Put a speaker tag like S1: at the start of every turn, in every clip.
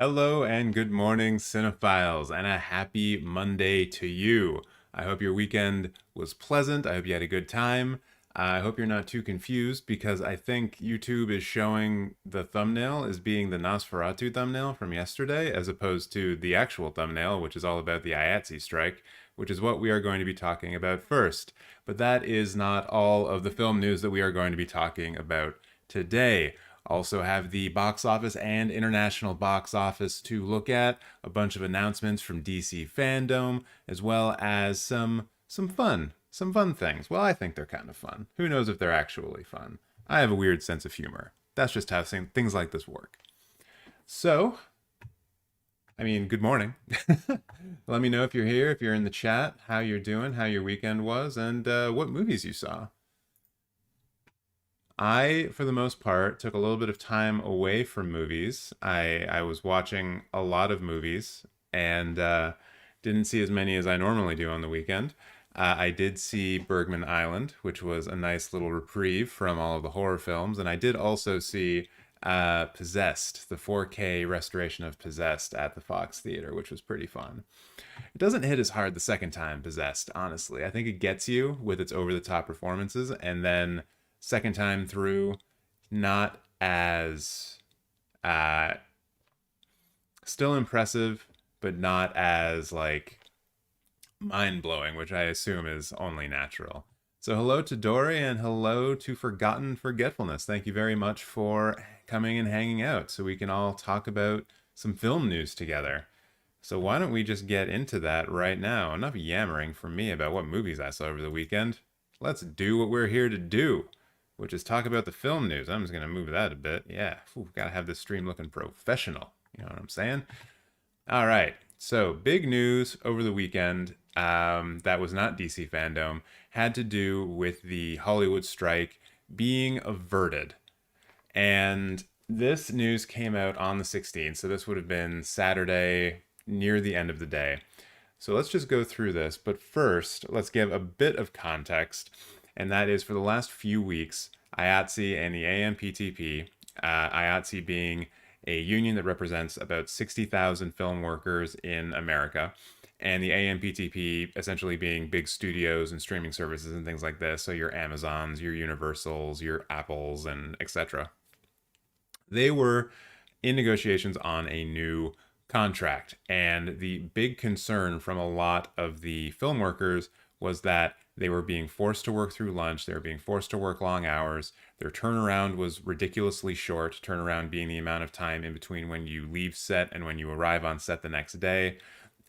S1: Hello and good morning, cinephiles, and a happy Monday to you. I hope your weekend was pleasant. I hope you had a good time. I hope you're not too confused because I think YouTube is showing the thumbnail as being the Nosferatu thumbnail from yesterday as opposed to the actual thumbnail, which is all about the IATSE strike, which is what we are going to be talking about first. But that is not all of the film news that we are going to be talking about today. Also have the box office and international box office to look at, a bunch of announcements from DC Fandome, as well as some fun things. Well, I think they're kind of fun. Who knows if they're actually fun? I have a weird sense of humor. That's just how things like this work. So, good morning. Let me know if you're here, if you're in the chat, how you're doing, how your weekend was, and what movies you saw. I, for the most part, took a little bit of time away from movies. I was watching a lot of movies and didn't see as many as I normally do on the weekend. I did see Bergman Island, which was a nice little reprieve from all of the horror films. And I did also see Possessed, the 4K restoration of Possessed at the Fox Theater, which was pretty fun. It doesn't hit as hard the second time, Possessed, honestly. I think it gets you with its over-the-top performances, and then second time through, not as still impressive, but not as mind-blowing, which I assume is only natural. So hello to Dory and hello to Forgotten Forgetfulness. Thank you very much for coming and hanging out so we can all talk about some film news together. So why don't we just get into that right now? Enough yammering from me about what movies I saw over the weekend. Let's do what we're here to do, which is talk about the film news. I'm just going to move that a bit. Yeah, gotta have this stream looking professional. You know what I'm saying? All right, so big news over the weekend that was not DC Fandome had to do with the Hollywood strike being averted. And this news came out on the 16th, so this would have been Saturday near the end of the day. So let's just go through this, but first, let's give a bit of context, and that is for the last few weeks, IATSE and the AMPTP, IATSE being a union that represents about 60,000 film workers in America, and the AMPTP essentially being big studios and streaming services and things like this, so your Amazons, your Universals, your Apples, and etc. They were in negotiations on a new contract, and the big concern from a lot of the film workers was that they were being forced to work through lunch. They were being forced to work long hours. Their turnaround was ridiculously short, turnaround being the amount of time in between when you leave set and when you arrive on set the next day.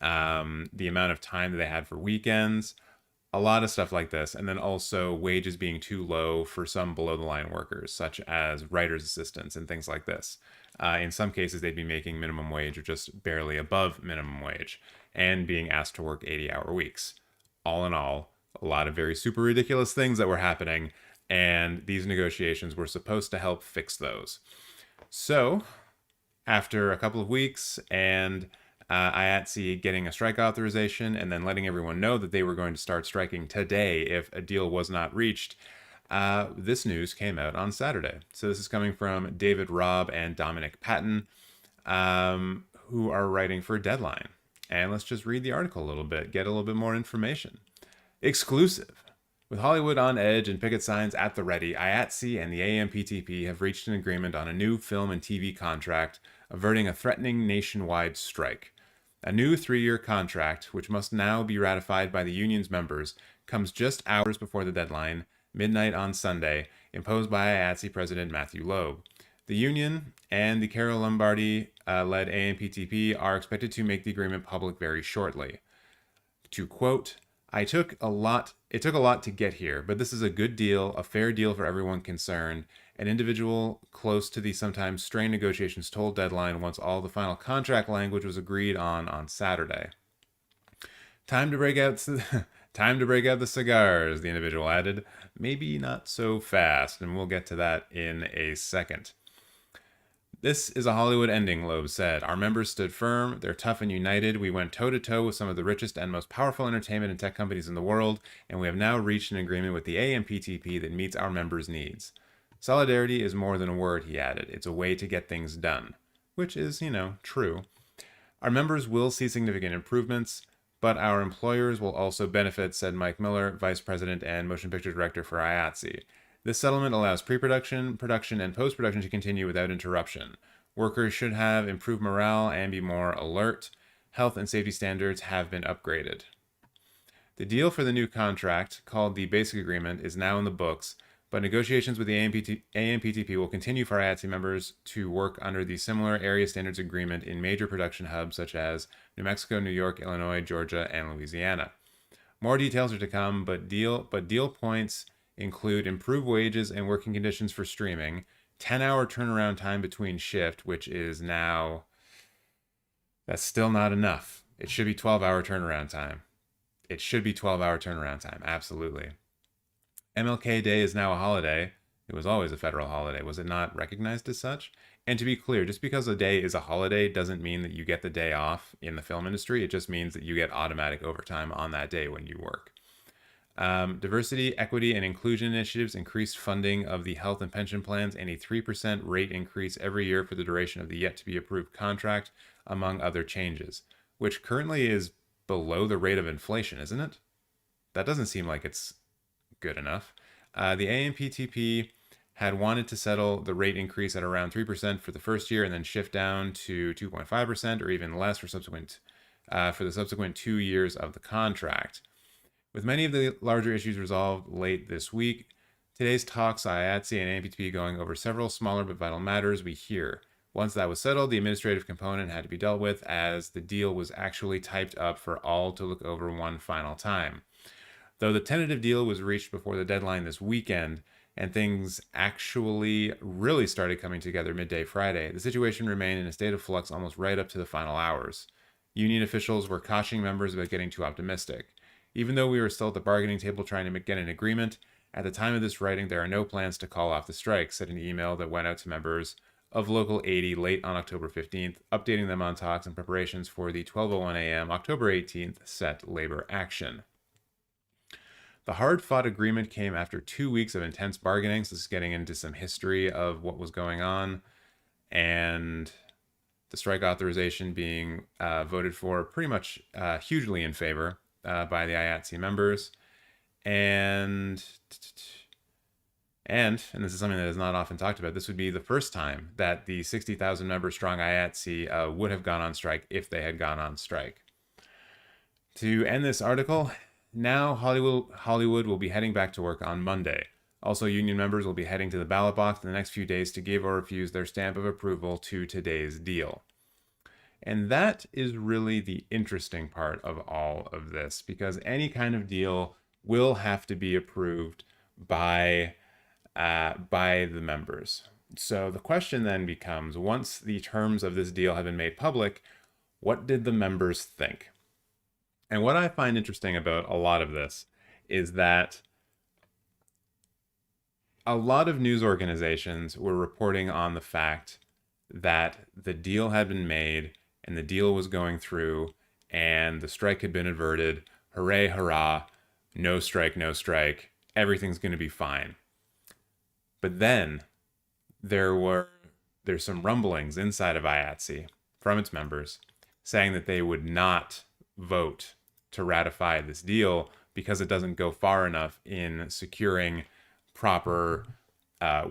S1: The amount of time that they had for weekends, a lot of stuff like this. And then also wages being too low for some below the line workers, such as writer's assistants and things like this. In some cases, they'd be making minimum wage or just barely above minimum wage and being asked to work 80-hour weeks. All in all, a lot of very super ridiculous things that were happening, and these negotiations were supposed to help fix those. So, after a couple of weeks and IATSE getting a strike authorization and then letting everyone know that they were going to start striking today if a deal was not reached, this news came out on Saturday. So this is coming from David Robb and Dominic Patton, who are writing for Deadline. And let's just read the article a little bit, get a little bit more information. Exclusive. With Hollywood on edge and picket signs at the ready, IATSE and the AMPTP have reached an agreement on a new film and TV contract, averting a threatening nationwide strike. A new 3-year contract, which must now be ratified by the union's members, comes just hours before the deadline, midnight on Sunday, imposed by IATSE President Matthew Loeb. The union and the Carol Lombardi-led AMPTP are expected to make the agreement public very shortly. To quote, it took a lot to get here, but this is a good deal, a fair deal for everyone concerned. An individual close to the sometimes strained negotiations told Deadline once all the final contract language was agreed on Saturday. Time to break out the cigars, the individual added. Maybe not so fast, and we'll get to that in a second. This is a Hollywood ending, Loeb said. Our members stood firm, they're tough and united. We went toe-to-toe with some of the richest and most powerful entertainment and tech companies in the world, and we have now reached an agreement with the AMPTP that meets our members' needs. Solidarity is more than a word, he added. It's a way to get things done. which is, true. Our members will see significant improvements, but our employers will also benefit, said Mike Miller, Vice President and Motion Picture Director for IATSE. This settlement allows pre-production, production, and post-production to continue without interruption. Workers should have improved morale and be more alert. Health and safety standards have been upgraded. The deal for the new contract, called the Basic Agreement, is now in the books, but negotiations with the AMPTP will continue for IATSE members to work under the similar Area Standards Agreement in major production hubs such as New Mexico, New York, Illinois, Georgia, and Louisiana. More details are to come, but deal points include improved wages and working conditions for streaming, 10-hour turnaround time between shift, which is now... That's still not enough. It should be 12-hour turnaround time. It should be 12-hour turnaround time, absolutely. MLK Day is now a holiday. It was always a federal holiday. Was it not recognized as such? And to be clear, just because a day is a holiday doesn't mean that you get the day off in the film industry. It just means that you get automatic overtime on that day when you work. Diversity, equity, and inclusion initiatives increased funding of the health and pension plans and a 3% rate increase every year for the duration of the yet-to-be-approved contract, among other changes, which currently is below the rate of inflation, isn't it? That doesn't seem like it's good enough. The AMPTP had wanted to settle the rate increase at around 3% for the first year and then shift down to 2.5% or even less for the subsequent 2 years of the contract. With many of the larger issues resolved late this week, today's talks IATSE and AMPTP going over several smaller but vital matters we hear. Once that was settled, the administrative component had to be dealt with as the deal was actually typed up for all to look over one final time. Though the tentative deal was reached before the deadline this weekend, and things actually really started coming together midday Friday, the situation remained in a state of flux almost right up to the final hours. Union officials were cautioning members about getting too optimistic. Even though we were still at the bargaining table trying to get an agreement, at the time of this writing, there are no plans to call off the strike, said an email that went out to members of Local 80 late on October 15th, updating them on talks and preparations for the 12:01 a.m. October 18th set labor action. The hard-fought agreement came after 2 weeks of intense bargaining, so this is getting into some history of what was going on, and the strike authorization being voted for pretty much hugely in favor by the IATSE members. And this is something that is not often talked about, this would be the first time that the 60,000 member strong IATSE would have gone on strike if they had gone on strike. To end this article, now Hollywood will be heading back to work on Monday. Also, union members will be heading to the ballot box in the next few days to give or refuse their stamp of approval to today's deal. And that is really the interesting part of all of this, because any kind of deal will have to be approved by the members. So the question then becomes, once the terms of this deal have been made public, what did the members think? And what I find interesting about a lot of this is that a lot of news organizations were reporting on the fact that the deal had been made and the deal was going through and the strike had been averted. Hooray, hurrah, no strike, everything's going to be fine. But then there's some rumblings inside of IATSE from its members saying that they would not vote to ratify this deal because it doesn't go far enough in securing proper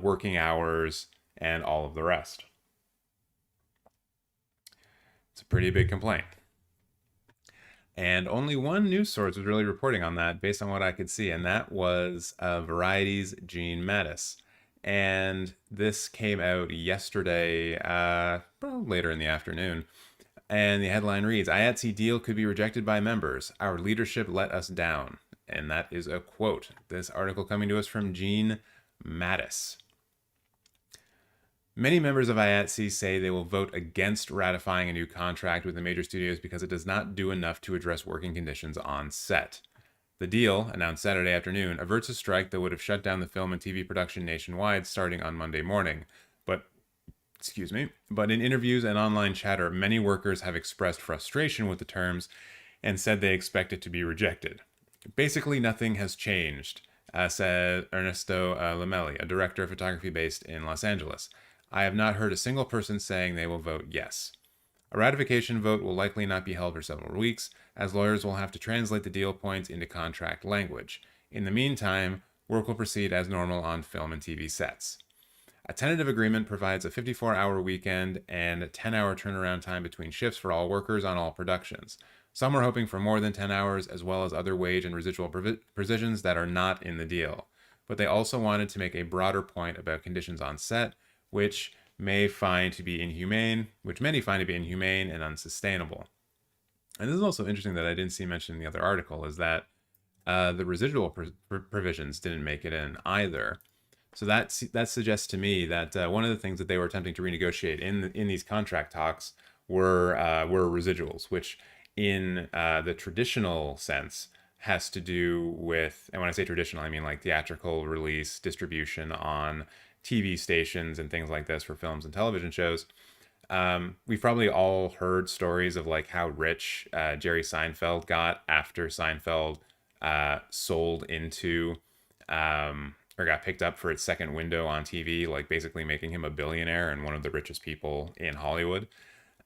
S1: working hours and all of the rest. It's a pretty big complaint. And only one news source was really reporting on that based on what I could see, and that was Variety's Gene Mattis. And this came out yesterday, later in the afternoon. And the headline reads, IATSE deal could be rejected by members. Our leadership let us down. And that is a quote. This article coming to us from Gene Mattis. Many members of IATSE say they will vote against ratifying a new contract with the major studios because it does not do enough to address working conditions on set. The deal, announced Saturday afternoon, averts a strike that would have shut down the film and TV production nationwide starting on Monday morning. But in interviews and online chatter, many workers have expressed frustration with the terms and said they expect it to be rejected. Basically, nothing has changed, said Ernesto Lamelli, a director of photography based in Los Angeles. I have not heard a single person saying they will vote yes. A ratification vote will likely not be held for several weeks, as lawyers will have to translate the deal points into contract language. In the meantime, work will proceed as normal on film and TV sets. A tentative agreement provides a 54-hour weekend and a 10-hour turnaround time between shifts for all workers on all productions. Some are hoping for more than 10 hours, as well as other wage and residual provisions that are not in the deal. But they also wanted to make a broader point about conditions on set, which many find to be inhumane and unsustainable. And this is also interesting that I didn't see mentioned in the other article, is that the residual provisions didn't make it in either. So that suggests to me that one of the things that they were attempting to renegotiate in these contract talks were residuals, which in the traditional sense has to do with, and when I say traditional, I mean like theatrical release, distribution on TV stations and things like this for films and television shows. We've probably all heard stories of like how rich Jerry Seinfeld got after Seinfeld sold into or got picked up for its second window on TV, like basically making him a billionaire and one of the richest people in Hollywood.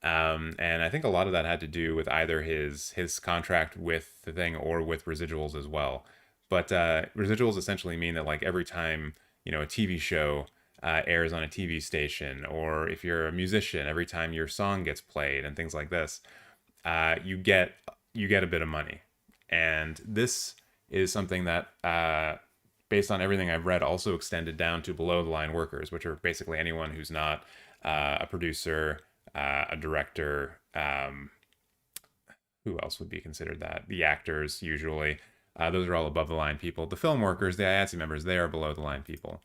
S1: And I think a lot of that had to do with either his contract with the thing or with residuals as well. But residuals essentially mean that like every time, you know, a TV show airs on a TV station, or if you're a musician, every time your song gets played and things like this, you get a bit of money. And this is something that based on everything I've read, also extended down to below the line workers, which are basically anyone who's not a producer, a director. Who else would be considered that? The actors, usually. Those are all above the line people. The film workers, the IATSE members, they are below the line people.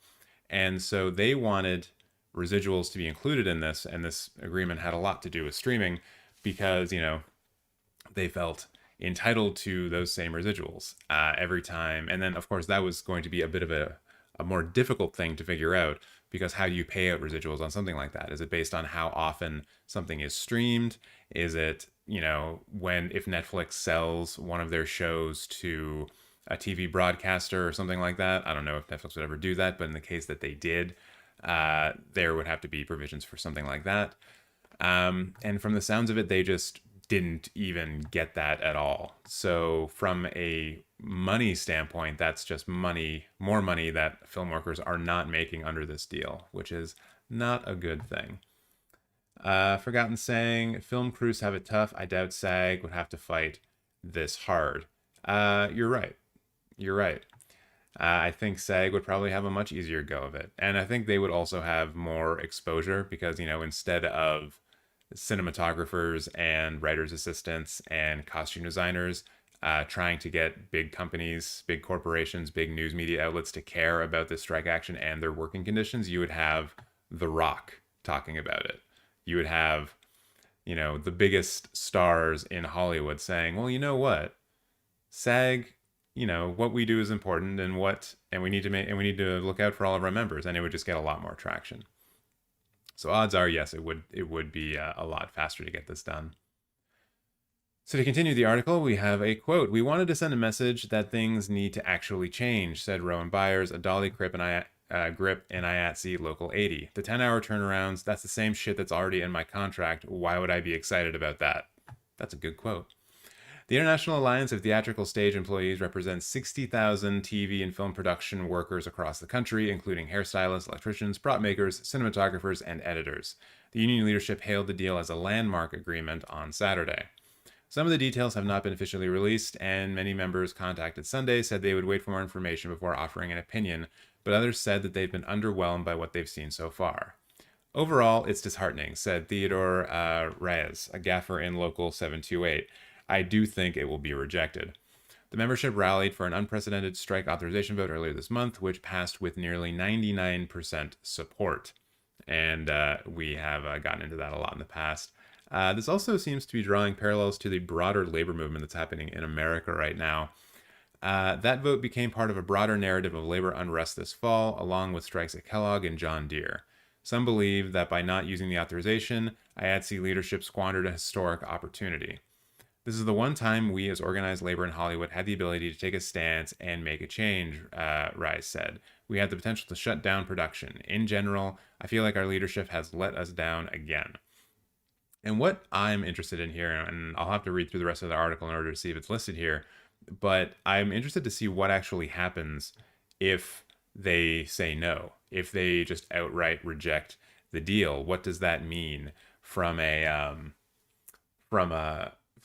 S1: And so they wanted residuals to be included in this, and this agreement had a lot to do with streaming because, you know, they felt entitled to those same residuals every time. And then, of course, that was going to be a bit of a more difficult thing to figure out, because how do you pay out residuals on something like that? Is it based on how often something is streamed? Is it, you know, if Netflix sells one of their shows to a TV broadcaster or something like that? I don't know if Netflix would ever do that, but in the case that they did, there would have to be provisions for something like that. And from the sounds of it, they just didn't even get that at all. So from a money standpoint, that's just more money that film workers are not making under this deal, which is not a good thing. Forgotten saying, film crews have it tough. I doubt SAG would have to fight this hard. You're right. I think SAG would probably have a much easier go of it. And I think they would also have more exposure because, you know, instead of cinematographers and writers' assistants and costume designers trying to get big companies, big corporations, big news media outlets to care about this strike action and their working conditions, you would have The Rock talking about it. You would have, you know, the biggest stars in Hollywood saying, well, you know what, SAG, you know, what we do is important, and we need to look out for all of our members, and it would just get a lot more traction. So odds are, yes, it would be a lot faster to get this done. So to continue the article, we have a quote. "We wanted to send a message that things need to actually change," said Rowan Byers, a dolly grip in IATSE Local 80. "The 10-hour turnarounds, that's the same shit that's already in my contract. Why would I be excited about that?" That's a good quote. The International Alliance of Theatrical Stage Employees represents 60,000 TV and film production workers across the country, including hairstylists, electricians, prop makers, cinematographers, and editors. The union leadership hailed the deal as a landmark agreement on Saturday. Some of the details have not been officially released, and many members contacted Sunday said they would wait for more information before offering an opinion, but others said that they've been underwhelmed by what they've seen so far. "Overall, it's disheartening," said Theodore Reyes, a gaffer in Local 728. "I do think it will be rejected." The membership rallied for an unprecedented strike authorization vote earlier this month, which passed with nearly 99% support. And we have gotten into that a lot in the past. This also seems to be drawing parallels to the broader labor movement that's happening in America right now. That vote became part of a broader narrative of labor unrest this fall, along with strikes at Kellogg and John Deere. Some believe that by not using the authorization, IATSE leadership squandered a historic opportunity. "This is the one time we as organized labor in Hollywood had the ability to take a stance and make a change," Rice said. we have the potential to shut down production. In general, I feel like our leadership has let us down again. And what I'm interested in here, and I'll have to read through the rest of the article in order to see if it's listed here, but I'm interested to see what actually happens if they say no, if they just outright reject the deal. What does that mean from a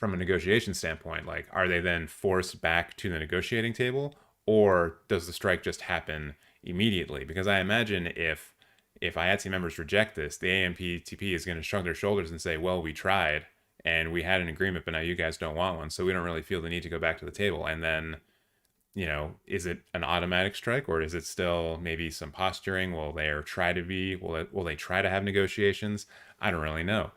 S1: negotiation standpoint? Like, are they then forced back to the negotiating table, or does the strike just happen immediately? Because I imagine if IATSE members reject this, the AMPTP is going to shrug their shoulders and say, well, we tried and we had an agreement, but now you guys don't want one, so we don't really feel the need to go back to the table. And then, is it an automatic strike, or is it still maybe some posturing? Will they try to have negotiations? I don't really know.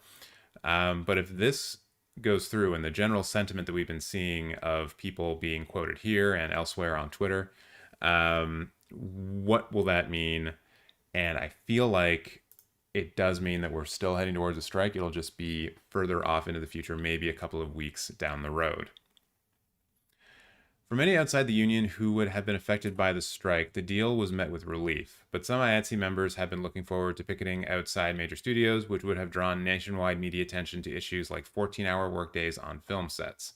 S1: But if this goes through, and the general sentiment that we've been seeing of people being quoted here and elsewhere on Twitter, what will that mean? And I feel like it does mean that we're still heading towards a strike. It'll just be further off into the future, maybe a couple of weeks down the road. For many outside the union who would have been affected by the strike, the deal was met with relief. But some IATSE members have been looking forward to picketing outside major studios, which would have drawn nationwide media attention to issues like 14-hour workdays on film sets.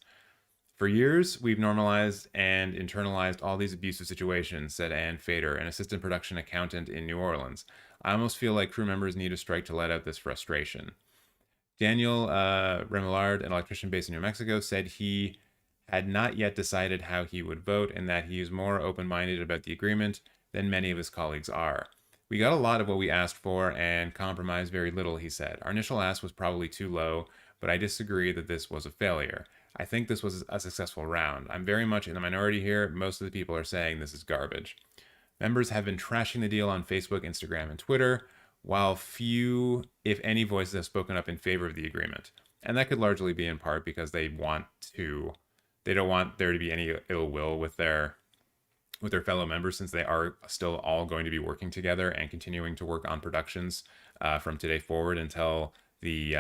S1: For years, we've normalized and internalized all these abusive situations, said Ann Fader, an assistant production accountant in New Orleans. I almost feel like crew members need a strike to let out this frustration. Daniel Remillard, an electrician based in New Mexico, said he had not yet decided how he would vote and that he is more open-minded about the agreement than many of his colleagues are. We got a lot of what we asked for and compromised very little, he said. Our initial ask was probably too low, but I disagree that this was a failure. I think this was a successful round. I'm very much in the minority here. Most of the people are saying this is garbage. Members have been trashing the deal on Facebook, Instagram, and Twitter, while few, if any, voices have spoken up in favor of the agreement. And that could largely be in part because they don't want there to be any ill will with their fellow members, since they are still all going to be working together and continuing to work on productions from today forward until the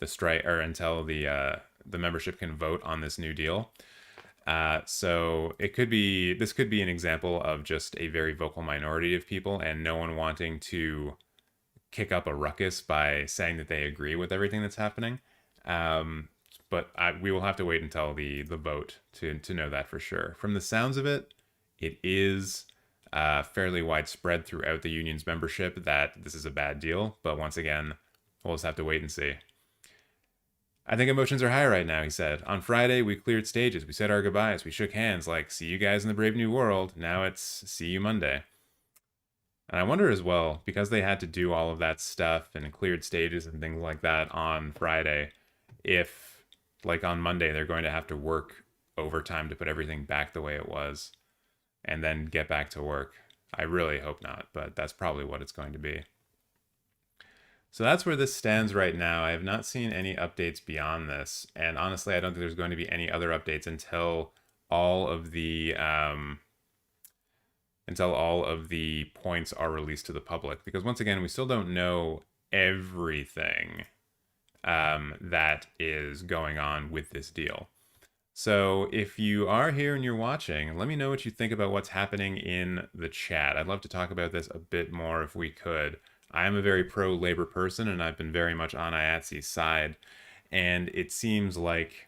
S1: strike, or until the membership can vote on this new deal. So this could be an example of just a very vocal minority of people and no one wanting to kick up a ruckus by saying that they agree with everything that's happening. But we will have to wait until the vote to know that for sure. From the sounds of it, it is fairly widespread throughout the union's membership that this is a bad deal. But once again, we'll just have to wait and see. I think emotions are high right now, he said. On Friday, we cleared stages. We said our goodbyes. We shook hands like, see you guys in the brave new world. Now it's see you Monday. And I wonder as well, because they had to do all of that stuff and cleared stages and things like that on Friday, if, like on Monday, they're going to have to work overtime to put everything back the way it was and then get back to work. I really hope not, but that's probably what it's going to be. So that's where this stands right now. I have not seen any updates beyond this. And honestly, I don't think there's going to be any other updates until all of the points are released to the public. Because once again, we still don't know everything that is going on with this deal. So if you are here and you're watching, let me know what you think about what's happening in the chat. I'd love to talk about this a bit more if we could. I am a very pro-labor person, and I've been very much on IATSE's side. And it seems like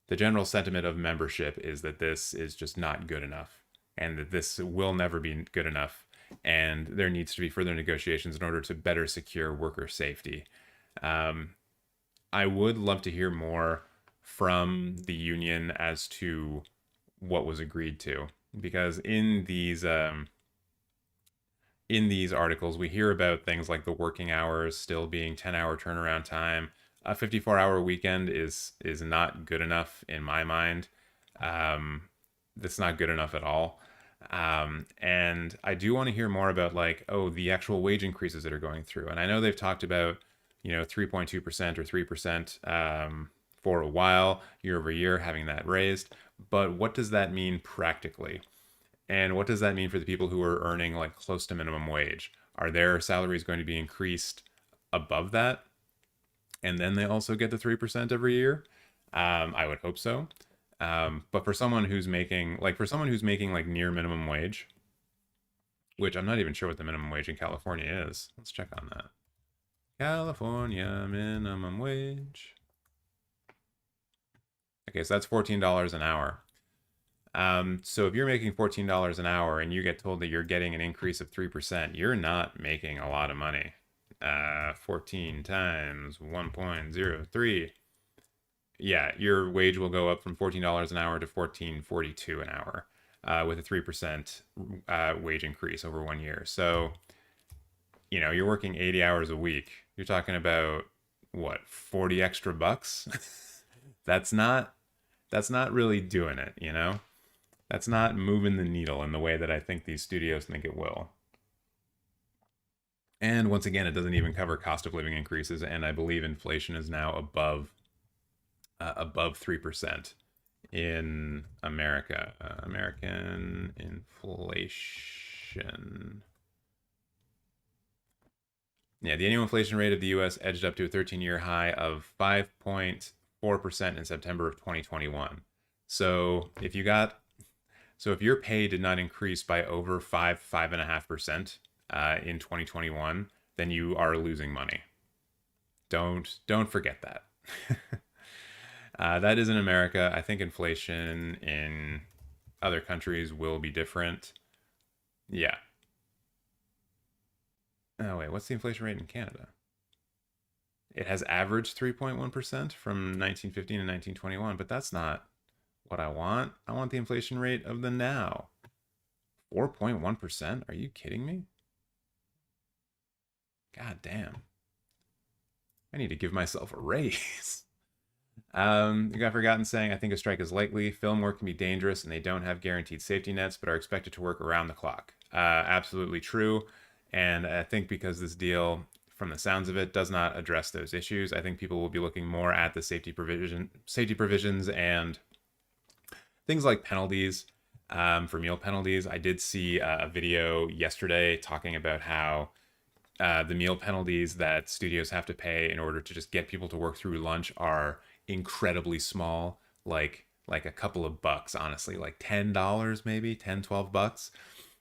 S1: the general sentiment of membership is that this is just not good enough, and that this will never be good enough. And there needs to be further negotiations in order to better secure worker safety. I would love to hear more from the union as to what was agreed to, because in these articles, we hear about things like the working hours still being 10-hour turnaround time. A 54-hour weekend is not good enough in my mind. That's not good enough at all. And I do want to hear more about the actual wage increases that are going through. And I know they've talked about, 3.2% or 3% for a while, year over year, having that raised. But what does that mean practically? And what does that mean for the people who are earning close to minimum wage? Are their salaries going to be increased above that? And then they also get the 3% every year? I would hope so. But for someone who's making near minimum wage, which I'm not even sure what the minimum wage in California is. Let's check on that. California minimum wage. Okay, so that's $14 an hour. So if you're making $14 an hour and you get told that you're getting an increase of 3%, you're not making a lot of money. 14 times 1.03. Yeah, your wage will go up from $14 an hour to $14.42 an hour with a 3% wage increase over 1 year. So, you know, you're working 80 hours a week. You're talking about, what, 40 extra bucks? That's not really doing it, you know? That's not moving the needle in the way that I think these studios think it will. And once again, it doesn't even cover cost of living increases, and I believe inflation is now above 3% in America. American inflation. Yeah, the annual inflation rate of the U.S. edged up to a 13-year high of 5.4% in September of 2021. So if your pay did not increase by over 5.5% in 2021, then you are losing money. Don't forget that. That is in America. I think inflation in other countries will be different. Yeah. Oh, wait, what's the inflation rate in Canada? It has averaged 3.1% from 1915 to 1921, but that's not what I want. I want the inflation rate of the now. 4.1%? Are you kidding me? God damn. I need to give myself a raise. You got Forgotten saying, I think a strike is likely. Film work can be dangerous and they don't have guaranteed safety nets, but are expected to work around the clock. Absolutely true. And I think because this deal, from the sounds of it, does not address those issues, I think people will be looking more at the safety provisions and things like penalties for meal penalties. I did see a video yesterday talking about how the meal penalties that studios have to pay in order to just get people to work through lunch are incredibly small, like a couple of bucks, honestly, like $10 maybe, 10, 12 bucks.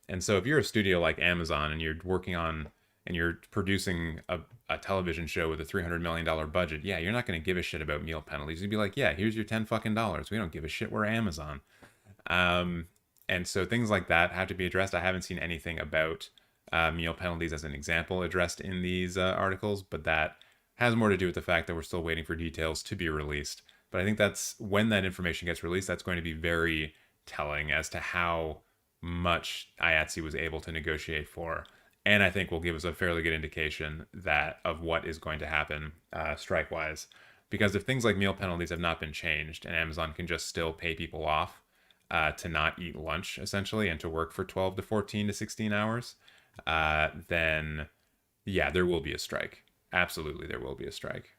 S1: And so if you're a studio like Amazon and you're working on and you're producing a television show with a $300 million budget, yeah, you're not going to give a shit about meal penalties. You'd be like, yeah, here's your 10 fucking dollars. We don't give a shit. We're Amazon. And so things like that have to be addressed. I haven't seen anything about meal penalties as an example addressed in these articles, but that has more to do with the fact that we're still waiting for details to be released. But I think that's when that information gets released, that's going to be very telling as to how much IATSE was able to negotiate for. And I think will give us a fairly good indication of what is going to happen strike-wise. Because if things like meal penalties have not been changed and Amazon can just still pay people off to not eat lunch, essentially, and to work for 12 to 14 to 16 hours, then, yeah, there will be a strike. Absolutely, there will be a strike.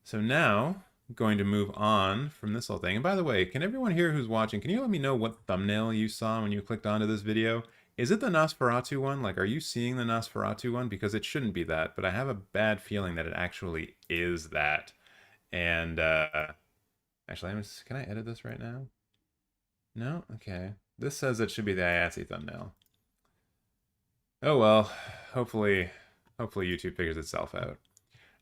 S1: So now, I'm going to move on from this whole thing. And by the way, can everyone here who's watching, can you let me know what thumbnail you saw when you clicked onto this video? Is it the Nosferatu one? Like, are you seeing the Nosferatu one? Because it shouldn't be that, but I have a bad feeling that it actually is that. And, actually, can I edit this right now? No? Okay. This says it should be the IATSE thumbnail. Oh well, hopefully YouTube figures itself out.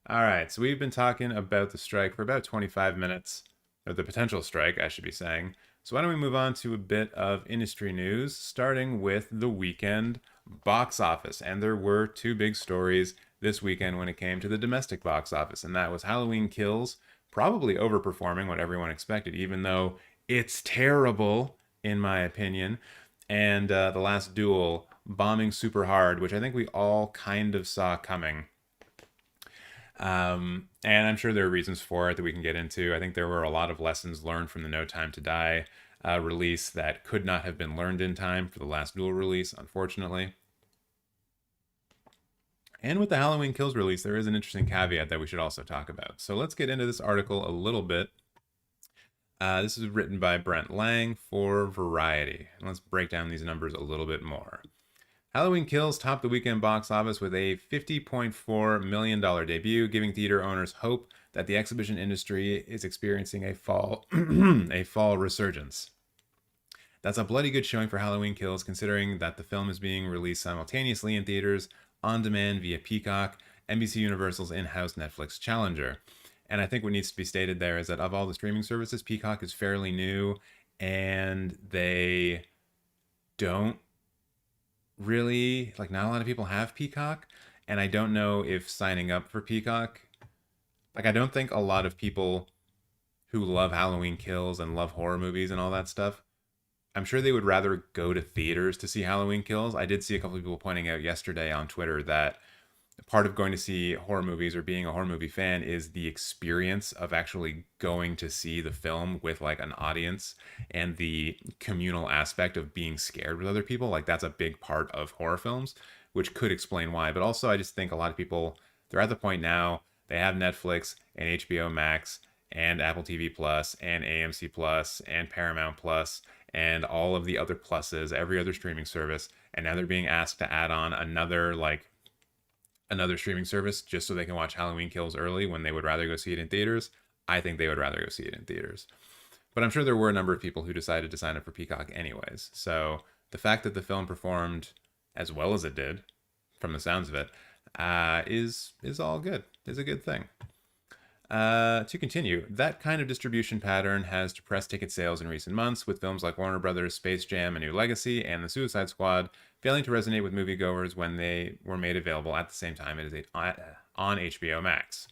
S1: All right, so we've been talking about the strike for about 25 minutes, or the potential strike, I should be saying. So why don't we move on to a bit of industry news, starting with the weekend box office. And there were two big stories this weekend when it came to the domestic box office, and that was Halloween Kills, probably overperforming what everyone expected, even though it's terrible, in my opinion, and The Last Duel bombing super hard, which I think we all kind of saw coming. And I'm sure there are reasons for it that we can get into. I think there were a lot of lessons learned from the No Time to Die release that could not have been learned in time for the Last Duel release, unfortunately. And with the Halloween Kills release, there is an interesting caveat that we should also talk about. So let's get into this article a little bit. This is written by Brent Lang for Variety. And let's break down these numbers a little bit more. Halloween Kills topped the weekend box office with a $50.4 million debut, giving theater owners hope that the exhibition industry is experiencing a fall resurgence. That's a bloody good showing for Halloween Kills, considering that the film is being released simultaneously in theaters, on demand via Peacock, NBC Universal's in-house Netflix challenger. And I think what needs to be stated there is that of all the streaming services, Peacock is fairly new, and they don't really, like, not a lot of people have Peacock. And I don't know if signing up for Peacock, like, I don't think a lot of people who love Halloween Kills and love horror movies and all that stuff, I'm sure they would rather go to theaters to see Halloween Kills. I did see a couple of people pointing out yesterday on Twitter that part of going to see horror movies or being a horror movie fan is the experience of actually going to see the film with like an audience, and the communal aspect of being scared with other people. Like, that's a big part of horror films, which could explain why. But also, I just think a lot of people, they're at the point now, they have Netflix and HBO Max and Apple TV Plus and AMC Plus and Paramount Plus and all of the other pluses, every other streaming service, and now they're being asked to add on another streaming service just so they can watch Halloween Kills early when they would rather go see it in theaters. I think they would rather go see it in theaters. But I'm sure there were a number of people who decided to sign up for Peacock anyways. So the fact that the film performed as well as it did, from the sounds of it, is all good. Is a good thing. To continue, that kind of distribution pattern has depressed ticket sales in recent months, with films like Warner Brothers' Space Jam: A New Legacy and The Suicide Squad failing to resonate with moviegoers when they were made available at the same time on HBO Max.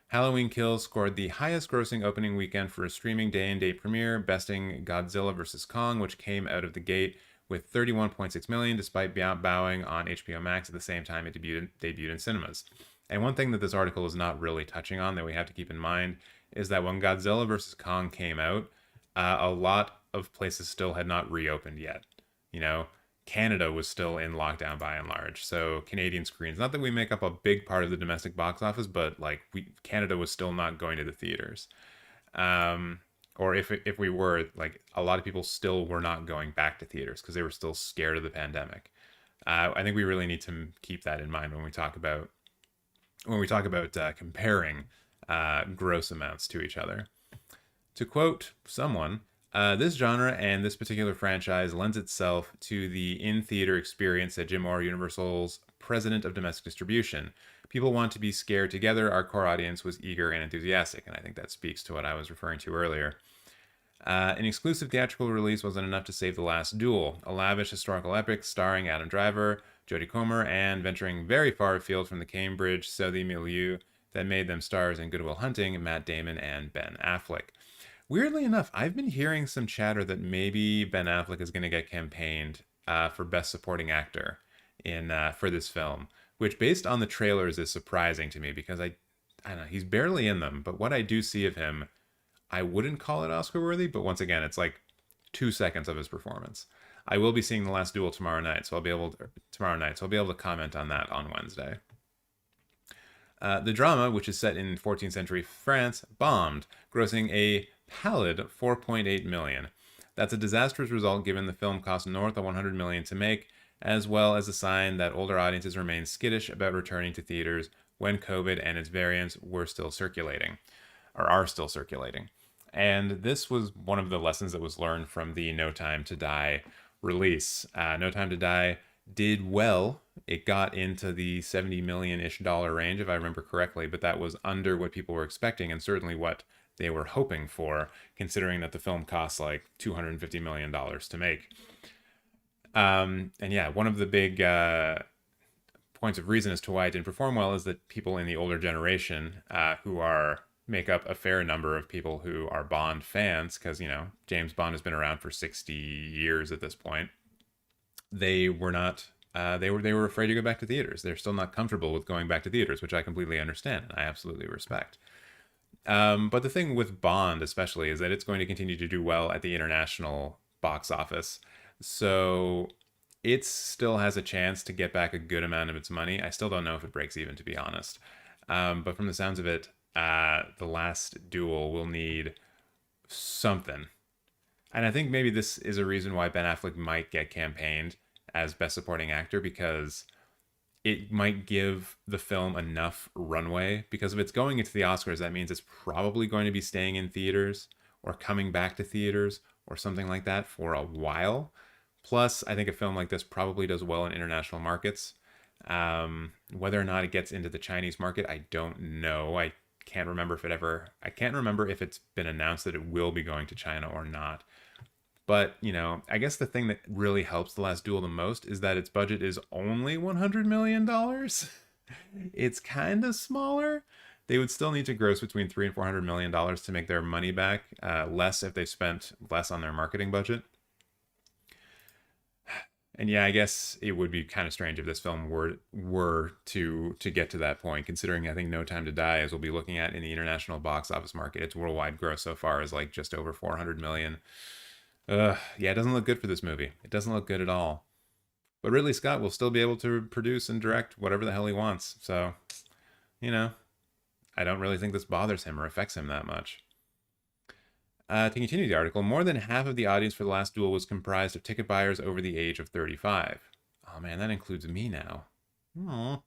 S1: Halloween Kills scored the highest grossing opening weekend for a streaming day-and-date premiere, besting Godzilla vs. Kong, which came out of the gate with $31.6 million, despite bowing on HBO Max at the same time it debuted in cinemas. And one thing that this article is not really touching on that we have to keep in mind is that when Godzilla vs. Kong came out, a lot of places still had not reopened yet. You know, Canada was still in lockdown by and large. So Canadian screens, not that we make up a big part of the domestic box office, but like Canada was still not going to the theaters. Or if we were, like, a lot of people still were not going back to theaters because they were still scared of the pandemic. I think we really need to keep that in mind when we talk about comparing gross amounts to each other. To quote someone, this genre and this particular franchise lends itself to the in-theater experience, said Jim Moore, Universal's president of domestic distribution. People want to be scared together. Our core audience was eager and enthusiastic, and I think that speaks to what I was referring to earlier. An exclusive theatrical release wasn't enough to save The Last Duel, a lavish historical epic starring Adam Driver, Jodie Comer, and venturing very far afield from the Cambridge Southey milieu that made them stars in Good Will Hunting, Matt Damon and Ben Affleck. Weirdly enough, I've been hearing some chatter that maybe Ben Affleck is going to get campaigned for Best Supporting Actor for this film, which, based on the trailers, is surprising to me because I don't know, he's barely in them, but what I do see of him, I wouldn't call it Oscar worthy, but once again, it's like 2 seconds of his performance. I will be seeing The Last Duel tomorrow night, so I'll be able to comment on that on Wednesday. The drama, which is set in 14th century France, bombed, grossing a pallid $4.8 million. That's a disastrous result given the film cost north of $100 million to make, as well as a sign that older audiences remain skittish about returning to theaters when COVID and its variants are still circulating. And this was one of the lessons that was learned from the No Time to Die release. No Time to Die did well. It got into the $70 million-ish range, if I remember correctly, but that was under what people were expecting and certainly what they were hoping for, considering that the film cost like $250 million to make. And yeah, one of the big points of reason as to why it didn't perform well is that people in the older generation, who make up a fair number of people who are Bond fans, because, you know, James Bond has been around for 60 years at this point. They were not. They were afraid to go back to theaters. They're still not comfortable with going back to theaters, which I completely understand and I absolutely respect. But the thing with Bond, especially, is that it's going to continue to do well at the international box office. So it still has a chance to get back a good amount of its money. I still don't know if it breaks even, to be honest. But from the sounds of it, The Last Duel will need something. And I think maybe this is a reason why Ben Affleck might get campaigned as Best Supporting Actor, because it might give the film enough runway. Because if it's going into the Oscars, that means it's probably going to be staying in theaters or coming back to theaters or something like that for a while. Plus, I think a film like this probably does well in international markets. Whether or not it gets into the Chinese market, I don't know. I can't remember if it ever. I can't remember if it's been announced that it will be going to China or not. But, you know, I guess the thing that really helps The Last Duel the most is that its budget is only $100 million. It's kind of smaller. They would still need to gross between $300 and $400 million to make their money back, less if they spent less on their marketing budget. And yeah, I guess it would be kind of strange if this film were to get to that point, considering I think No Time to Die, as we'll be looking at in the international box office market, its worldwide gross so far is like just over 400 million. Yeah, it doesn't look good for this movie. It doesn't look good at all. But Ridley Scott will still be able to produce and direct whatever the hell he wants. So, you know, I don't really think this bothers him or affects him that much. To continue the article, more than half of the audience for The Last Duel was comprised of ticket buyers over the age of 35. Oh man, that includes me now. Aww.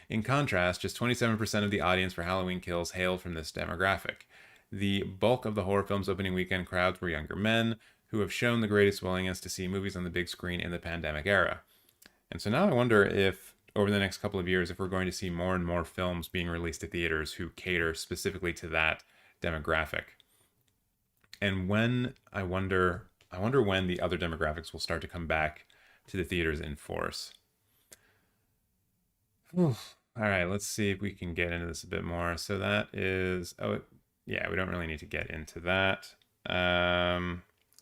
S1: In contrast, just 27% of the audience for Halloween Kills hailed from this demographic. The bulk of the horror film's opening weekend crowds were younger men who have shown the greatest willingness to see movies on the big screen in the pandemic era. And so now I wonder if, over the next couple of years, if we're going to see more and more films being released to theaters who cater specifically to that demographic. And when I wonder when the other demographics will start to come back to the theaters in force. Whew. All right, let's see if we can get into this a bit more. So that is, yeah, we don't really need to get into that.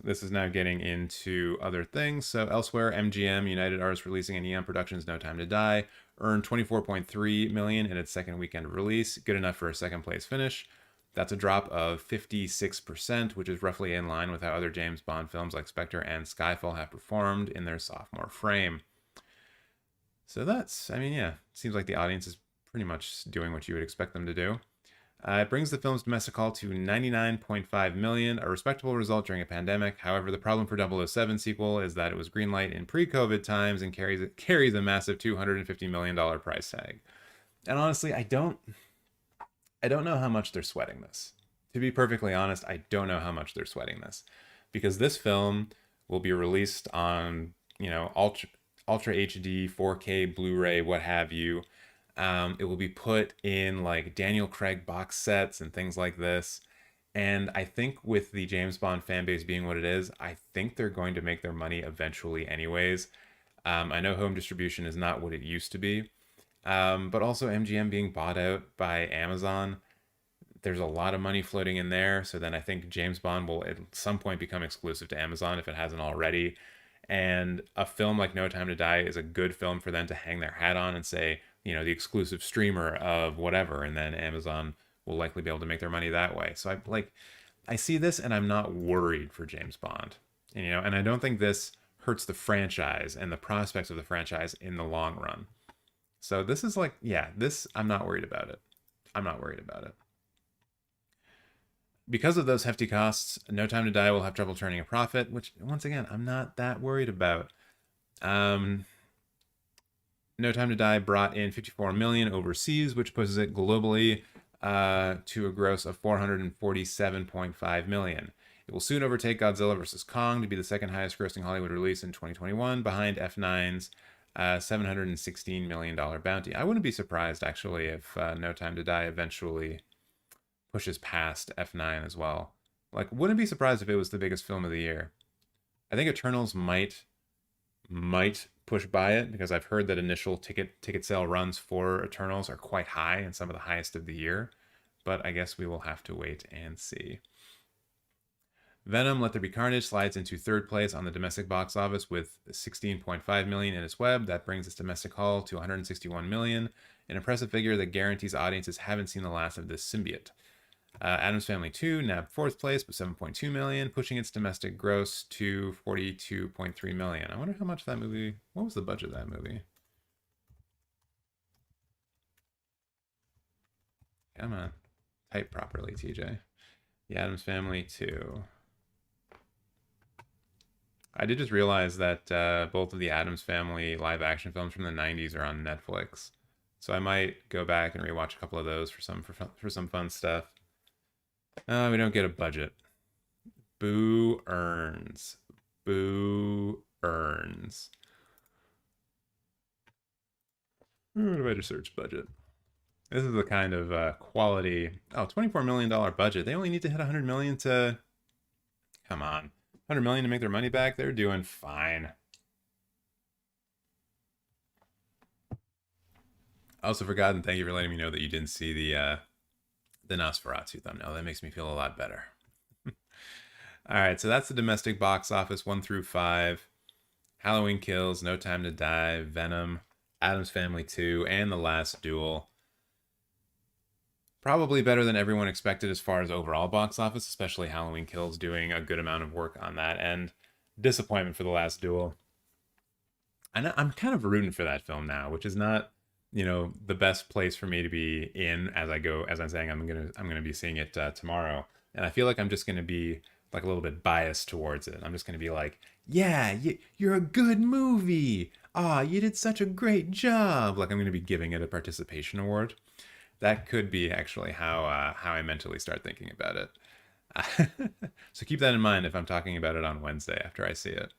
S1: This is now getting into other things. So elsewhere, MGM, United Artists Releasing, and Neon Productions' No Time to Die earned $24.3 million in its second weekend of release, good enough for a second place finish. That's a drop of 56%, which is roughly in line with how other James Bond films like Spectre and Skyfall have performed in their sophomore frame. So that's, I mean, yeah, seems like the audience is pretty much doing what you would expect them to do. It brings the film's domestic haul to $99.5 million, a respectable result during a pandemic. However, the problem for 007 sequel is that it was greenlight in pre-COVID times and carries a massive $250 million price tag. And honestly, I don't know how much they're sweating this. To be perfectly honest, I don't know how much they're sweating this, because this film will be released on, you know, Ultra HD, 4K, Blu-ray, what have you. It will be put in like Daniel Craig box sets and things like this. And I think with the James Bond fan base being what it is, I think they're going to make their money eventually anyways. I know home distribution is not what it used to be. But also MGM being bought out by Amazon, there's a lot of money floating in there. So then I think James Bond will at some point become exclusive to Amazon if it hasn't already. And a film like No Time to Die is a good film for them to hang their hat on and say, you know, the exclusive streamer of whatever. And then Amazon will likely be able to make their money that way. So I see this and I'm not worried for James Bond. And, you know, and I don't think this hurts the franchise and the prospects of the franchise in the long run. So this is like, yeah, this, I'm not worried about it. I'm not worried about it. Because of those hefty costs, No Time to Die will have trouble turning a profit, which, once again, I'm not that worried about. No Time to Die brought in $54 million overseas, which pushes it globally to a gross of $447.5 million. It will soon overtake Godzilla vs. Kong to be the second highest grossing Hollywood release in 2021, behind F9's $716 million bounty. I wouldn't be surprised, actually, if No Time to Die eventually pushes past F9 as well. Like, wouldn't be surprised if it was the biggest film of the year. I think Eternals might push by it, because I've heard that initial ticket sale runs for Eternals are quite high and some of the highest of the year. But I guess we will have to wait and see. Venom, Let There Be Carnage slides into third place on the domestic box office with $16.5 million in its web. That brings its domestic haul to $161 million, an impressive figure that guarantees audiences haven't seen the last of this symbiote. Addams Family 2 nabbed fourth place with $7.2 million, pushing its domestic gross to $42.3 million. I wonder how much that movie, what was the budget of that movie? Come on, type properly, TJ. The Addams Family 2. I did just realize that both of the Addams Family live action films from the 90s are on Netflix. So I might go back and rewatch a couple of those for some fun stuff. We don't get a budget. Boo earns. Boo earns. What about your search budget? This is the kind of quality. Oh, $24 million budget. They only need to hit 100 million to. Come on. 100 million to make their money back. They're doing fine. I also forgot, and thank you for letting me know that you didn't see the Nosferatu thumbnail. That makes me feel a lot better. All right, so that's the domestic box office 1 through 5. Halloween Kills, No Time to Die, Venom, Addams Family 2, and The Last Duel. Probably better than everyone expected as far as overall box office, especially Halloween Kills doing a good amount of work on that, and disappointment for The Last Duel. And I'm kind of rooting for that film now, which is not, the best place for me to be in as I go. As I'm saying, I'm gonna be seeing it tomorrow, and I feel like I'm just gonna be like a little bit biased towards it. I'm just gonna be like, yeah, you're a good movie. Ah, you did such a great job. Like I'm gonna be giving it a participation award. That could be actually how I mentally start thinking about it. So keep that in mind if I'm talking about it on Wednesday after I see it.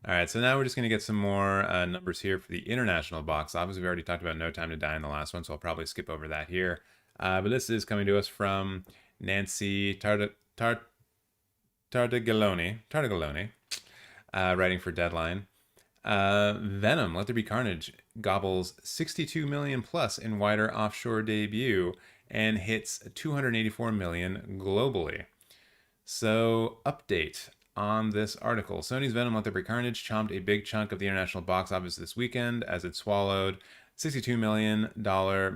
S1: All right, so now we're just going to get some more numbers here for the international box office. We've already talked about No Time to Die in the last one, so I'll probably skip over that here. But this is coming to us from Nancy Tartaglione, writing for Deadline. Venom, Let There Be Carnage, gobbles 62 million plus in wider offshore debut and hits 284 million globally. So, update on this article. Sony's Venom Let There Be Carnage chomped a big chunk of the international box office this weekend as it swallowed $62 million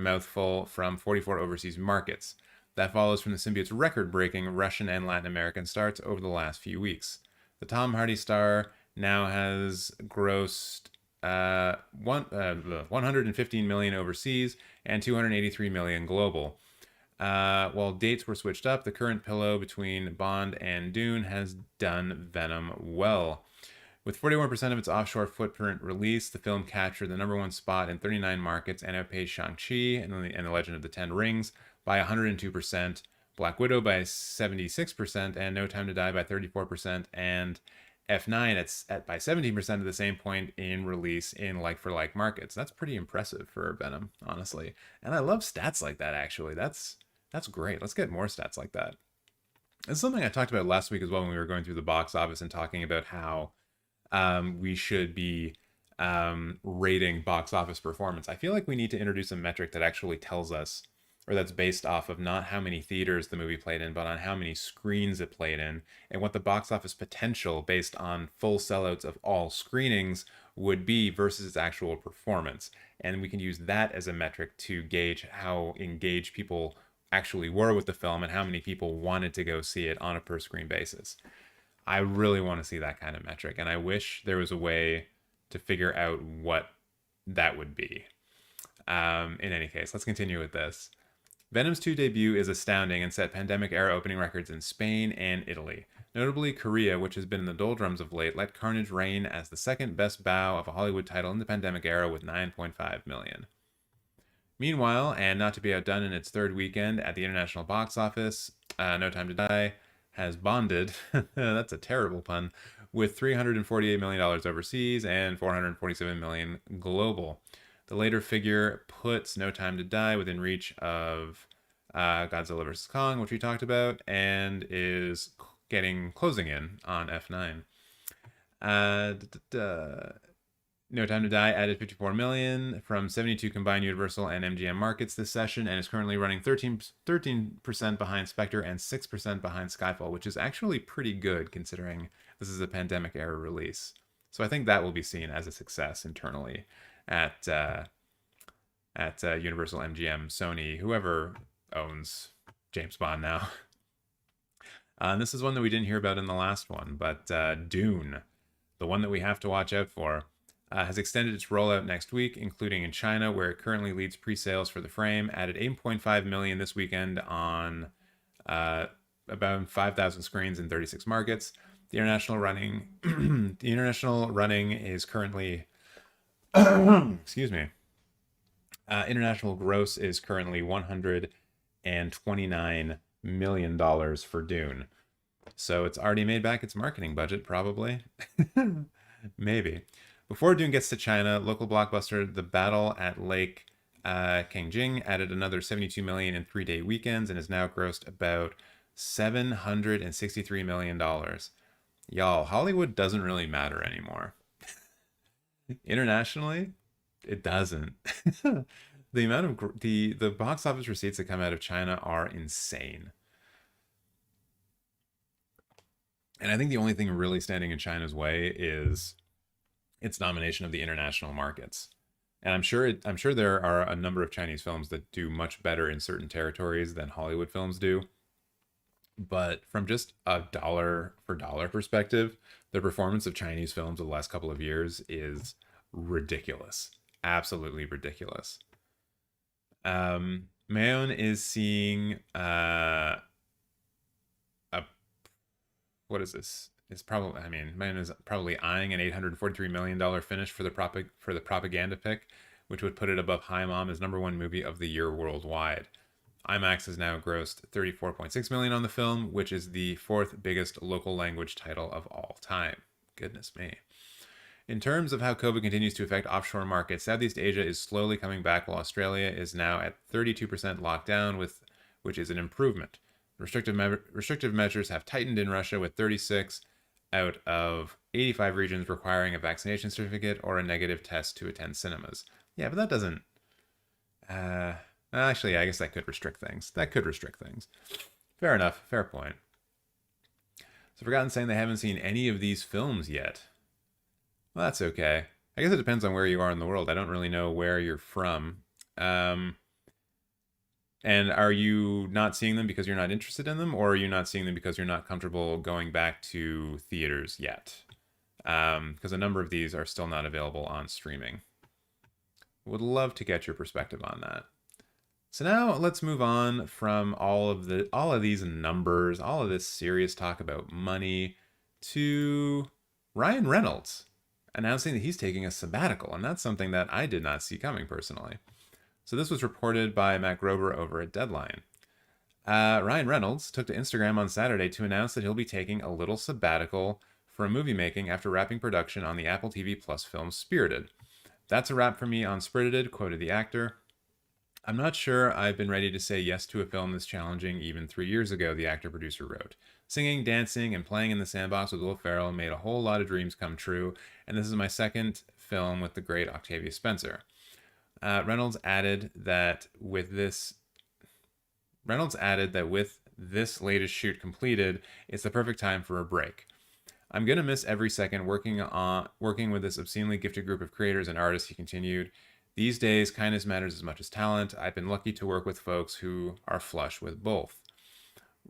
S1: mouthful from 44 overseas markets. That follows from the symbiote's record-breaking Russian and Latin American starts over the last few weeks. The Tom Hardy star now has grossed 115 million overseas and 283 million global. While dates were switched up, the current pillow between Bond and Dune has done Venom well. With 41% of its offshore footprint released, the film captured the #1 spot in 39 markets and outpaced Shang-Chi and the Legend of the Ten Rings by 102%, Black Widow by 76%, and No Time to Die by 34%, and F9 by 17% at the same point in release in like-for-like markets. That's pretty impressive for Venom, honestly. And I love stats like that, actually. That's great. Let's get more stats like that. It's something I talked about last week as well when we were going through the box office and talking about how we should be rating box office performance. I feel like we need to introduce a metric that actually tells us, or that's based off of not how many theaters the movie played in, but on how many screens it played in, and what the box office potential based on full sellouts of all screenings would be versus its actual performance. And we can use that as a metric to gauge how engaged people actually were with the film and how many people wanted to go see it on a per screen basis. I really want to see that kind of metric, and I wish there was a way to figure out what that would be. In any case, let's continue with this. Venom's 2 debut is astounding and set pandemic-era opening records in Spain and Italy. Notably, Korea, which has been in the doldrums of late, let Carnage reign as the second best bow of a Hollywood title in the pandemic era with 9.5 million. Meanwhile, and not to be outdone in its third weekend at the international box office, No Time to Die has bonded, that's a terrible pun, with $348 million overseas and $447 million global. The later figure puts No Time to Die within reach of Godzilla vs. Kong, which we talked about, and is closing in on F9. No Time to Die added 54 million from 72 combined Universal and MGM markets this session, and is currently running 13% behind Spectre and 6% behind Skyfall, which is actually pretty good considering this is a pandemic era release. So I think that will be seen as a success internally at Universal, MGM, Sony, whoever owns James Bond now. And this is one that we didn't hear about in the last one, but Dune, the one that we have to watch out for, has extended its rollout next week, including in China, where it currently leads pre-sales for the frame, added 8.5 million this weekend on about 5,000 screens in 36 markets. The international running is currently excuse me. International gross is currently $129 million for Dune. So it's already made back its marketing budget, probably. Maybe. Before Dune gets to China, local blockbuster The Battle at Lake Cangjing added another 72 million in 3-day weekends and has now grossed about $763 million. Y'all, Hollywood doesn't really matter anymore. Internationally, it doesn't. The amount of the box office receipts that come out of China are insane. And I think the only thing really standing in China's way is its domination of the international markets. And I'm sure there are a number of Chinese films that do much better in certain territories than Hollywood films do. But from just a dollar for dollar perspective, the performance of Chinese films of the last couple of years is ridiculous. Absolutely ridiculous. Mayon is seeing a what is this? It's probably, I mean, Mayon is probably eyeing an $843 million finish for the propaganda pick, which would put it above Hi Mom as #1 movie of the year worldwide. IMAX has now grossed $34.6 million on the film, which is the 4th biggest local language title of all time. Goodness me. In terms of how COVID continues to affect offshore markets, Southeast Asia is slowly coming back, while Australia is now at 32% lockdown, which is an improvement. Restrictive measures have tightened in Russia, with 36 out of 85 regions requiring a vaccination certificate or a negative test to attend cinemas. Yeah, but that doesn't... actually, I guess that could restrict things. Fair enough. Fair point. So Forgotten saying they haven't seen any of these films yet. Well, that's okay. I guess it depends on where you are in the world. I don't really know where you're from. And are you not seeing them because you're not interested in them, or are you not seeing them because you're not comfortable going back to theaters yet? Because a number of these are still not available on streaming. Would love to get your perspective on that. So now let's move on from all of these numbers, all of this serious talk about money, to Ryan Reynolds announcing that he's taking a sabbatical, and that's something that I did not see coming personally. So this was reported by Matt Grover over at Deadline. Ryan Reynolds took to Instagram on Saturday to announce that he'll be taking a little sabbatical from movie making after wrapping production on the Apple TV Plus film Spirited. "That's a wrap for me on Spirited," quoted the actor. "I'm not sure I've been ready to say yes to a film this challenging even 3 years ago," the actor-producer wrote. "Singing, dancing, and playing in the sandbox with Will Ferrell made a whole lot of dreams come true, and this is my second film with the great Octavia Spencer." Reynolds added that with this latest shoot completed, it's the perfect time for a break. "I'm gonna miss every second working with this obscenely gifted group of creators and artists," he continued. "These days, kindness matters as much as talent. I've been lucky to work with folks who are flush with both."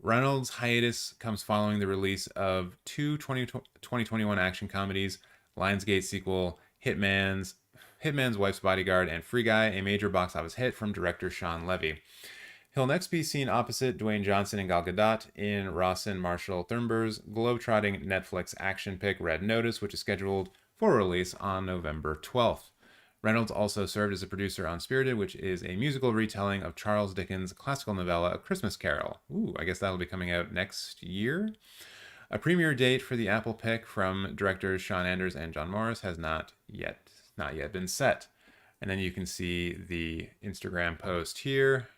S1: Reynolds' hiatus comes following the release of two 2021 action comedies, Lionsgate sequel Hitman's Wife's Bodyguard, and Free Guy, a major box office hit from director Sean Levy. He'll next be seen opposite Dwayne Johnson and Gal Gadot in Rawson Marshall Thurmber's globetrotting Netflix action pick Red Notice, which is scheduled for release on November 12th. Reynolds also served as a producer on Spirited, which is a musical retelling of Charles Dickens' classical novella A Christmas Carol. Ooh, I guess that'll be coming out next year. A premiere date for the Apple pick from directors Sean Anders and John Morris has not yet been set. And then you can see the Instagram post here.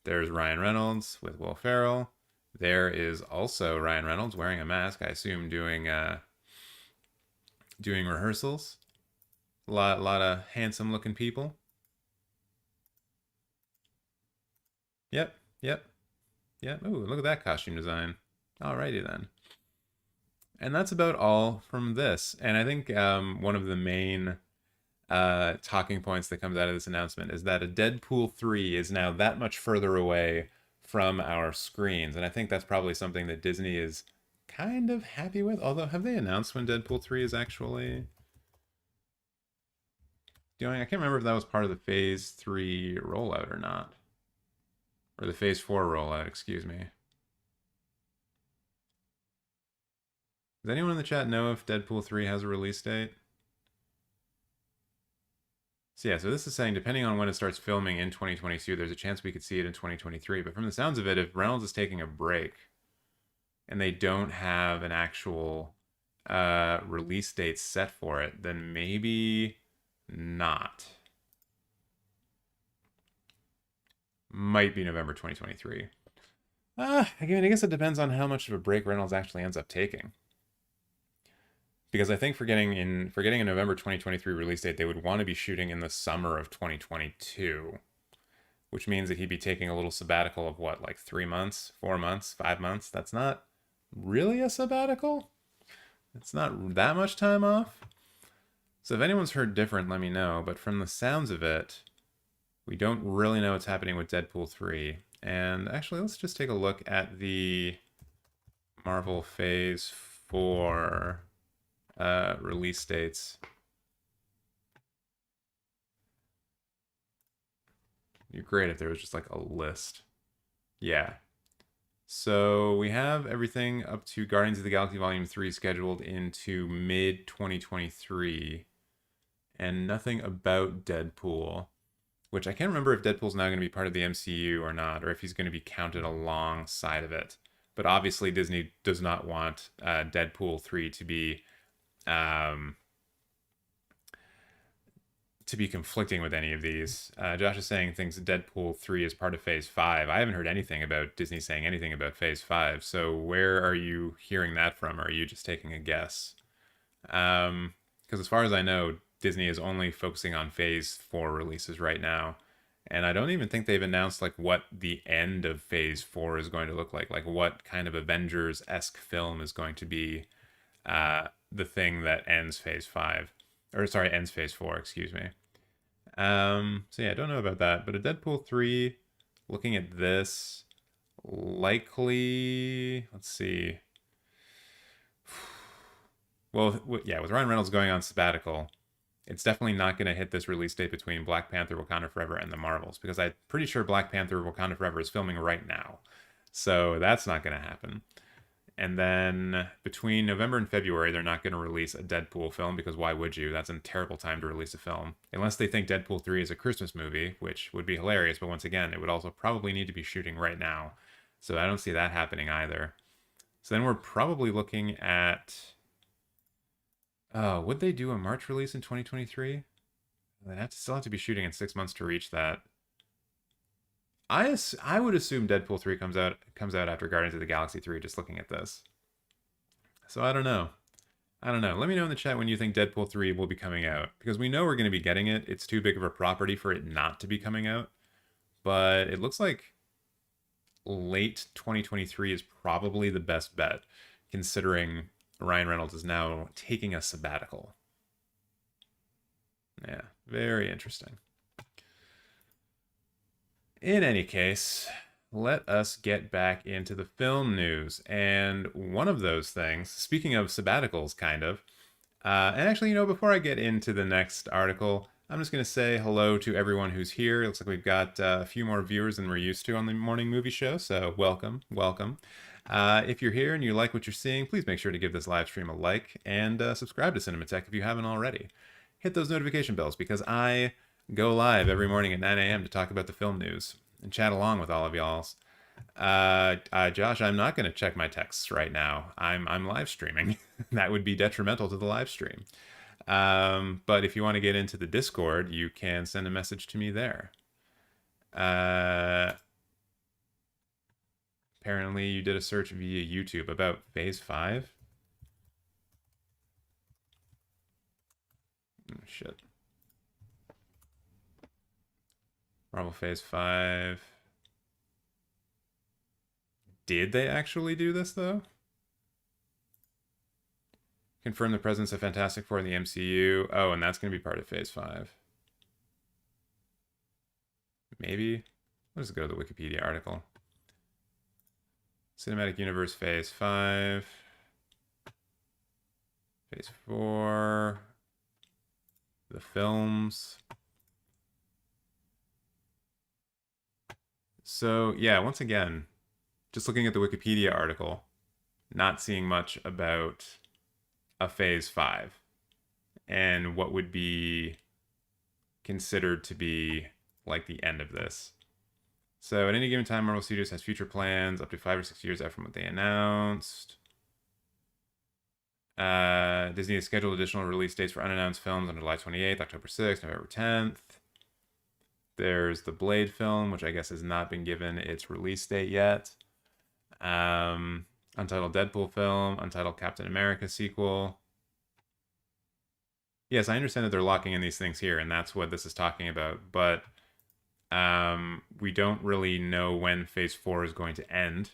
S1: There's Ryan Reynolds with Will Ferrell. There is also Ryan Reynolds wearing a mask, I assume doing rehearsals. A lot of handsome looking people. Yep. Ooh, look at that costume design. Alrighty then. And that's about all from this. And I think one of the main talking points that comes out of this announcement is that a Deadpool 3 is now that much further away from our screens. And I think that's probably something that Disney is kind of happy with. Although, have they announced when Deadpool 3 is actually doing? I can't remember if that was part of the Phase 3 rollout or not. Or the Phase 4 rollout, excuse me. Does anyone in the chat know if Deadpool 3 has a release date? So yeah, so this is saying depending on when it starts filming in 2022, there's a chance we could see it in 2023. But from the sounds of it, if Reynolds is taking a break and they don't have an actual release date set for it, then maybe not. Might be November 2023. I guess it depends on how much of a break Renolds actually ends up taking. Because I think for getting a November 2023 release date, they would want to be shooting in the summer of 2022, which means that he'd be taking a little sabbatical of what, like 3 months, 4 months, 5 months? That's not really a sabbatical. It's not that much time off. So if anyone's heard different, let me know. But from the sounds of it, we don't really know what's happening with Deadpool 3. And actually, let's just take a look at the Marvel Phase 4 release dates. It'd be great if there was just like a list. Yeah. So we have everything up to Guardians of the Galaxy Volume 3 scheduled into mid-2023. And nothing about Deadpool, which I can't remember if Deadpool's now going to be part of the MCU or not, or if he's going to be counted alongside of it. But obviously Disney does not want Deadpool 3 to be conflicting with any of these. Josh is saying thinks Deadpool 3 is part of Phase 5. I haven't heard anything about Disney saying anything about Phase 5. So where are you hearing that from? Or are you just taking a guess? Because as far as I know, Disney is only focusing on Phase 4 releases right now. And I don't even think they've announced like what the end of Phase 4 is going to look like. Like what kind of Avengers-esque film is going to be the thing that ends Phase 5. Or sorry, ends Phase 4, excuse me. So yeah, I don't know about that. But a Deadpool 3, looking at this, likely, let's see. Well, yeah, with Ryan Reynolds going on sabbatical, it's definitely not going to hit this release date between Black Panther, Wakanda Forever, and the Marvels, because I'm pretty sure Black Panther, Wakanda Forever is filming right now. So that's not going to happen. And then between November and February, they're not going to release a Deadpool film, because why would you? That's a terrible time to release a film. Unless they think Deadpool 3 is a Christmas movie, which would be hilarious, but once again, it would also probably need to be shooting right now. So I don't see that happening either. So then we're probably looking at... would they do a March release in 2023? They'd still have to be shooting in 6 months to reach that. I would assume Deadpool 3 comes out after Guardians of the Galaxy 3, just looking at this. So I don't know. Let me know in the chat when you think Deadpool 3 will be coming out, because we know we're going to be getting it. It's too big of a property for it not to be coming out. But it looks like late 2023 is probably the best bet, considering Ryan Reynolds is now taking a sabbatical. Yeah, very interesting. In any case, let us get back into the film news. And one of those things, speaking of sabbaticals, kind of, and actually, before I get into the next article, I'm just going to say hello to everyone who's here. It looks like we've got a few more viewers than we're used to on the morning movie show, so welcome. If you're here and you like what you're seeing, please make sure to give this live stream a like and subscribe to Cinemateq if you haven't already. Hit those notification bells, because I go live every morning at 9 a.m. to talk about the film news and chat along with all of y'all's. Josh, I'm not going to check my texts right now. I'm live streaming. That would be detrimental to the live stream. But if you want to get into the Discord, you can send a message to me there. Apparently you did a search via YouTube about Phase 5. Oh, shit. Marvel Phase 5. Did they actually do this, though? Confirm the presence of Fantastic Four in the MCU. Oh, and that's going to be part of Phase 5. Maybe. Let's go to the Wikipedia article. Cinematic Universe Phase 5. Phase 4. The films. So, yeah, once again, just looking at the Wikipedia article, not seeing much about a Phase 5 and what would be considered to be like the end of this. So at any given time, Marvel Studios has future plans up to 5 or 6 years after what they announced. Disney has scheduled additional release dates for unannounced films on July 28th, October 6th, November 10th. There's the Blade film, which I guess has not been given its release date yet. Untitled Deadpool film, Untitled Captain America sequel. Yes, I understand that they're locking in these things here, and that's what this is talking about, but we don't really know when Phase 4 is going to end,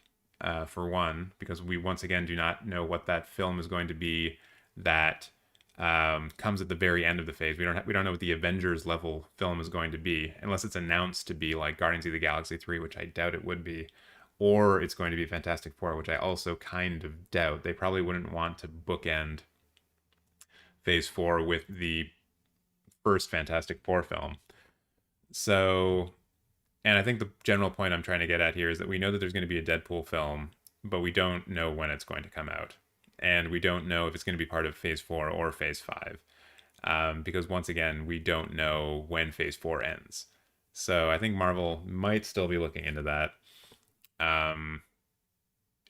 S1: for one, because we once again do not know what that film is going to be that comes at the very end of the phase. We don't know what the Avengers level film is going to be, unless it's announced to be like Guardians of the Galaxy 3, which I doubt it would be, or it's going to be Fantastic Four, which I also kind of doubt. They probably wouldn't want to bookend Phase 4 with the first Fantastic Four film. So, and I think the general point I'm trying to get at here is that we know that there's going to be a Deadpool film, but we don't know when it's going to come out. And we don't know if it's going to be part of Phase 4 or Phase 5. Because once again, we don't know when Phase 4 ends. So I think Marvel might still be looking into that. And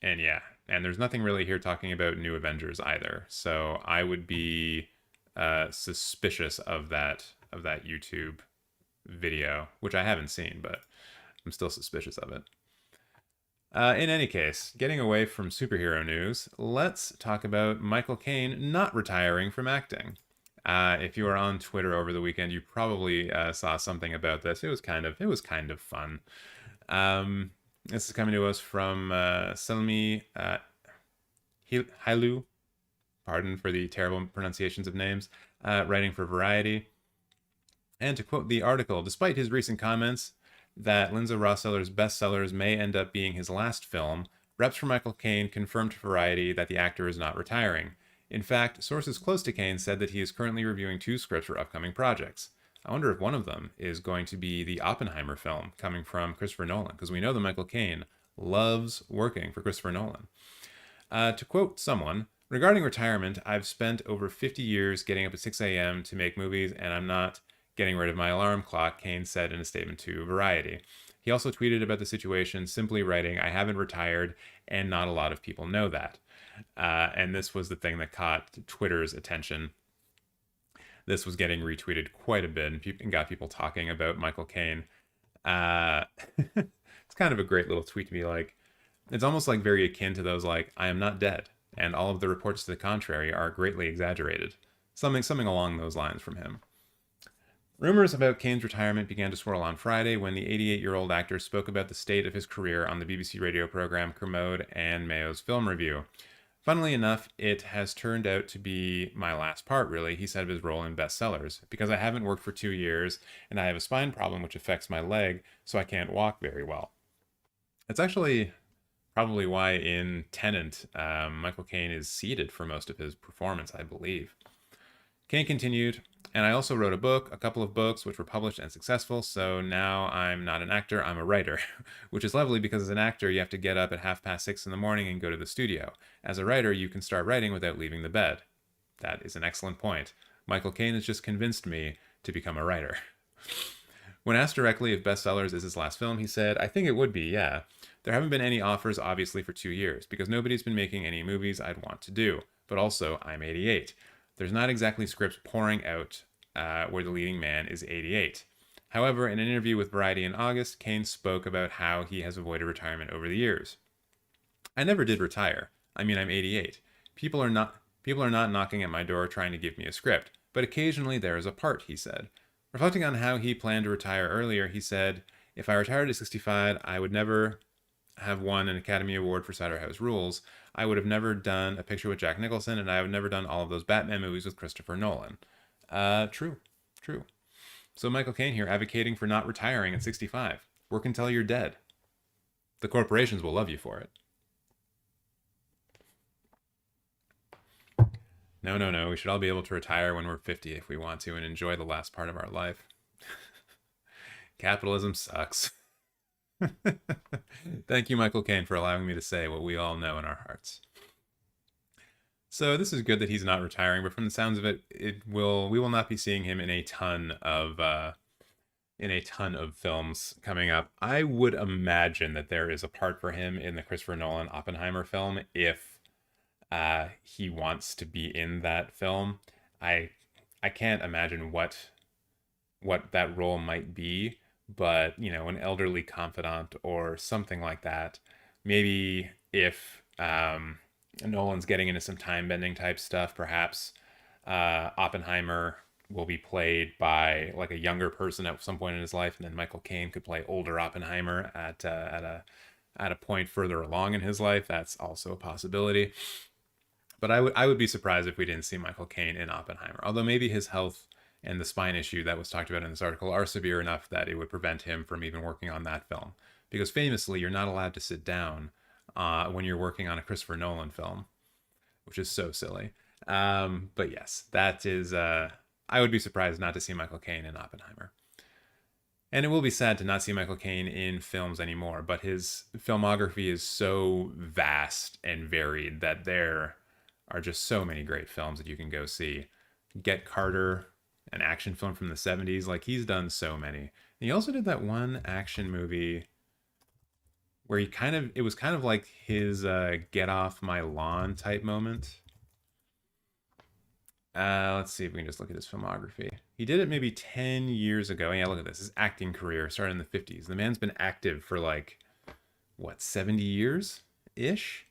S1: yeah, and there's nothing really here talking about New Avengers either. So I would be suspicious of that YouTube video, which I haven't seen, but I'm still suspicious of it. In any case, getting away from superhero news, let's talk about Michael Caine not retiring from acting. If you were on Twitter over the weekend, you probably saw something about this. It was kind of fun. This is coming to us from Selmi Hailu, pardon for the terrible pronunciations of names, writing for Variety. And to quote the article, despite his recent comments that Lindsay Rossellers' bestsellers may end up being his last film, reps for Michael Caine confirmed to Variety that the actor is not retiring. In fact, sources close to Caine said that he is currently reviewing 2 scripts for upcoming projects. I wonder if one of them is going to be the Oppenheimer film coming from Christopher Nolan, because we know that Michael Caine loves working for Christopher Nolan. To quote someone, regarding retirement, I've spent over 50 years getting up at 6 a.m. to make movies, and I'm not getting rid of my alarm clock, Caine said in a statement to Variety. He also tweeted about the situation, simply writing, I haven't retired, and not a lot of people know that. And this was the thing that caught Twitter's attention. This was getting retweeted quite a bit and got people talking about Michael Caine. It's kind of a great little tweet to be like, it's almost like very akin to those like, I am not dead, and all of the reports to the contrary are greatly exaggerated. Something along those lines from him. Rumors about Caine's retirement began to swirl on Friday when the 88-year-old actor spoke about the state of his career on the BBC radio program Kermode and Mayo's Film Review. Funnily enough, it has turned out to be my last part, really, he said of his role in Bestsellers, because I haven't worked for 2 years, and I have a spine problem which affects my leg, so I can't walk very well. That's actually probably why in Tenet, Michael Caine is seated for most of his performance, I believe. Caine continued, and I also wrote a couple of books, which were published and successful, so now I'm not an actor, I'm a writer, which is lovely because as an actor, you have to get up at 6:30 in the morning and go to the studio. As a writer, you can start writing without leaving the bed. That is an excellent point. Michael Caine has just convinced me to become a writer. When asked directly if Bestsellers is his last film, he said, I think it would be, yeah. There haven't been any offers, obviously, for 2 years, because nobody's been making any movies I'd want to do. But also, I'm 88. There's not exactly scripts pouring out where the leading man is 88. However, in an interview with Variety in August, Caine spoke about how he has avoided retirement over the years. I never did retire. I mean, I'm 88. People are not knocking at my door trying to give me a script, but occasionally there is a part, he said. Reflecting on how he planned to retire earlier, he said, if I retired at 65, I would never have won an Academy Award for Cider House Rules. I would have never done A Picture with Jack Nicholson, and I would have never done all of those Batman movies with Christopher Nolan. True. So Michael Caine here advocating for not retiring at 65. Work until you're dead. The corporations will love you for it. No. We should all be able to retire when we're 50 if we want to and enjoy the last part of our life. Capitalism sucks. Thank you, Michael Caine, for allowing me to say what we all know in our hearts. So this is good that he's not retiring, but from the sounds of it, we will not be seeing him in a ton of in a ton of films coming up. I would imagine that there is a part for him in the Christopher Nolan Oppenheimer film if he wants to be in that film. I I can't imagine what that role might be, but an elderly confidant or something like that. Maybe if Nolan's getting into some time bending type stuff, perhaps Oppenheimer will be played by like a younger person at some point in his life, and then Michael Caine could play older Oppenheimer at a point further along in his life. That's also a possibility. But I would be surprised if we didn't see Michael Caine in Oppenheimer. Although maybe his health and the spine issue that was talked about in this article are severe enough that it would prevent him from even working on that film. Because famously, you're not allowed to sit down when you're working on a Christopher Nolan film, which is so silly. But yes, that is. I would be surprised not to see Michael Caine in Oppenheimer. And it will be sad to not see Michael Caine in films anymore, but his filmography is so vast and varied that there are just so many great films that you can go see. Get Carter, an action film from the 70s, like he's done so many. And he also did that one action movie where it was kind of like his get off my lawn type moment. Let's see if we can just look at his filmography. He did it maybe 10 years ago. Yeah, look at this. His acting career started in the 50s. The man's been active for like, what, 70 years ish?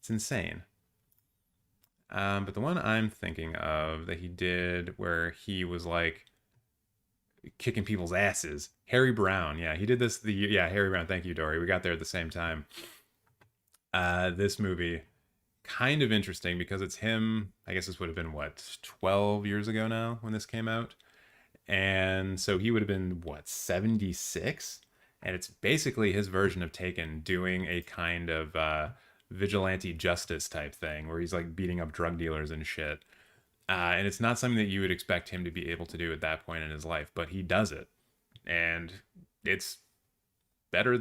S1: It's insane. But the one I'm thinking of that he did where he was like kicking people's asses, Harry Brown. Yeah, he did this Harry Brown. Thank you, Dory. We got there at the same time. This movie, kind of interesting because it's him. I guess this would have been what, 12 years ago now when this came out. And so he would have been what, 76? And it's basically his version of Taken doing a kind of vigilante justice type thing where he's like beating up drug dealers and shit. And it's not something that you would expect him to be able to do at that point in his life, but he does it. And it's better.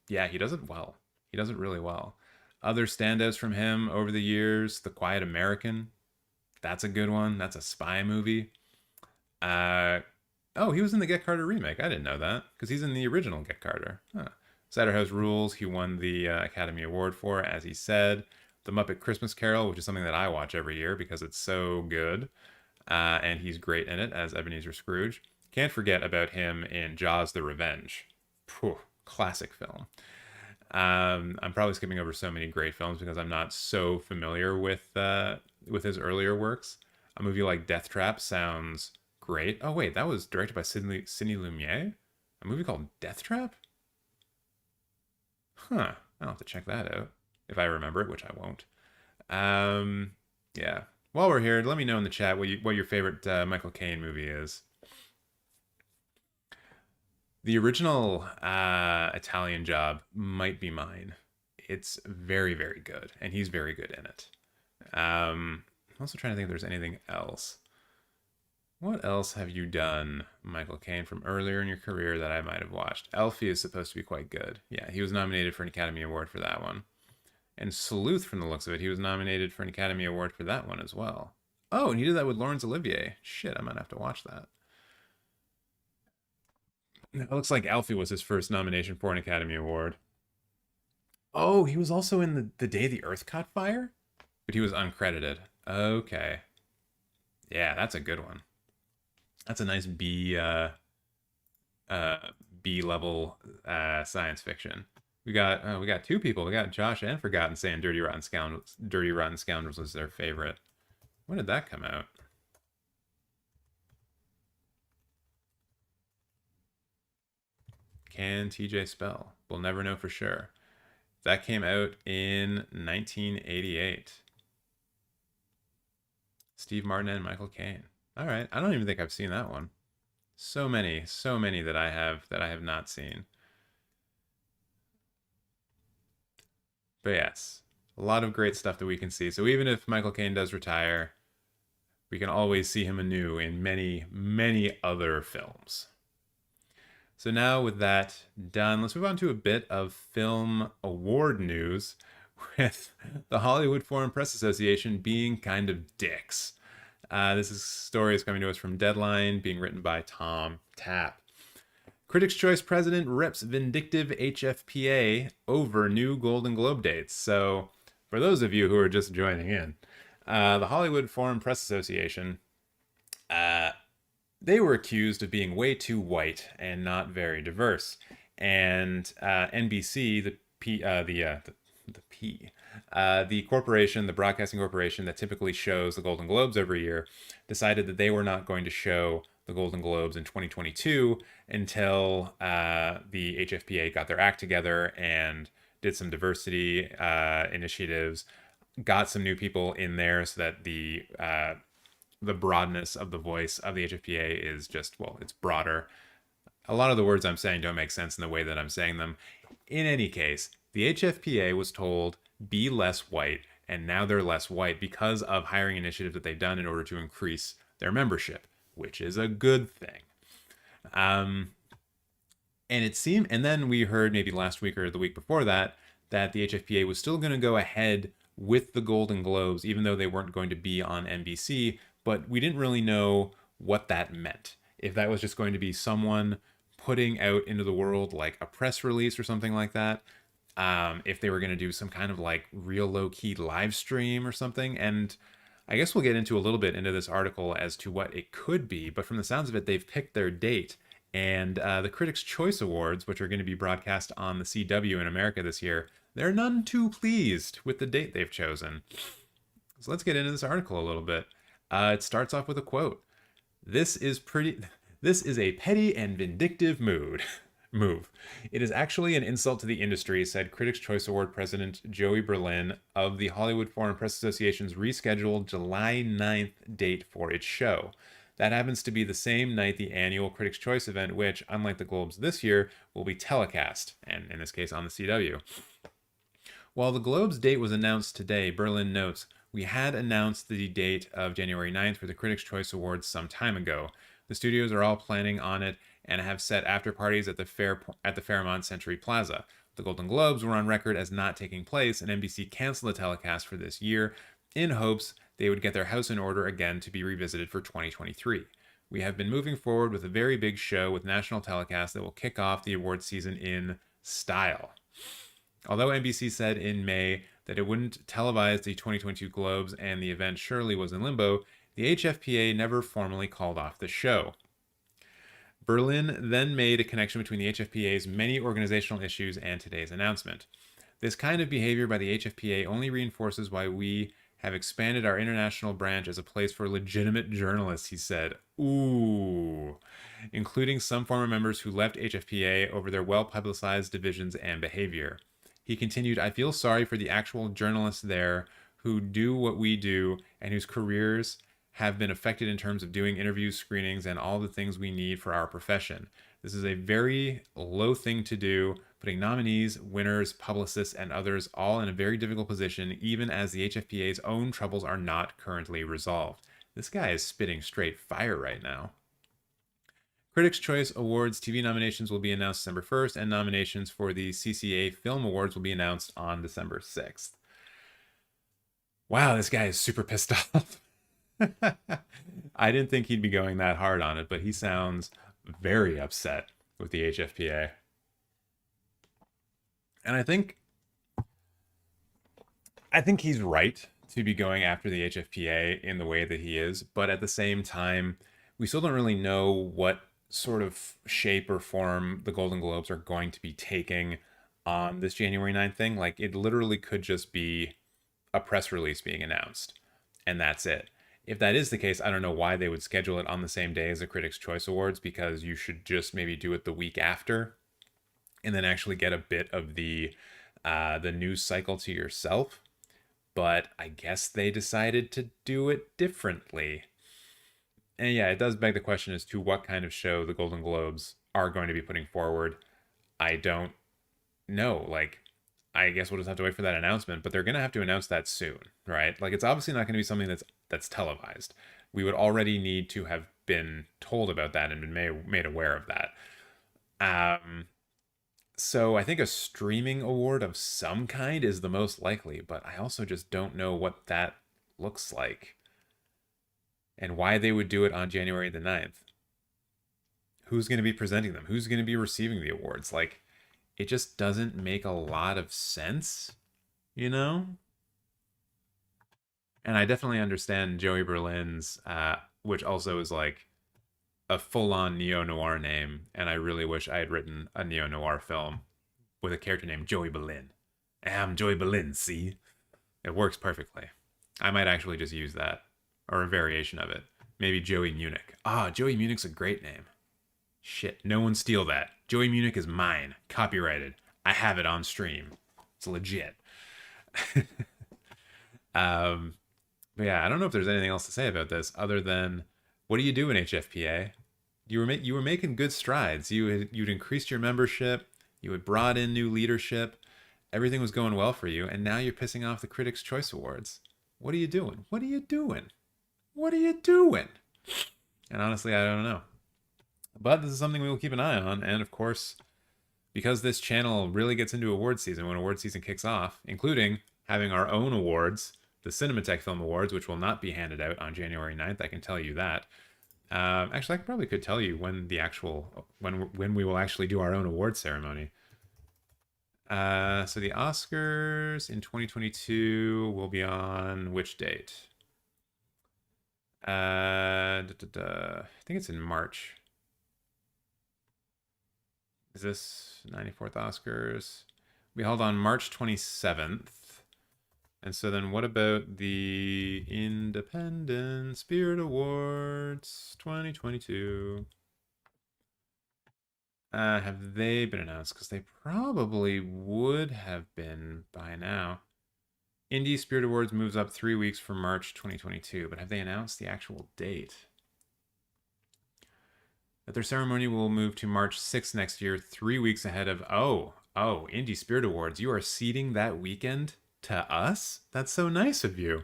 S1: He does it well. He does it really well. Other standouts from him over the years, The Quiet American. That's a good one. That's a spy movie. He was in the Get Carter remake. I didn't know that because he's in the original Get Carter. Huh. Cider House Rules, he won the Academy Award for, as he said. The Muppet Christmas Carol, which is something that I watch every year because it's so good. And he's great in it as Ebenezer Scrooge. Can't forget about him in Jaws the Revenge. Classic film. I'm probably skipping over so many great films because I'm not so familiar with his earlier works. A movie like Death Trap sounds great. Oh wait, that was directed by Sidney Lumet? A movie called Death Trap? Huh. I'll have to check that out if I remember it, which I won't. Yeah. While we're here, let me know in the chat what your favorite Michael Caine movie is. The original Italian Job might be mine. It's very, very good, and he's very good in it. I'm also trying to think if there's anything else. What else have you done, Michael Caine, from earlier in your career that I might have watched? Elfie is supposed to be quite good. Yeah, he was nominated for an Academy Award for that one. And Sleuth, from the looks of it, he was nominated for an Academy Award for that one as well. Oh, and he did that with Laurence Olivier. Shit, I might have to watch that. It looks like Alfie was his first nomination for an Academy Award. Oh, he was also in the Day the Earth Caught Fire? But he was uncredited. Okay. Yeah, that's a good one. That's a nice B level science fiction. We got two people. We got Josh and Forgotten saying Dirty Rotten Scoundrels. Dirty Rotten Scoundrels was their favorite. When did that come out? Can TJ spell? We'll never know for sure. That came out in 1988. Steve Martin and Michael Caine. All right, I don't even think I've seen that one. So many that I have not seen. But yes, a lot of great stuff that we can see. So even if Michael Caine does retire, we can always see him anew in many, many other films. So now with that done, let's move on to a bit of film award news with the Hollywood Foreign Press Association being kind of dicks. Story is coming to us from Deadline, being written by Tom Tapp. Critics' Choice president rips vindictive HFPA over new Golden Globe dates. So, for those of you who are just joining in, the Hollywood Foreign Press Association, they were accused of being way too white and not very diverse. And NBC, the corporation, the broadcasting corporation that typically shows the Golden Globes every year, decided that they were not going to show the Golden Globes in 2022 until the HFPA got their act together and did some diversity initiatives, got some new people in there so that the broadness of the voice of the HFPA is just, well, it's broader. A lot of the words I'm saying don't make sense in the way that I'm saying them. In any case, the HFPA was told, be less white, and now they're less white because of hiring initiatives that they've done in order to increase their membership, which is a good thing. And it seemed, and then we heard maybe last week or the week before that the HFPA was still going to go ahead with the Golden Globes, even though they weren't going to be on NBC, but we didn't really know what that meant. If that was just going to be someone putting out into the world like a press release or something like that, if they were going to do some kind of like real low-key live stream or something. And I guess we'll get into a little bit into this article as to what it could be, but from the sounds of it, they've picked their date. And the Critics' Choice Awards, which are going to be broadcast on the CW in America this year, they're none too pleased with the date they've chosen. So let's get into this article a little bit. It starts off with a quote. This is a petty and vindictive move. It is actually an insult to the industry, said Critics' Choice Award President Joey Berlin of the Hollywood Foreign Press Association's rescheduled July 9th date for its show. That happens to be the same night the annual Critics' Choice event, which, unlike the Globes this year, will be telecast, and in this case on the CW. While the Globes date was announced today, Berlin notes, we had announced the date of January 9th for the Critics' Choice Awards some time ago. The studios are all planning on it and have set after parties at the Fairmont Century Plaza. The Golden Globes were on record as not taking place, and NBC canceled the telecast for this year in hopes they would get their house in order again to be revisited for 2023. We have been moving forward with a very big show with national telecast that will kick off the awards season in style. Although NBC said in May that it wouldn't televise the 2022 Globes and the event surely was in limbo, the HFPA never formally called off the show. Berlin then made a connection between the HFPA's many organizational issues and today's announcement. This kind of behavior by the HFPA only reinforces why we have expanded our international branch as a place for legitimate journalists, he said. Ooh. Including some former members who left HFPA over their well-publicized divisions and behavior. He continued, I feel sorry for the actual journalists there who do what we do and whose careers have been affected in terms of doing interviews, screenings, and all the things we need for our profession. This is a very low thing to do, putting nominees, winners, publicists, and others all in a very difficult position, even as the HFPA's own troubles are not currently resolved. This guy is spitting straight fire right now. Critics' Choice Awards TV nominations will be announced December 1st, and nominations for the CCA Film Awards will be announced on December 6th. Wow, this guy is super pissed off. I didn't think he'd be going that hard on it, but he sounds very upset with the HFPA. And I think he's right to be going after the HFPA in the way that he is, but at the same time, we still don't really know what sort of shape or form the Golden Globes are going to be taking on this January 9th thing. Like, it literally could just be a press release being announced, and that's it. If that is the case, I don't know why they would schedule it on the same day as the Critics' Choice Awards, because you should just maybe do it the week after and then actually get a bit of the news cycle to yourself. But I guess they decided to do it differently. And yeah, it does beg the question as to what kind of show the Golden Globes are going to be putting forward. I don't know. Like, I guess we'll just have to wait for that announcement, but they're going to have to announce that soon, right? Like, it's obviously not going to be something that's televised. We would already need to have been told about that and been made aware of that. So I think a streaming award of some kind is the most likely, but I also just don't know what that looks like and why they would do it on January the 9th. who's going to be presenting them, who's going to be receiving the awards. Like, it just doesn't make a lot of sense, you know? And I definitely understand Joey Berlin's, which also is like a full-on neo-noir name, and I really wish I had written a neo-noir film with a character named Joey Berlin. I'm Joey Berlin, see? It works perfectly. I might actually just use that, or a variation of it. Maybe Joey Munich. Joey Munich's a great name. Shit, no one steal that. Joey Munich is mine, copyrighted. I have it on stream. It's legit. But yeah, I don't know if there's anything else to say about this other than, what do you do in HFPA? You were making good strides. You'd increased your membership. You had brought in new leadership. Everything was going well for you, and now you're pissing off the Critics' Choice Awards. What are you doing? What are you doing? What are you doing? And honestly, I don't know. But this is something we will keep an eye on, and of course, because this channel really gets into award season when award season kicks off, including having our own awards, the Cinemateq Film Awards, which will not be handed out on January 9th, I can tell you that. Actually, I probably could tell you when when we will actually do our own award ceremony. So the Oscars in 2022 will be on which date? I think it's in March. Is this 94th Oscars? We held on March 27th. And so then what about the Independent Spirit Awards 2022? Have they been announced? Because they probably would have been by now. Indie Spirit Awards moves up 3 weeks from March 2022, but have they announced the actual date? That their ceremony will move to March 6th next year, 3 weeks ahead of, Indie Spirit Awards. You are seeding that weekend to us? That's so nice of you.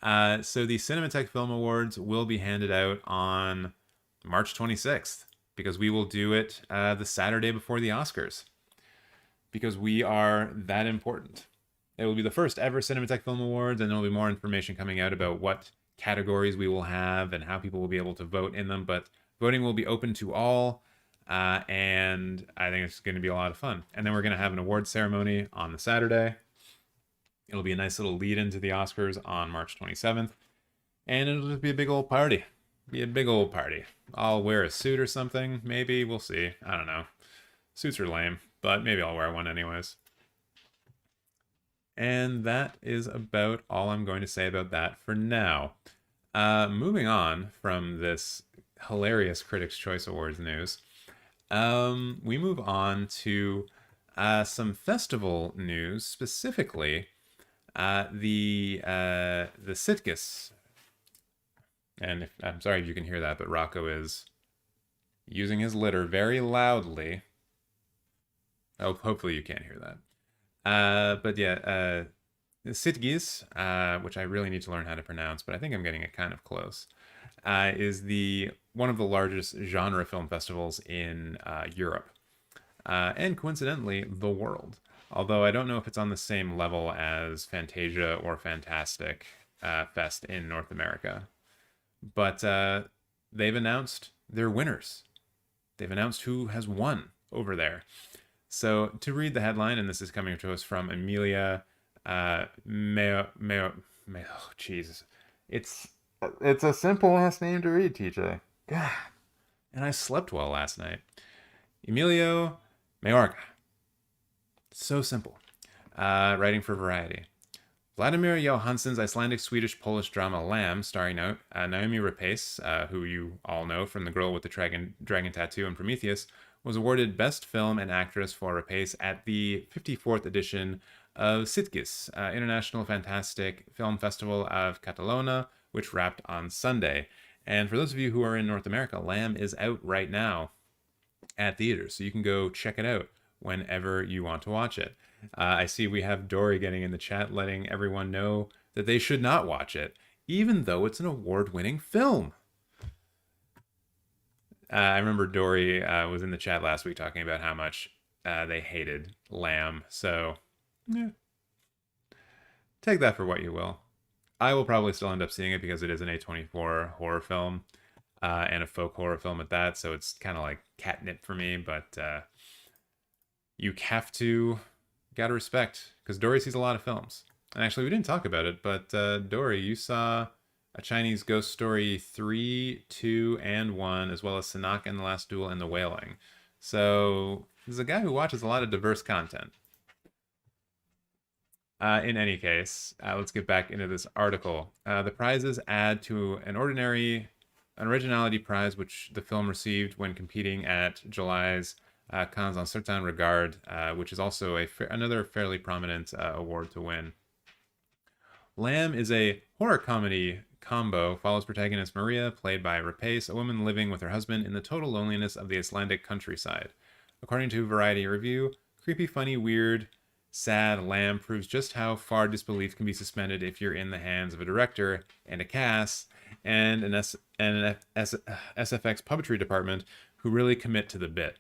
S1: So the Cinemateq Film Awards will be handed out on March 26th, because we will do it the Saturday before the Oscars, because we are that important. It will be the first ever Cinemateq Film Awards, and there will be more information coming out about what categories we will have and how people will be able to vote in them, but voting will be open to all, and I think it's going to be a lot of fun. And then we're going to have an award ceremony on the Saturday. It'll be a nice little lead into the Oscars on March 27th, and it'll just be a big old party. Be a big old party. I'll wear a suit or something, maybe. We'll see. I don't know. Suits are lame, but maybe I'll wear one anyways. And that is about all I'm going to say about that for now. Moving on from this hilarious Critics' Choice Awards news, we move on to some festival news, specifically the Sitges. And I'm sorry if you can hear that, but Rocco is using his litter very loudly. Oh, hopefully you can't hear that. But yeah, Sitges, which I really need to learn how to pronounce, but I think I'm getting it kind of close, is one of the largest genre film festivals in Europe, and coincidentally, the world. Although I don't know if it's on the same level as Fantasia or Fantastic Fest in North America. But they've announced their winners. They've announced who has won over there. So to read the headline, and this is coming to us from Emilia Jesus. It's a simple last name to read, TJ. God. And I slept well last night. Emilio Mayorga. So simple. Writing for Variety. Vladimir Johansson's Icelandic-Swedish-Polish drama Lamb, starring Naomi Rapace, who you all know from The Girl with the Dragon Tattoo and Prometheus, was awarded Best Film and Actress for Rapace at the 54th edition of Sitges, International Fantastic Film Festival of Catalona, which wrapped on Sunday. And for those of you who are in North America, Lamb is out right now at theaters, so you can go check it out whenever you want to watch it. I see we have Dory getting in the chat, letting everyone know that they should not watch it, even though it's an award-winning film. I remember Dory was in the chat last week talking about how much they hated Lamb, so yeah. Take that for what you will. I will probably still end up seeing it because it is an A24 horror film. and a folk horror film at that. So it's kind of like catnip for me, but you have to, gotta respect, because Dory sees a lot of films. And actually, we didn't talk about it, but Dory, you saw A Chinese Ghost Story 3, 2, and 1, as well as Sanak and the Last Duel and The Wailing. So, this is a guy who watches a lot of diverse content. In any case, let's get back into this article. The prizes add to an originality prize, which the film received when competing at July's Cannes en certain regard, which is also another fairly prominent award to win. Lamb is a horror comedy combo, follows protagonist Maria, played by Rapace, a woman living with her husband in the total loneliness of the Icelandic countryside. According to Variety Review, creepy, funny, weird, sad, Lamb proves just how far disbelief can be suspended if you're in the hands of a director and a cast and an SFX puppetry department who really commit to the bit.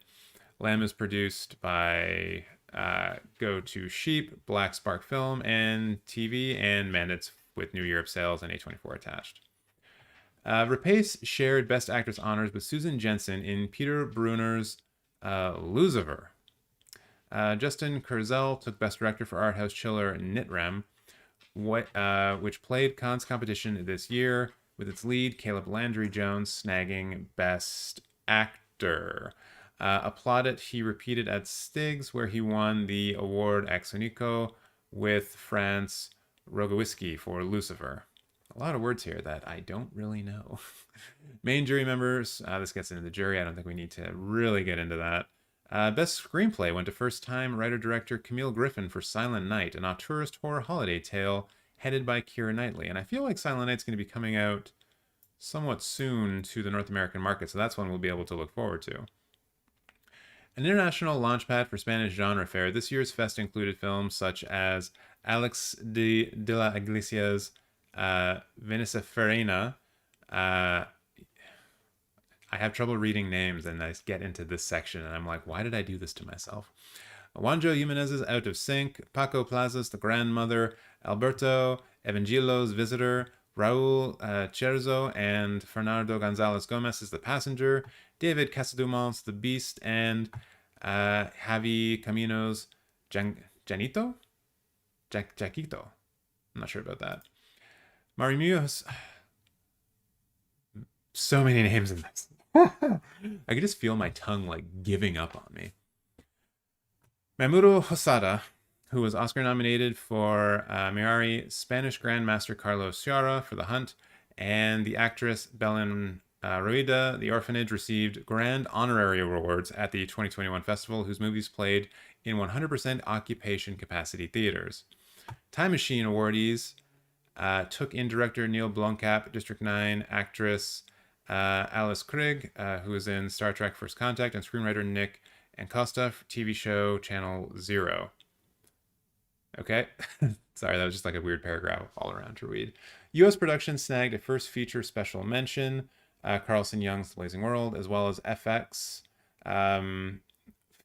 S1: Lamb is produced by Go to Sheep, Black Spark Film and TV, and mandates with New Europe Sales and A24 attached. Rapace shared Best Actress honors with Susan Jensen in Peter Brunner's Lucifer. Justin Kurzel took Best Director for Art House Chiller Nitrem, which played Cannes competition this year, with its lead, Caleb Landry Jones, snagging Best Actor. Applauded, he repeated at Sitges, where he won the award ex unico with France Rogowiski for Lucifer. A lot of words here that I don't really know. Main jury members, this gets into the jury. I don't think we need to really get into that. Best Screenplay went to first-time writer-director Camille Griffin for Silent Night, an auteurist horror holiday tale headed by Keira Knightley. And I feel like Silent Night's going to be coming out somewhat soon to the North American market, so that's one we'll be able to look forward to. An international launchpad for Spanish genre fare, this year's fest included films such as Alex de la Iglesias' Viniceferina. I have trouble reading names, and I get into this section, and I'm like, why did I do this to myself? Juanjo Jimenez's Out of Sync, Paco Plaza's The Grandmother, Alberto Evangelo's Visitor, Raul Cherzo and Fernando Gonzalez Gomez's The Passenger, David Casadumon's The Beast, and Javi Camino's Jaquito? I'm not sure about that. Marimuo's... So many names in this. I could just feel my tongue like giving up on me. Mamoru Hosada, who was Oscar nominated for Mirari, Spanish Grandmaster Carlos Ciara for The Hunt, and the actress Belen Rueda, The Orphanage, received grand honorary awards at the 2021 festival, whose movies played in 100% occupation capacity theaters. Time Machine awardees took in director Neil Blomkamp, District 9, actress Alice Krige, who was in Star Trek First Contact, and screenwriter Nick Ancosta for TV show Channel Zero. Okay. Sorry, that was just like a weird paragraph all around to read. U.S. production snagged a first feature special mention, Carlson Young's The Blazing World, as well as FX,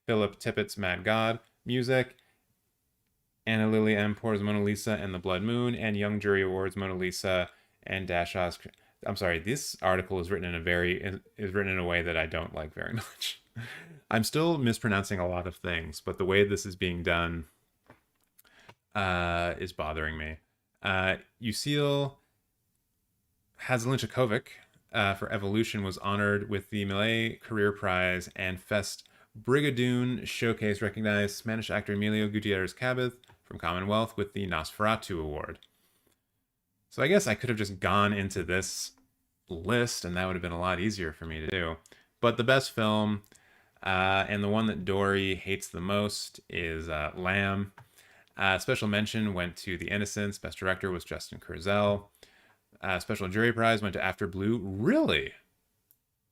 S1: Philip Tippett's Mad God, music, Anna Lily Ampor's Mona Lisa and the Blood Moon, and Young Jury Awards Mona Lisa and Dashaw's... I'm sorry, this article is written in a way that I don't like very much. I'm still mispronouncing a lot of things, but the way this is being done is bothering me. Ucil Hazlinchikovic for Evolution was honored with the Malay Career Prize, and Fest Brigadoon Showcase recognized Spanish actor Emilio Gutierrez Cabez from Commonwealth with the Nosferatu Award. So I guess I could have just gone into this list, and that would have been a lot easier for me to do. But the best film, and the one that Dory hates the most, is Lamb. Special mention went to The Innocents. Best director was Justin Kurzel. Special jury prize went to After Blue. Really?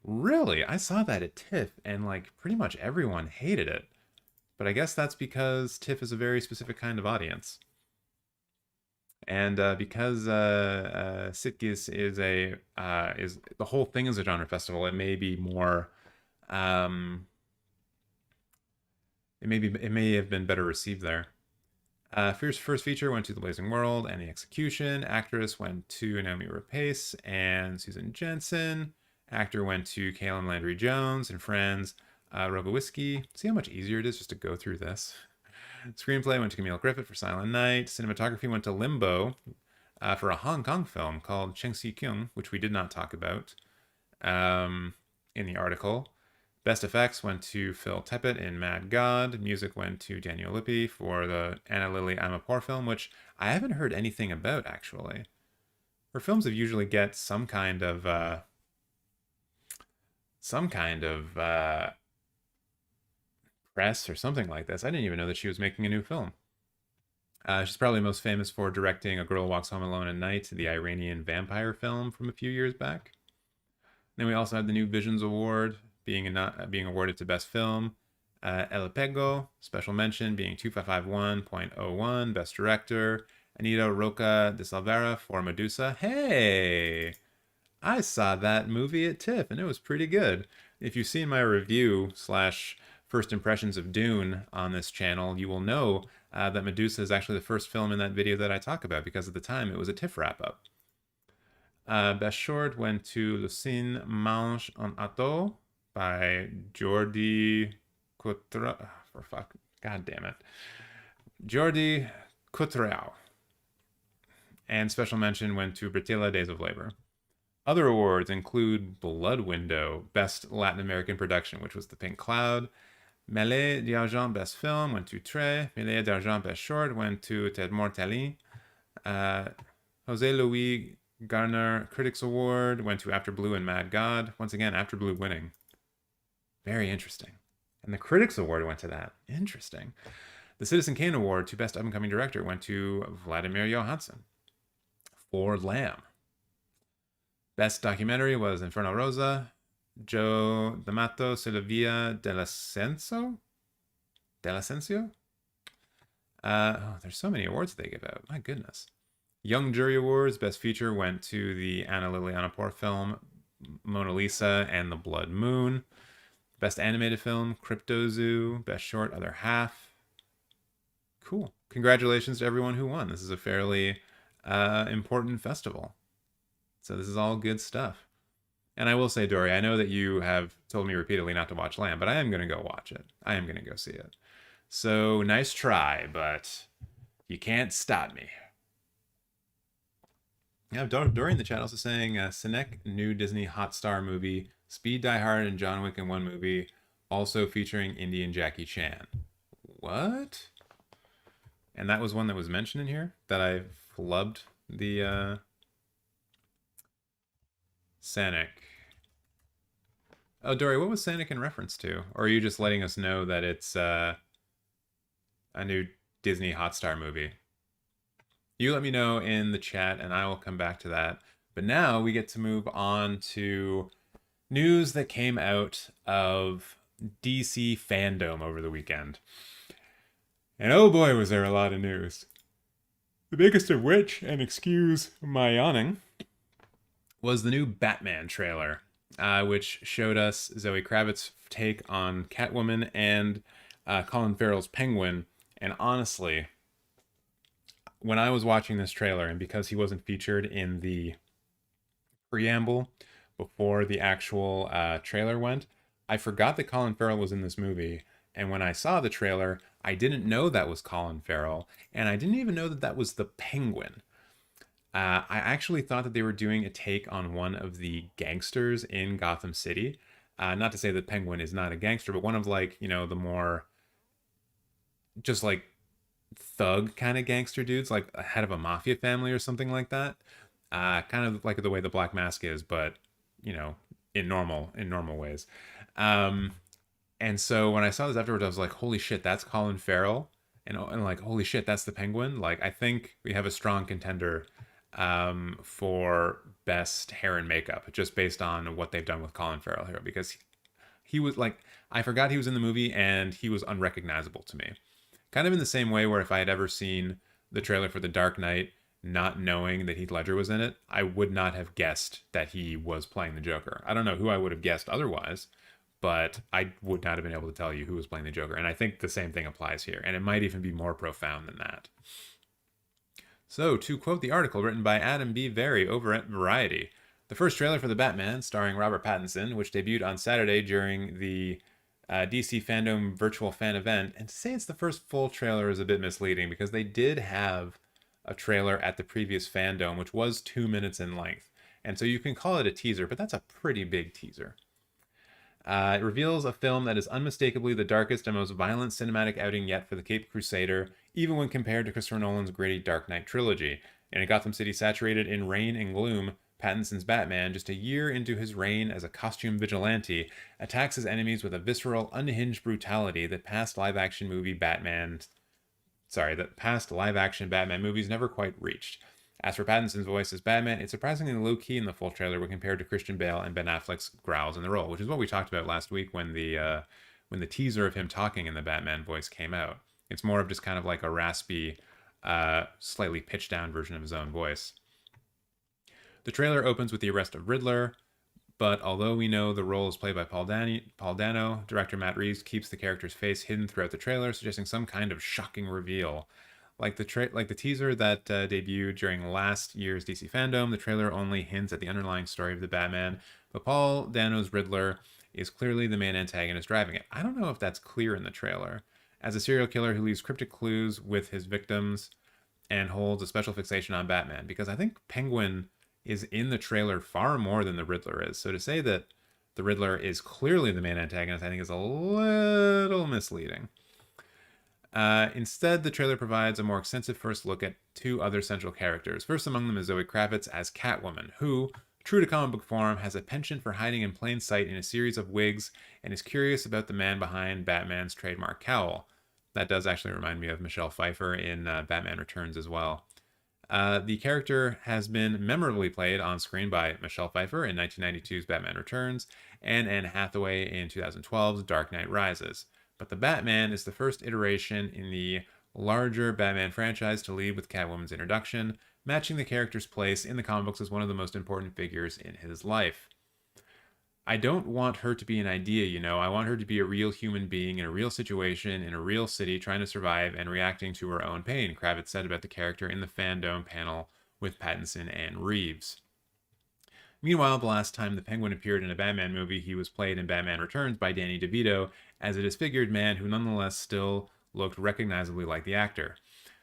S1: Really? I saw that at TIFF, and like pretty much everyone hated it. But I guess that's because TIFF is a very specific kind of audience. And because Sitges is the whole thing is a genre festival, it may be more. It may have been better received there. First feature went to The Blazing World and The Execution. Actress went to Naomi Rapace and Susan Jensen. Actor went to Caine Landry Jones and Friends. Robowiski. See how much easier it is just to go through this. Screenplay went to Camille Griffith for Silent Night. Cinematography went to Limbo for a Hong Kong film called Cheng Si Kyung, which we did not talk about in the article. Best effects went to Phil Tippett in Mad God. Music went to Daniel Lippi for the Anna Lily I'm a Poor film, which I haven't heard anything about, actually. Her films have usually get some kind of press or something like this. I didn't even know that she was making a new film. She's probably most famous for directing A Girl Walks Home Alone at Night, the Iranian vampire film from a few years back. Then we also had the New Visions Award being awarded to Best Film. El Pego, special mention, being 2551.01, Best Director. Anita Roca de Salvera for Medusa. Hey! I saw that movie at TIFF, and it was pretty good. If you've seen my review / first impressions of Dune on this channel, you will know that Medusa is actually the first film in that video that I talk about, because at the time it was a TIFF wrap-up. Best Short went to Lucine Mange en Auto by Jordi Cotreau. God damn it. Jordi Cotreau. And special mention went to Bretilla Days of Labor. Other awards include Blood Window, Best Latin American Production, which was The Pink Cloud. Mêlée d'Argent, Best Film, went to Trey. Mêlée d'Argent, Best Short, went to Ted Mortelli. Jose Luis Garner Critics Award went to After Blue and Mad God. Once again, After Blue winning. Very interesting. And the Critics Award went to that. Interesting. The Citizen Kane Award to Best Up-and-Coming Director went to Vladimir Johansson for Lamb. Best Documentary was Inferno Rosa. Joe D'Amato, Silvia Dell'Ascencio? There's so many awards they give out. My goodness. Young Jury Awards, Best Feature went to the Anna Lily Poor film, Mona Lisa and the Blood Moon. Best Animated Film, Crypto Zoo. Best Short, Other Half. Cool. Congratulations to everyone who won. This is a fairly important festival. So this is all good stuff. And I will say, Dory, I know that you have told me repeatedly not to watch Lamb, but I am going to go watch it. I am going to go see it. So nice try, but you can't stop me. Yeah, Dory in the chat also saying Cinemateq new Disney Hotstar movie, Speed, Die Hard, and John Wick in one movie, also featuring Indian Jackie Chan. What? And that was one that was mentioned in here that I flubbed the Cinemateq. Oh, Dory, what was Cinemateq in reference to? Or are you just letting us know that it's a new Disney Hotstar movie? You let me know in the chat and I will come back to that. But now we get to move on to news that came out of DC Fandome over the weekend. And oh boy, was there a lot of news. The biggest of which, and excuse my yawning, was the new Batman trailer, which showed us Zoe Kravitz's take on Catwoman and Colin Farrell's Penguin. And honestly, when I was watching this trailer, and because he wasn't featured in the preamble before the actual trailer went, I forgot that Colin Farrell was in this movie. And when I saw the trailer, I didn't know that was Colin Farrell, and I didn't even know that that was the Penguin. I actually thought that they were doing a take on one of the gangsters in Gotham City. Not to say that Penguin is not a gangster, but one of, like, you know, the more just like thug kind of gangster dudes, like a head of a mafia family or something like that. Kind of like the way the Black Mask is, but, you know, in normal ways. And so when I saw this afterwards, I was like, holy shit, that's Colin Farrell. And like, holy shit, that's the Penguin. Like, I think we have a strong contender for best hair and makeup, just based on what they've done with Colin Farrell here, because he was like, I forgot he was in the movie and he was unrecognizable to me. Kind of in the same way where if I had ever seen the trailer for The Dark Knight, not knowing that Heath Ledger was in it, I would not have guessed that he was playing the Joker. I don't know who I would have guessed otherwise, but I would not have been able to tell you who was playing the Joker. And I think the same thing applies here, and it might even be more profound than that. So, to quote the article written by Adam B. Very over at Variety, The first trailer for The Batman, starring Robert Pattinson, which debuted on Saturday during the DC Fandome virtual fan event. And to say it's the first full trailer is a bit misleading because they did have a trailer at the previous Fandome, which was 2 minutes in length. And so you can call it a teaser, but that's a pretty big teaser. It reveals a film that is unmistakably the darkest and most violent cinematic outing yet for the Caped Crusader, even when compared to Christopher Nolan's gritty Dark Knight trilogy. In a Gotham City saturated in rain and gloom, Pattinson's Batman, just a year into his reign as a costume vigilante, attacks his enemies with a visceral, unhinged brutality that past live-action Batman movies never quite reached. As for Pattinson's voice as Batman, it's surprisingly low-key in the full trailer when compared to Christian Bale and Ben Affleck's growls in the role, which is what we talked about last week when the teaser of him talking in the Batman voice came out. It's more of just kind of like a raspy, slightly pitched down version of his own voice. The trailer opens with the arrest of Riddler, but although we know the role is played by Paul Dano, director Matt Reeves keeps the character's face hidden throughout the trailer, suggesting some kind of shocking reveal. Like the teaser that debuted during last year's DC Fandome, the trailer only hints at the underlying story of the Batman, but Paul Dano's Riddler is clearly the main antagonist driving it. I don't know if that's clear in the trailer. As a serial killer who leaves cryptic clues with his victims and holds a special fixation on Batman, because I think Penguin is in the trailer far more than the Riddler is. So to say that the Riddler is clearly the main antagonist, I think is a little misleading. Instead, the trailer provides a more extensive first look at two other central characters. First among them is Zoe Kravitz as Catwoman, who, true to comic book form, has a penchant for hiding in plain sight in a series of wigs and is curious about the man behind Batman's trademark cowl. That does actually remind me of Michelle Pfeiffer in Batman Returns as well. The character has been memorably played on screen by Michelle Pfeiffer in 1992's Batman Returns and Anne Hathaway in 2012's Dark Knight Rises. But the Batman is the first iteration in the larger Batman franchise to lead with Catwoman's introduction, matching the character's place in the comic books as one of the most important figures in his life. I don't want her to be an idea, I want her to be a real human being in a real situation, in a real city, trying to survive and reacting to her own pain, Kravitz said about the character in the Fandome panel with Pattinson and Reeves. Meanwhile, the last time the Penguin appeared in a Batman movie, he was played in Batman Returns by Danny DeVito as a disfigured man who nonetheless still looked recognizably like the actor.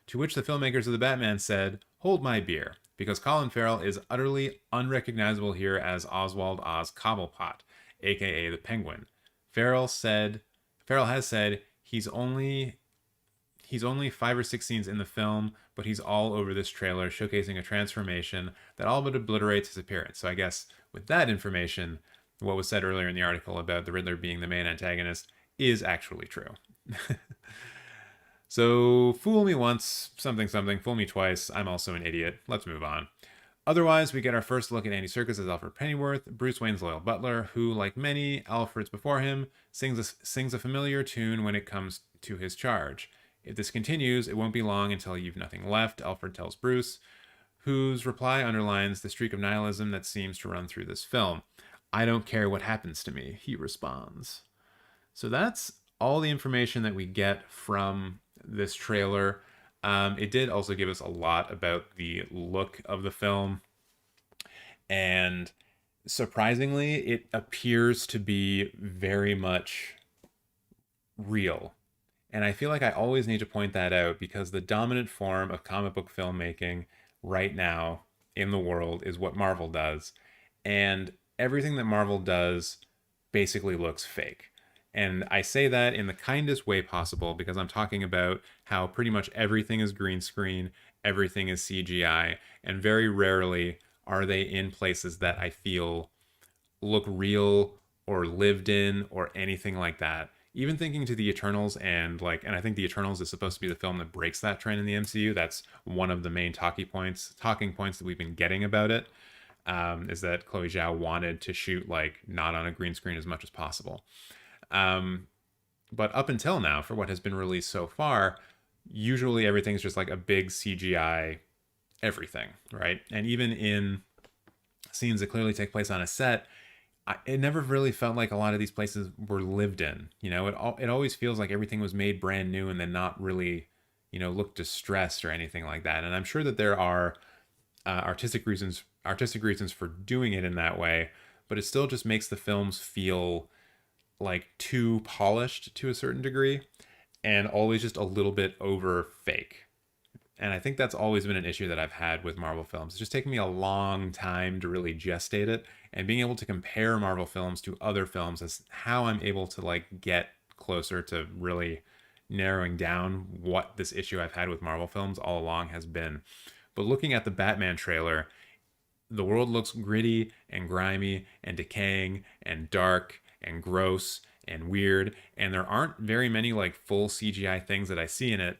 S1: To which the filmmakers of the Batman said, "Hold my beer," because Colin Farrell is utterly unrecognizable here as Oswald Oz Cobblepot, aka the Penguin. Farrell has said he's only 5 or 6 scenes in the film, but he's all over this trailer, showcasing a transformation that all but obliterates his appearance. So I guess with that information, what was said earlier in the article about the Riddler being the main antagonist is actually true. So fool me once, something, fool me twice, I'm also an idiot. Let's move on. Otherwise, we get our first look at Andy Serkis as Alfred Pennyworth, Bruce Wayne's loyal butler, who, like many Alfreds before him, sings a familiar tune when it comes to his charge. If this continues, it won't be long until you've nothing left, Alfred tells Bruce, whose reply underlines the streak of nihilism that seems to run through this film. "I don't care what happens to me," he responds. So that's all the information that we get from this trailer. It did also give us a lot about the look of the film. And surprisingly, it appears to be very much real. And I feel like I always need to point that out because the dominant form of comic book filmmaking right now in the world is what Marvel does. And everything that Marvel does basically looks fake. And I say that in the kindest way possible because I'm talking about how pretty much everything is green screen, everything is CGI, and very rarely are they in places that I feel look real or lived in or anything like that. Even thinking to the Eternals and I think the Eternals is supposed to be the film that breaks that trend in the MCU. That's one of the main talking points that we've been getting about it, is that Chloe Zhao wanted to shoot not on a green screen as much as possible. But up until now, for what has been released so far, usually everything's just like a big CGI everything, right? And even in scenes that clearly take place on a set, it never really felt like a lot of these places were lived in. It always feels like everything was made brand new and then not really, look distressed or anything like that. And I'm sure that there are artistic reasons artistic reasons for doing it in that way, but it still just makes the films feel like too polished to a certain degree and always just a little bit over fake. And I think that's always been an issue that I've had with Marvel films. It's just taken me a long time to really gestate it, and being able to compare Marvel films to other films is how I'm able to like get closer to really narrowing down what this issue I've had with Marvel films all along has been. But looking at the Batman trailer, the world looks gritty and grimy and decaying and dark and gross and weird, and there aren't very many like full CGI things that I see in it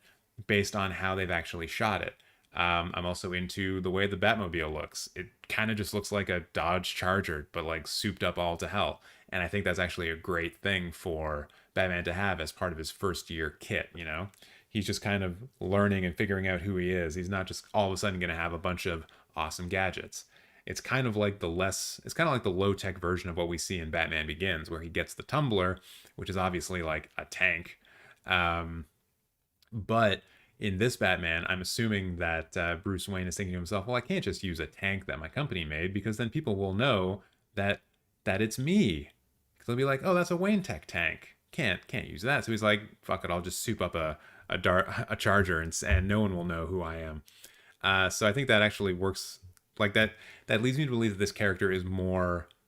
S1: based on how they've actually shot it. I'm also into the way the Batmobile looks. It kind of just looks like a Dodge Charger, but like souped up all to hell. And I think that's actually a great thing for Batman to have as part of his first year kit, you know? He's just kind of learning and figuring out who he is. He's not just all of a sudden going to have a bunch of awesome gadgets. It's kind of like the low-tech version of what we see in Batman Begins, where he gets the tumbler, which is obviously like a tank. But in this Batman, I'm assuming that Bruce Wayne is thinking to himself, well, I can't just use a tank that my company made, because then people will know that it's me. Because they'll be like, oh, that's a Wayne Tech tank. Can't use that. So he's like, fuck it, I'll just soup up a Charger, and no one will know who I am. So I think that actually works like that. That leads me to believe that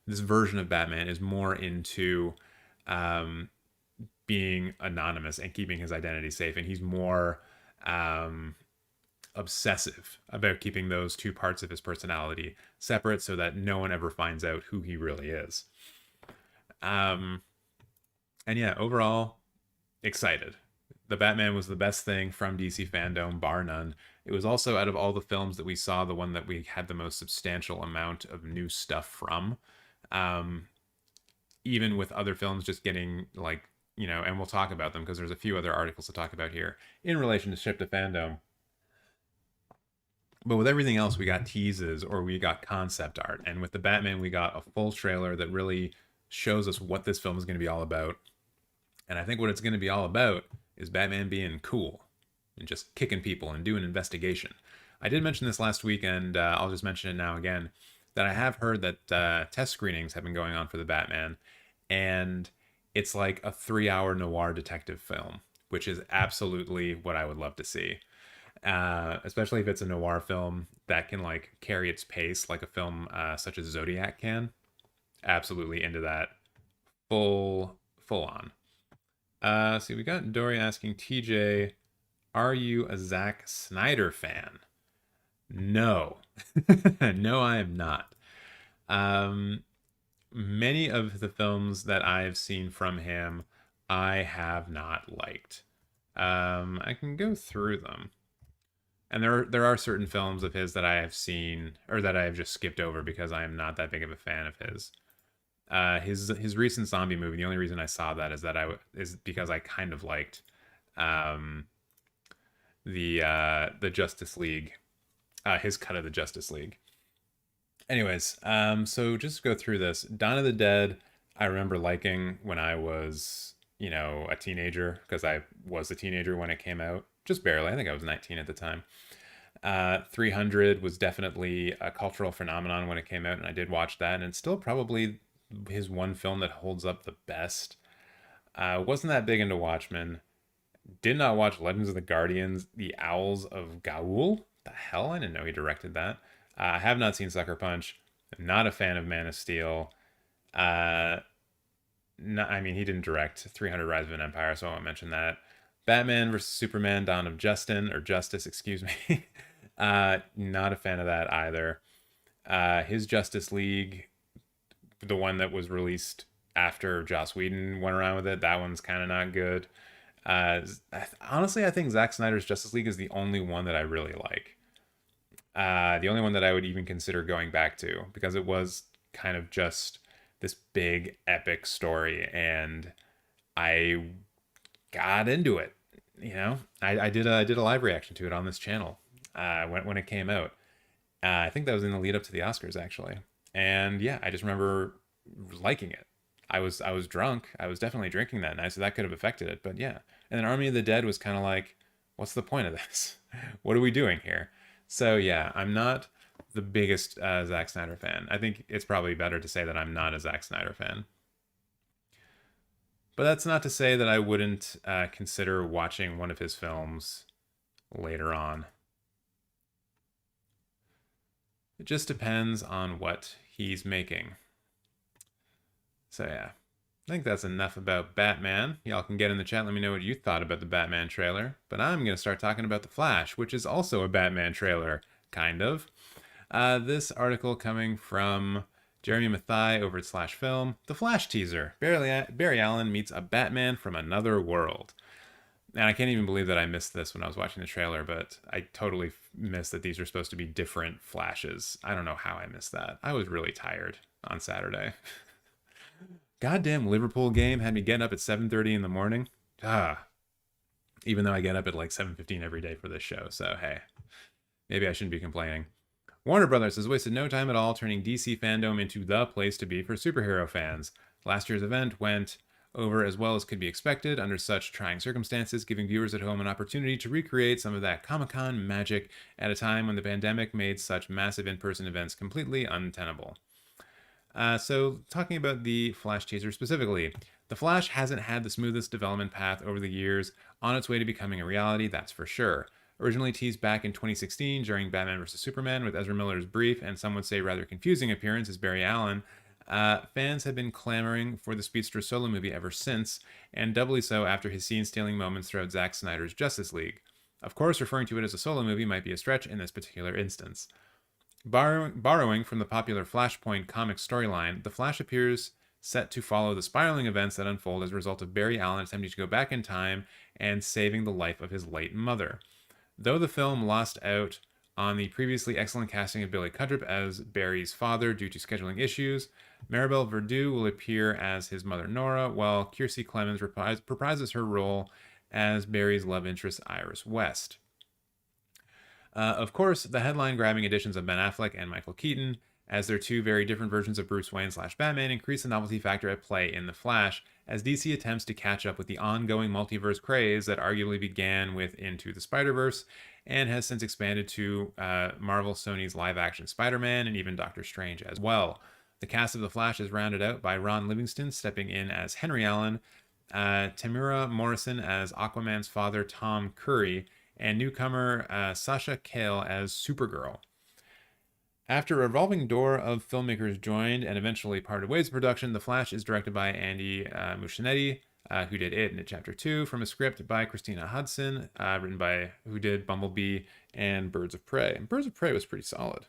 S1: this version of Batman is more into being anonymous and keeping his identity safe, and he's more obsessive about keeping those two parts of his personality separate so that no one ever finds out who he really is. And yeah, overall, excited. The Batman was the best thing from DC Fandome, bar none. It was also, out of all the films that we saw, the one that we had the most substantial amount of new stuff from. Even with other films just getting like, and we'll talk about them because there's a few other articles to talk about here in relationship to Fandome. But with everything else, we got teases or we got concept art. And with the Batman, we got a full trailer that really shows us what this film is going to be all about. And I think what it's going to be all about is Batman being cool and just kicking people and doing investigation. I did mention this last week, and I'll just mention it now again, that I have heard that test screenings have been going on for the Batman, and it's like a 3-hour noir detective film, which is absolutely what I would love to see. Especially if it's a noir film that can like carry its pace like a film such as Zodiac can. Absolutely into that full on. See, we got Dory asking, TJ, are you a Zach Snyder fan? No. No, I am not. Many of the films that I've seen from him, I have not liked. I can go through them. And there are certain films of his that I have seen, or that I have just skipped over because I am not that big of a fan of his. His recent zombie movie, the only reason I saw that is because I kind of liked the Justice League, his cut of the Justice League. Anyways, so just go through this. Dawn of the Dead, I remember liking when I was, a teenager, because I was a teenager when it came out. Just barely. I think I was 19 at the time. 300 was definitely a cultural phenomenon when it came out, and I did watch that, and it's still probably his one film that holds up the best. Wasn't that big into Watchmen. Did not watch Legends of the Guardians, The Owls of Gaul. The hell? I didn't know he directed that. I have not seen Sucker Punch. I'm not a fan of Man of Steel. He didn't direct 300 Rise of an Empire, so I won't mention that. Batman vs. Superman, Dawn of Justice, excuse me. Not a fan of that either. His Justice League, the one that was released after Joss Whedon went around with it, that one's kind of not good. Honestly, I think Zack Snyder's Justice League is the only one that I really like. The only one that I would even consider going back to, because it was kind of just this big epic story, and I got into it. I did a live reaction to it on this channel when it came out. I think that was in the lead up to the Oscars, actually. And yeah, I just remember liking it. I was drunk. I was definitely drinking that night, so that could have affected it. But yeah. And then Army of the Dead was kind of like, what's the point of this? What are we doing here? So yeah, I'm not the biggest Zack Snyder fan. I think it's probably better to say that I'm not a Zack Snyder fan. But that's not to say that I wouldn't consider watching one of his films later on. It just depends on what he's making. So yeah, I think that's enough about Batman. Y'all can get in the chat, let me know what you thought about the Batman trailer. But I'm going to start talking about The Flash, which is also a Batman trailer, kind of. This article coming from Jeremy Mathai over at /film. The Flash teaser. Barry Allen meets a Batman from another world. And I can't even believe that I missed this when I was watching the trailer, but I totally missed that these are supposed to be different Flashes. I don't know how I missed that. I was really tired on Saturday. Goddamn Liverpool game had me getting up at 7:30 in the morning. Even though I get up at like 7:15 every day for this show. So hey, maybe I shouldn't be complaining. Warner Brothers has wasted no time at all turning DC Fandome into the place to be for superhero fans. Last year's event went over as well as could be expected under such trying circumstances, giving viewers at home an opportunity to recreate some of that Comic-Con magic at a time when the pandemic made such massive in-person events completely untenable. So talking about the Flash teaser specifically, The Flash hasn't had the smoothest development path over the years, on its way to becoming a reality, that's for sure. Originally teased back in 2016 during Batman vs. Superman with Ezra Miller's brief and some would say rather confusing appearance as Barry Allen, fans have been clamoring for the Speedster solo movie ever since, and doubly so after his scene-stealing moments throughout Zack Snyder's Justice League. Of course, referring to it as a solo movie might be a stretch in this particular instance. Borrowing from the popular Flashpoint comic storyline, The Flash appears set to follow the spiraling events that unfold as a result of Barry Allen attempting to go back in time and saving the life of his late mother. Though the film lost out on the previously excellent casting of Billy Crudup as Barry's father due to scheduling issues, Maribel Verdú will appear as his mother Nora, while Kiersey Clemons reprises her role as Barry's love interest Iris West. Of course, the headline-grabbing additions of Ben Affleck and Michael Keaton, as their two very different versions of Bruce Wayne/Batman, increase the novelty factor at play in The Flash, as DC attempts to catch up with the ongoing multiverse craze that arguably began with Into the Spider-Verse, and has since expanded to Marvel Sony's live-action Spider-Man and even Doctor Strange as well. The cast of The Flash is rounded out by Ron Livingston stepping in as Henry Allen, Tamura Morrison as Aquaman's father Tom Curry, and newcomer Sasha Cale as Supergirl. After a revolving door of filmmakers joined and eventually parted ways of production, The Flash is directed by Andy Muschietti, who did It and It Chapter 2, from a script by Christina Hudson, written by who did Bumblebee and Birds of Prey. And Birds of Prey was pretty solid.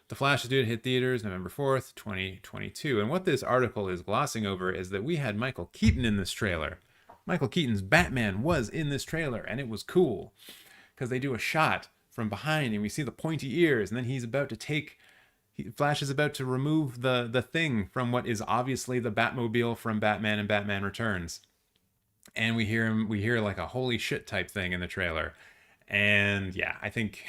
S1: The Flash is due to hit theaters November 4th, 2022. And what this article is glossing over is that we had Michael Keaton in this trailer. Michael Keaton's Batman was in this trailer, and it was cool. Because they do a shot from behind, and we see the pointy ears, and then he's about to Flash is about to remove the thing from what is obviously the Batmobile from Batman and Batman Returns. And we hear like a holy shit type thing in the trailer. And yeah, I think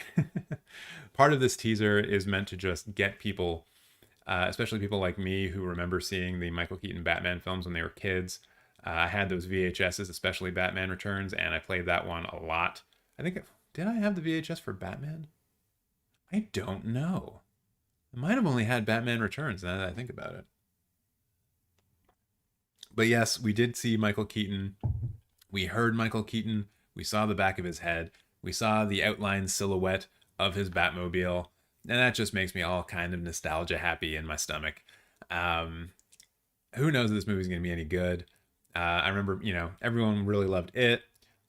S1: part of this teaser is meant to just get people, especially people like me who remember seeing the Michael Keaton Batman films when they were kids. I had those VHSs, especially Batman Returns, and I played that one a lot. Did I have the VHS for Batman? I don't know. I might have only had Batman Returns now that I think about it. But yes, we did see Michael Keaton. We heard Michael Keaton. We saw the back of his head. We saw the outline silhouette of his Batmobile. And that just makes me all kind of nostalgia happy in my stomach. Who knows if this movie's going to be any good. I remember, everyone really loved It.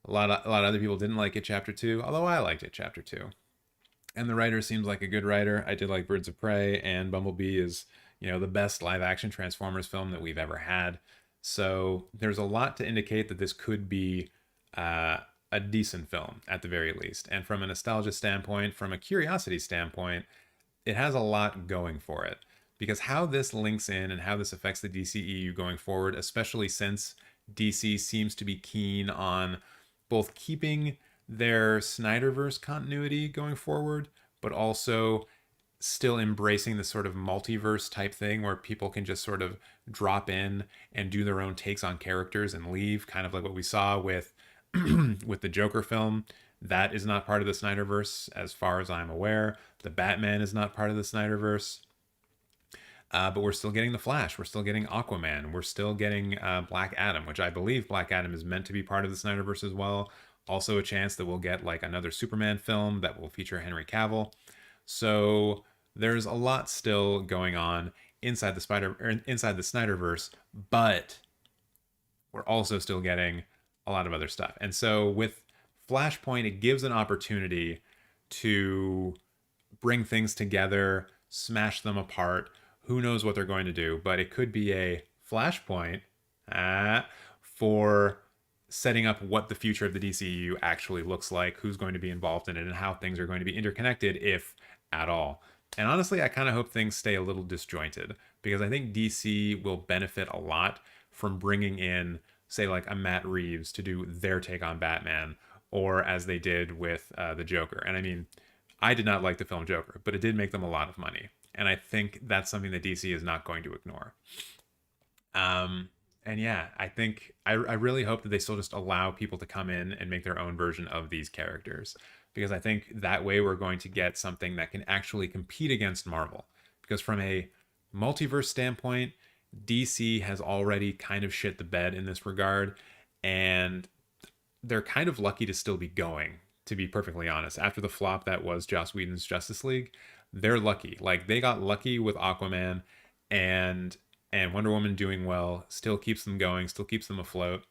S1: A lot of other people didn't like It Chapter 2, although I liked It Chapter 2. And the writer seems like a good writer. I did like Birds of Prey, and Bumblebee is, the best live-action Transformers film that we've ever had. So there's a lot to indicate that this could be a decent film, at the very least. And from a nostalgia standpoint, from a curiosity standpoint, it has a lot going for it. Because how this links in and how this affects the DCEU going forward, especially since DC seems to be keen on both keeping their Snyderverse continuity going forward, but also still embracing the sort of multiverse type thing where people can just sort of drop in and do their own takes on characters and leave, kind of like what we saw with with the Joker film. That is not part of the Snyderverse, as far as I'm aware. The Batman is not part of the Snyderverse. But we're still getting the Flash. We're still getting Aquaman. We're still getting Black Adam, which I believe Black Adam is meant to be part of the Snyderverse as well. Also a chance that we'll get like another Superman film that will feature Henry Cavill. So there's a lot still going on inside the Snyderverse, but we're also still getting a lot of other stuff. And so with Flashpoint, it gives an opportunity to bring things together, smash them apart. Who knows what they're going to do, but it could be a flashpoint for setting up what the future of the DCU actually looks like, who's going to be involved in it, and how things are going to be interconnected, if at all. And honestly, I kind of hope things stay a little disjointed, because I think DC will benefit a lot from bringing in, say, like a Matt Reeves to do their take on Batman, or as they did with the Joker. And I mean, I did not like the film Joker, but it did make them a lot of money. And I think that's something that DC is not going to ignore. And yeah, I think I really hope that they still just allow people to come in and make their own version of these characters, because I think that way we're going to get something that can actually compete against Marvel. Because from a multiverse standpoint, DC has already kind of shit the bed in this regard, and they're kind of lucky to still be going, to be perfectly honest. After the flop that was Joss Whedon's Justice League, they're lucky. Like, they got lucky with Aquaman, and Wonder Woman doing well still keeps them going, still keeps them afloat.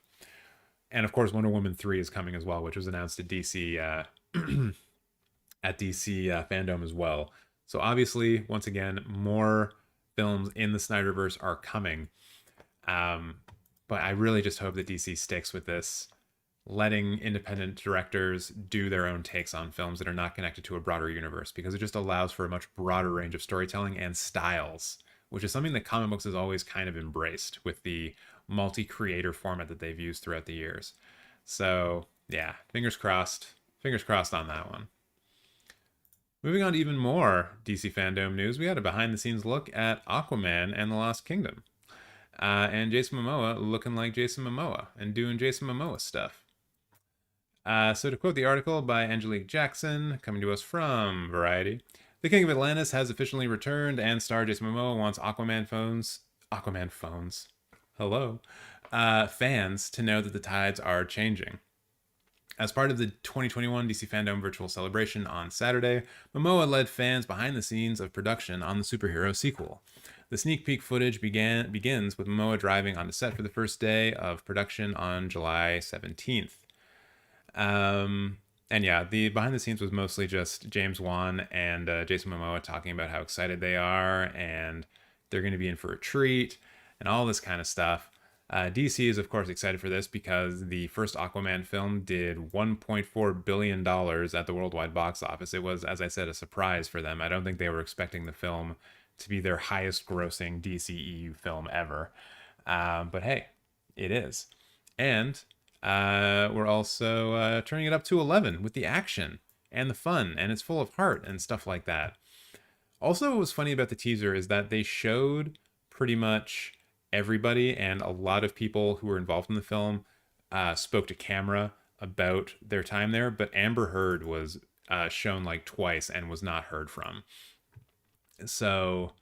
S1: And of course, Wonder Woman 3 is coming as well, which was announced at DC at DC Fandome as well. So obviously, once again, more films in the Snyderverse are coming. But I really just hope that DC sticks with this, letting independent directors do their own takes on films that are not connected to a broader universe, because it just allows for a much broader range of storytelling and styles, which is something that comic books has always kind of embraced with the multi-creator format that they've used throughout the years. So yeah, fingers crossed on that one. Moving on to even more DC Fandome news, we had a behind-the-scenes look at Aquaman and the Lost Kingdom. And Jason Momoa looking like Jason Momoa and doing Jason Momoa stuff. So to quote the article by Angelique Jackson, coming to us from Variety, the King of Atlantis has officially returned, and star Jason Momoa wants Aquaman phones, hello, fans to know that the tides are changing. As part of the 2021 DC Fandome virtual celebration on Saturday, Momoa led fans behind the scenes of production on the superhero sequel. The sneak peek footage begins with Momoa driving onto set for the first day of production on July 17th. And yeah, the behind the scenes was mostly just James Wan and Jason Momoa talking about how excited they are, and they're going to be in for a treat and all this kind of stuff. DC is of course excited for this because the first Aquaman film did $1.4 billion at the worldwide box office. It was, as I said, a surprise for them. I don't think they were expecting the film to be their highest grossing DCEU film ever. But hey, it is. And we're also turning it up to 11 with the action and the fun, and it's full of heart and stuff like that. Also, what was funny about the teaser is that they showed pretty much everybody, and a lot of people who were involved in the film spoke to camera about their time there, but Amber Heard was shown like twice and was not heard from. So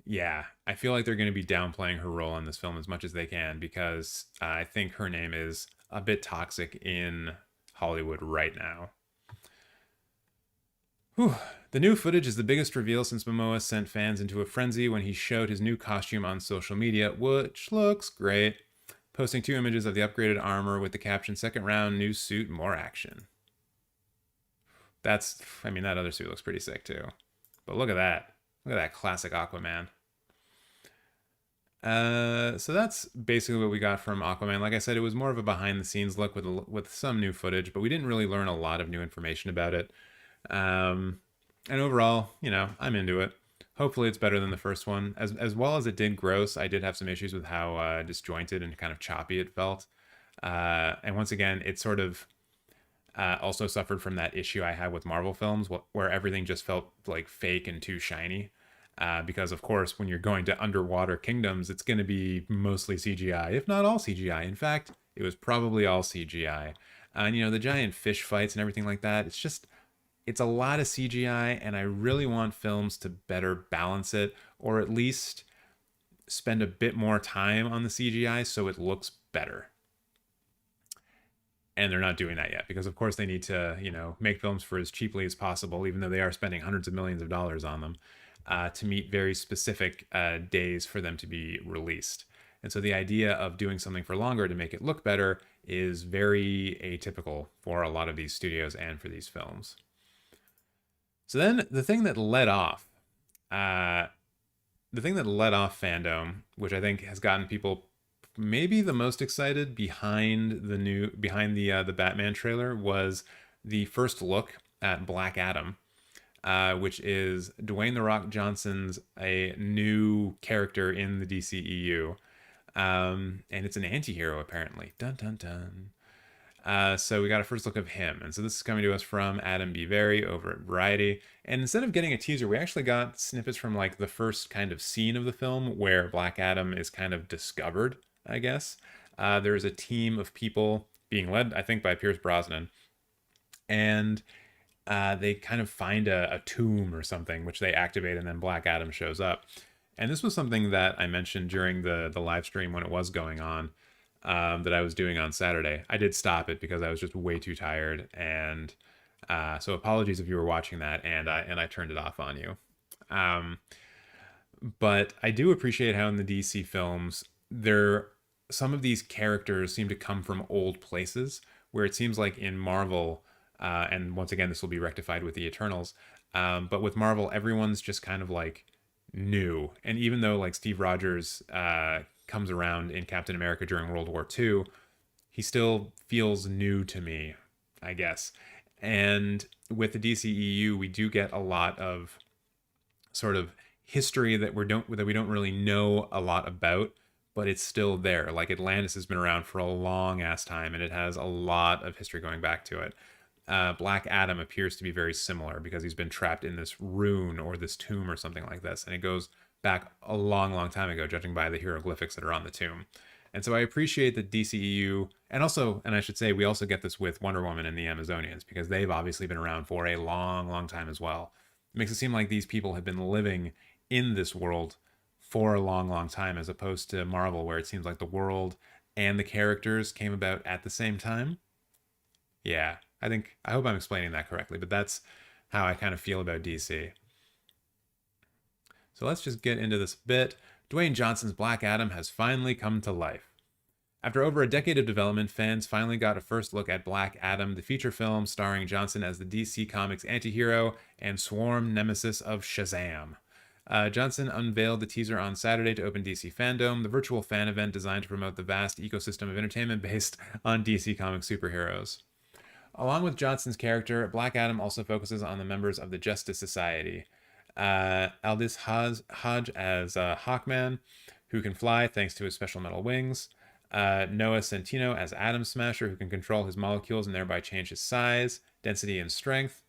S1: yeah, I feel like they're going to be downplaying her role in this film as much as they can, because I think her name is a bit toxic in Hollywood right now. Whew. The new footage is the biggest reveal since Momoa sent fans into a frenzy when he showed his new costume on social media, which looks great, posting 2 images of the upgraded armor with the caption, "Second round, new suit, more action." That other suit looks pretty sick too. But look at that. Look at that classic Aquaman. So that's basically what we got from Aquaman. Like I said, it was more of a behind-the-scenes look with some new footage, but we didn't really learn a lot of new information about it. And overall, I'm into it. Hopefully it's better than the first one. As well as it did gross, I did have some issues with how disjointed and kind of choppy it felt. And once again, it sort of also suffered from that issue I had with Marvel films, where everything just felt like fake and too shiny. Because of course, when you're going to underwater kingdoms, it's going to be mostly CGI, if not all CGI. In fact, it was probably all CGI. And the giant fish fights and everything like that. It's a lot of CGI, and I really want films to better balance it, or at least spend a bit more time on the CGI so it looks better. And they're not doing that yet because, of course, they need to, make films for as cheaply as possible, even though they are spending hundreds of millions of dollars on them, to meet very specific days for them to be released. And so the idea of doing something for longer to make it look better is very atypical for a lot of these studios and for these films. So then the thing that led off Fandome, which I think has gotten people maybe the most excited behind the Batman trailer, was the first look at Black Adam, which is Dwayne "The Rock" Johnson's a new character in the DCEU, and it's an anti-hero apparently. Dun dun dun. So we got a first look of him. And so this is coming to us from Adam B. Very over at Variety. And instead of getting a teaser, we actually got snippets from like the first kind of scene of the film where Black Adam is kind of discovered, I guess. There's a team of people being led, I think, by Pierce Brosnan. And they kind of find a tomb or something, which they activate, and then Black Adam shows up. And this was something that I mentioned during the live stream when it was going on. That I was doing on Saturday. I did stop it because I was just way too tired, and so apologies if you were watching that and I turned it off on you. But I do appreciate how in the DC films some of these characters seem to come from old places, where it seems like in Marvel, and once again this will be rectified with the Eternals, but with Marvel everyone's just kind of like new, and even though like Steve Rogers comes around in Captain America during World War II, he still feels new to me, I guess. And with the DCEU, we do get a lot of sort of history that we don't really know a lot about, but it's still there. Like Atlantis has been around for a long ass time, and it has a lot of history going back to it. Black Adam appears to be very similar because he's been trapped in this rune or this tomb or something like this, and it goes back a long, long time ago, judging by the hieroglyphics that are on the tomb. And so I appreciate the DCEU, and I should say, we also get this with Wonder Woman and the Amazonians, because they've obviously been around for a long, long time as well. It makes it seem like these people have been living in this world for a long, long time, as opposed to Marvel, where it seems like the world and the characters came about at the same time. Yeah, I hope I'm explaining that correctly, but that's how I kind of feel about DC. So let's just get into this a bit. Dwayne Johnson's Black Adam has finally come to life. After over a decade of development, fans finally got a first look at Black Adam, the feature film starring Johnson as the DC Comics antihero and sworn nemesis of Shazam. Johnson unveiled the teaser on Saturday to open DC Fandome, the virtual fan event designed to promote the vast ecosystem of entertainment based on DC Comics superheroes. Along with Johnson's character, Black Adam also focuses on the members of the Justice Society. Aldis Hodge as Hawkman, who can fly thanks to his special metal wings. Noah Centineo as Atom Smasher, who can control his molecules and thereby change his size, density, and strength.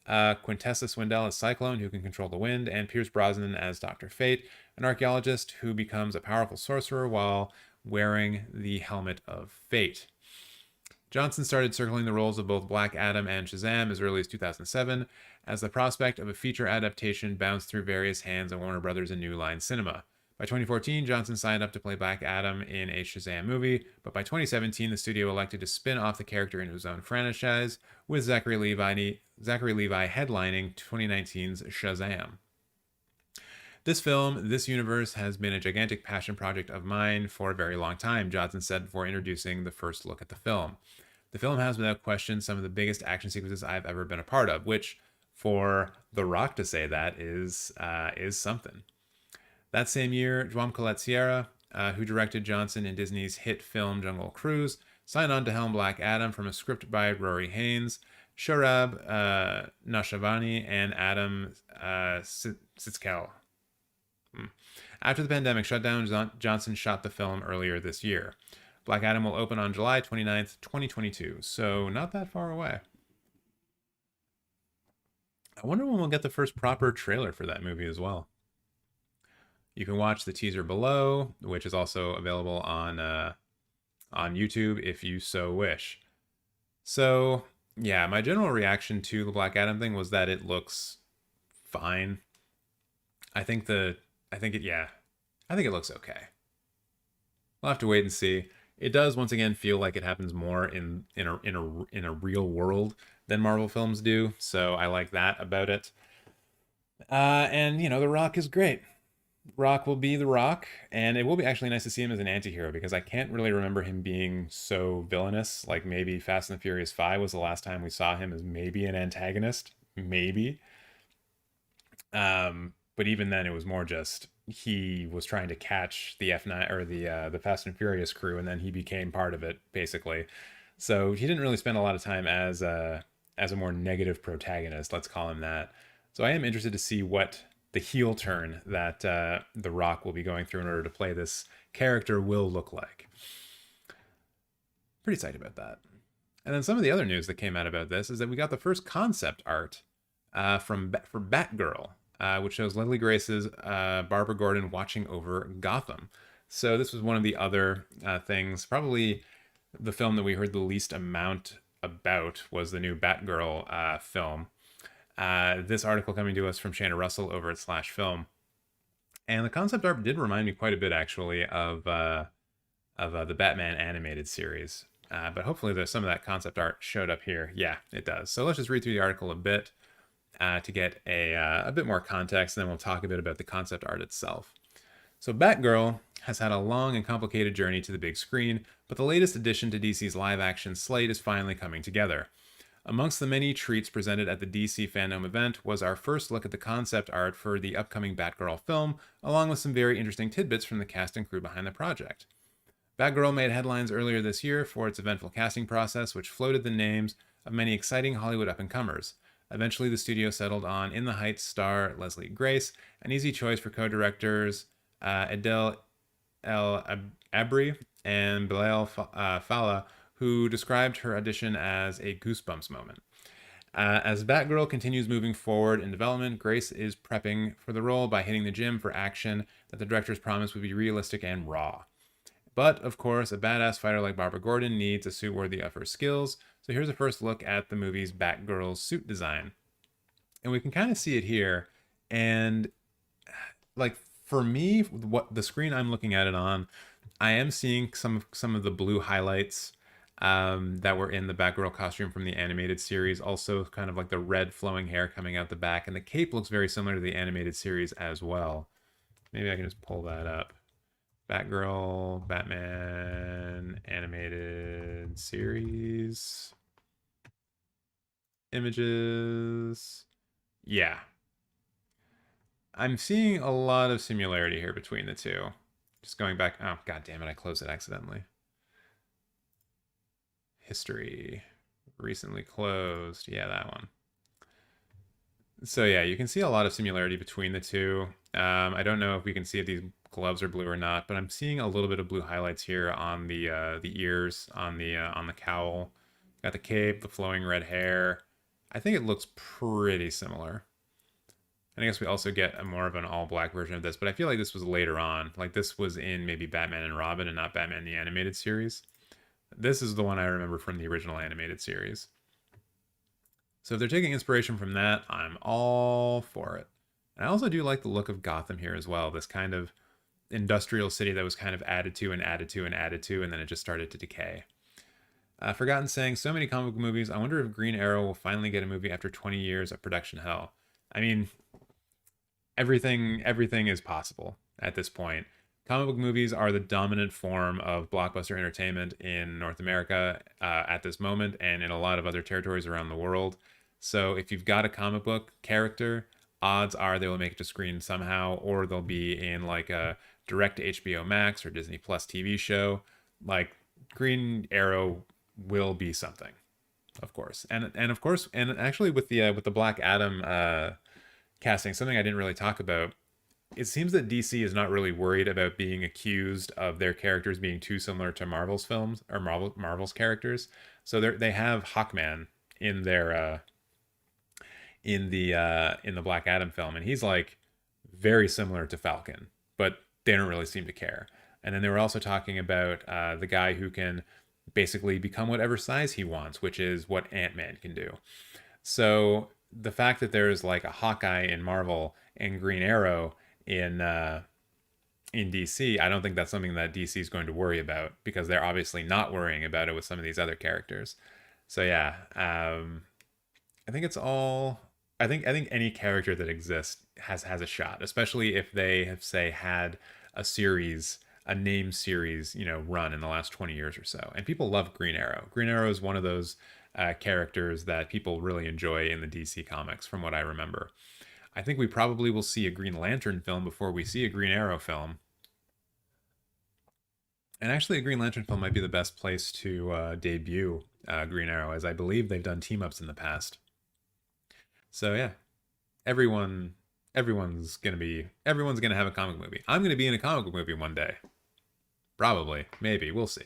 S1: Quintessa Swindell as Cyclone, who can control the wind. And Pierce Brosnan as Dr. Fate, an archaeologist who becomes a powerful sorcerer while wearing the helmet of fate. Johnson started circling the roles of both Black Adam and Shazam as early as 2007, as the prospect of a feature adaptation bounced through various hands at Warner Brothers and New Line Cinema. By 2014, Johnson signed up to play Black Adam in a Shazam movie, but by 2017, the studio elected to spin off the character into his own franchise, with Zachary Levi headlining 2019's Shazam. This film, this universe, has been a gigantic passion project of mine for a very long time, Johnson said before introducing the first look at the film. The film has, without question, some of the biggest action sequences I've ever been a part of, which, for The Rock to say that, is something. That same year, Joan Colette Sierra, who directed Johnson in Disney's hit film Jungle Cruise, signed on to helm Black Adam from a script by Rory Haynes, Shorab Nashavani, and Adam Sitzel. After the pandemic shutdown, Johnson shot the film earlier this year. Black Adam will open on July 29th, 2022, so not that far away. I wonder when we'll get the first proper trailer for that movie as well. You can watch the teaser below, which is also available on YouTube if you so wish. So yeah, my general reaction to the Black Adam thing was that it looks fine. I think the I think it yeah, I think it looks okay. We'll have to wait and see. It does once again feel like it happens more in a real world than Marvel films do, so I like that about it. And you know, The Rock is great. Rock will be The Rock, and it will be actually nice to see him as an anti-hero because I can't really remember him being so villainous. Like maybe Fast and the Furious 5 was the last time we saw him as maybe an antagonist, maybe. But even then, it was more just he was trying to catch the F9 or the Fast and Furious crew, and then he became part of it basically. So he didn't really spend a lot of time as a more negative protagonist. Let's call him that. So I am interested to see what the heel turn that The Rock will be going through in order to play this character will look like. Pretty psyched about that. And then some of the other news that came out about this is that we got the first concept art for Batgirl, which shows Leslie Grace's Barbara Gordon watching over Gotham. So this was one of the other things. Probably the film that we heard the least amount about was the new Batgirl film. This article coming to us from Shanna Russell over at Slash Film. And the concept art did remind me quite a bit, actually, of the Batman animated series. But hopefully there's some of that concept art showed up here. Yeah, it does. So let's just read through the article a bit to get a bit more context, and then we'll talk a bit about the concept art itself. So Batgirl has had a long and complicated journey to the big screen, but the latest addition to DC's live-action slate is finally coming together. Amongst the many treats presented at the DC Fandome event was our first look at the concept art for the upcoming Batgirl film, along with some very interesting tidbits from the cast and crew behind the project. Batgirl made headlines earlier this year for its eventful casting process, which floated the names of many exciting Hollywood up-and-comers. Eventually, the studio settled on In the Heights star Leslie Grace, an easy choice for co-directors Adele El Abri and Bilal Fallah, who described her audition as a goosebumps moment. As Batgirl continues moving forward in development, Grace is prepping for the role by hitting the gym for action that the directors promised would be realistic and raw. But, of course, a badass fighter like Barbara Gordon needs a suit worthy of her skills, so here's a first look at the movie's Batgirl's suit design. And we can kind of see it here, and like for me, what the screen I'm looking at it on, I am seeing some of the blue highlights that were in the Batgirl costume from the animated series. Also, kind of like the red flowing hair coming out the back, and the cape looks very similar to the animated series as well. Maybe I can just pull that up. Batgirl, Batman, animated series. Images. Yeah. I'm seeing a lot of similarity here between the two. Just going back. Oh, god damn it, I closed it accidentally. History. Recently closed. Yeah, that one. So yeah, you can see a lot of similarity between the two. I don't know if we can see if these gloves are blue or not, but I'm seeing a little bit of blue highlights here on the ears, on the cowl. Got the cape, the flowing red hair. I think it looks pretty similar. And I guess we also get a more of an all-black version of this, but I feel like this was later on. Like this was in maybe Batman and Robin and not Batman the Animated Series. This is the one I remember from the original animated series. So if they're taking inspiration from that, I'm all for it. And I also do like the look of Gotham here as well. This kind of industrial city that was kind of added to and added to and added to, and then it just started to decay. Forgotten saying, so many comic book movies. I wonder if Green Arrow will finally get a movie after 20 years of production hell. I mean, everything is possible at this point. Comic book movies are the dominant form of blockbuster entertainment in North America at this moment, and in a lot of other territories around the world. So if you've got a comic book character, odds are they will make it to screen somehow, or they'll be in like a direct to HBO Max or Disney Plus TV show. Like Green Arrow will be something, of course, and of course, and actually with the Black Adam casting, something I didn't really talk about. It seems that DC is not really worried about being accused of their characters being too similar to Marvel's films or Marvel's characters. So they have Hawkman in their in the Black Adam film, and he's like very similar to Falcon, but they don't really seem to care. And then they were also talking about the guy who can basically become whatever size he wants, which is what Ant-Man can do. So the fact that there's like a Hawkeye in Marvel and Green Arrow in DC, I don't think that's something that DC is going to worry about, because they're obviously not worrying about it with some of these other characters. So yeah, I think it's all. I think any character that exists has a shot, especially if they have, say, had a series, a name series, run in the last 20 years or so. And people love Green Arrow. Green Arrow is one of those characters that people really enjoy in the DC comics, from what I remember. I think we probably will see a Green Lantern film before we see a Green Arrow film. And actually, a Green Lantern film might be the best place to debut Green Arrow, as I believe they've done team ups in the past. So yeah, everyone, everyone's gonna have a comic movie. I'm gonna be in a comic book movie one day, probably, maybe, we'll see.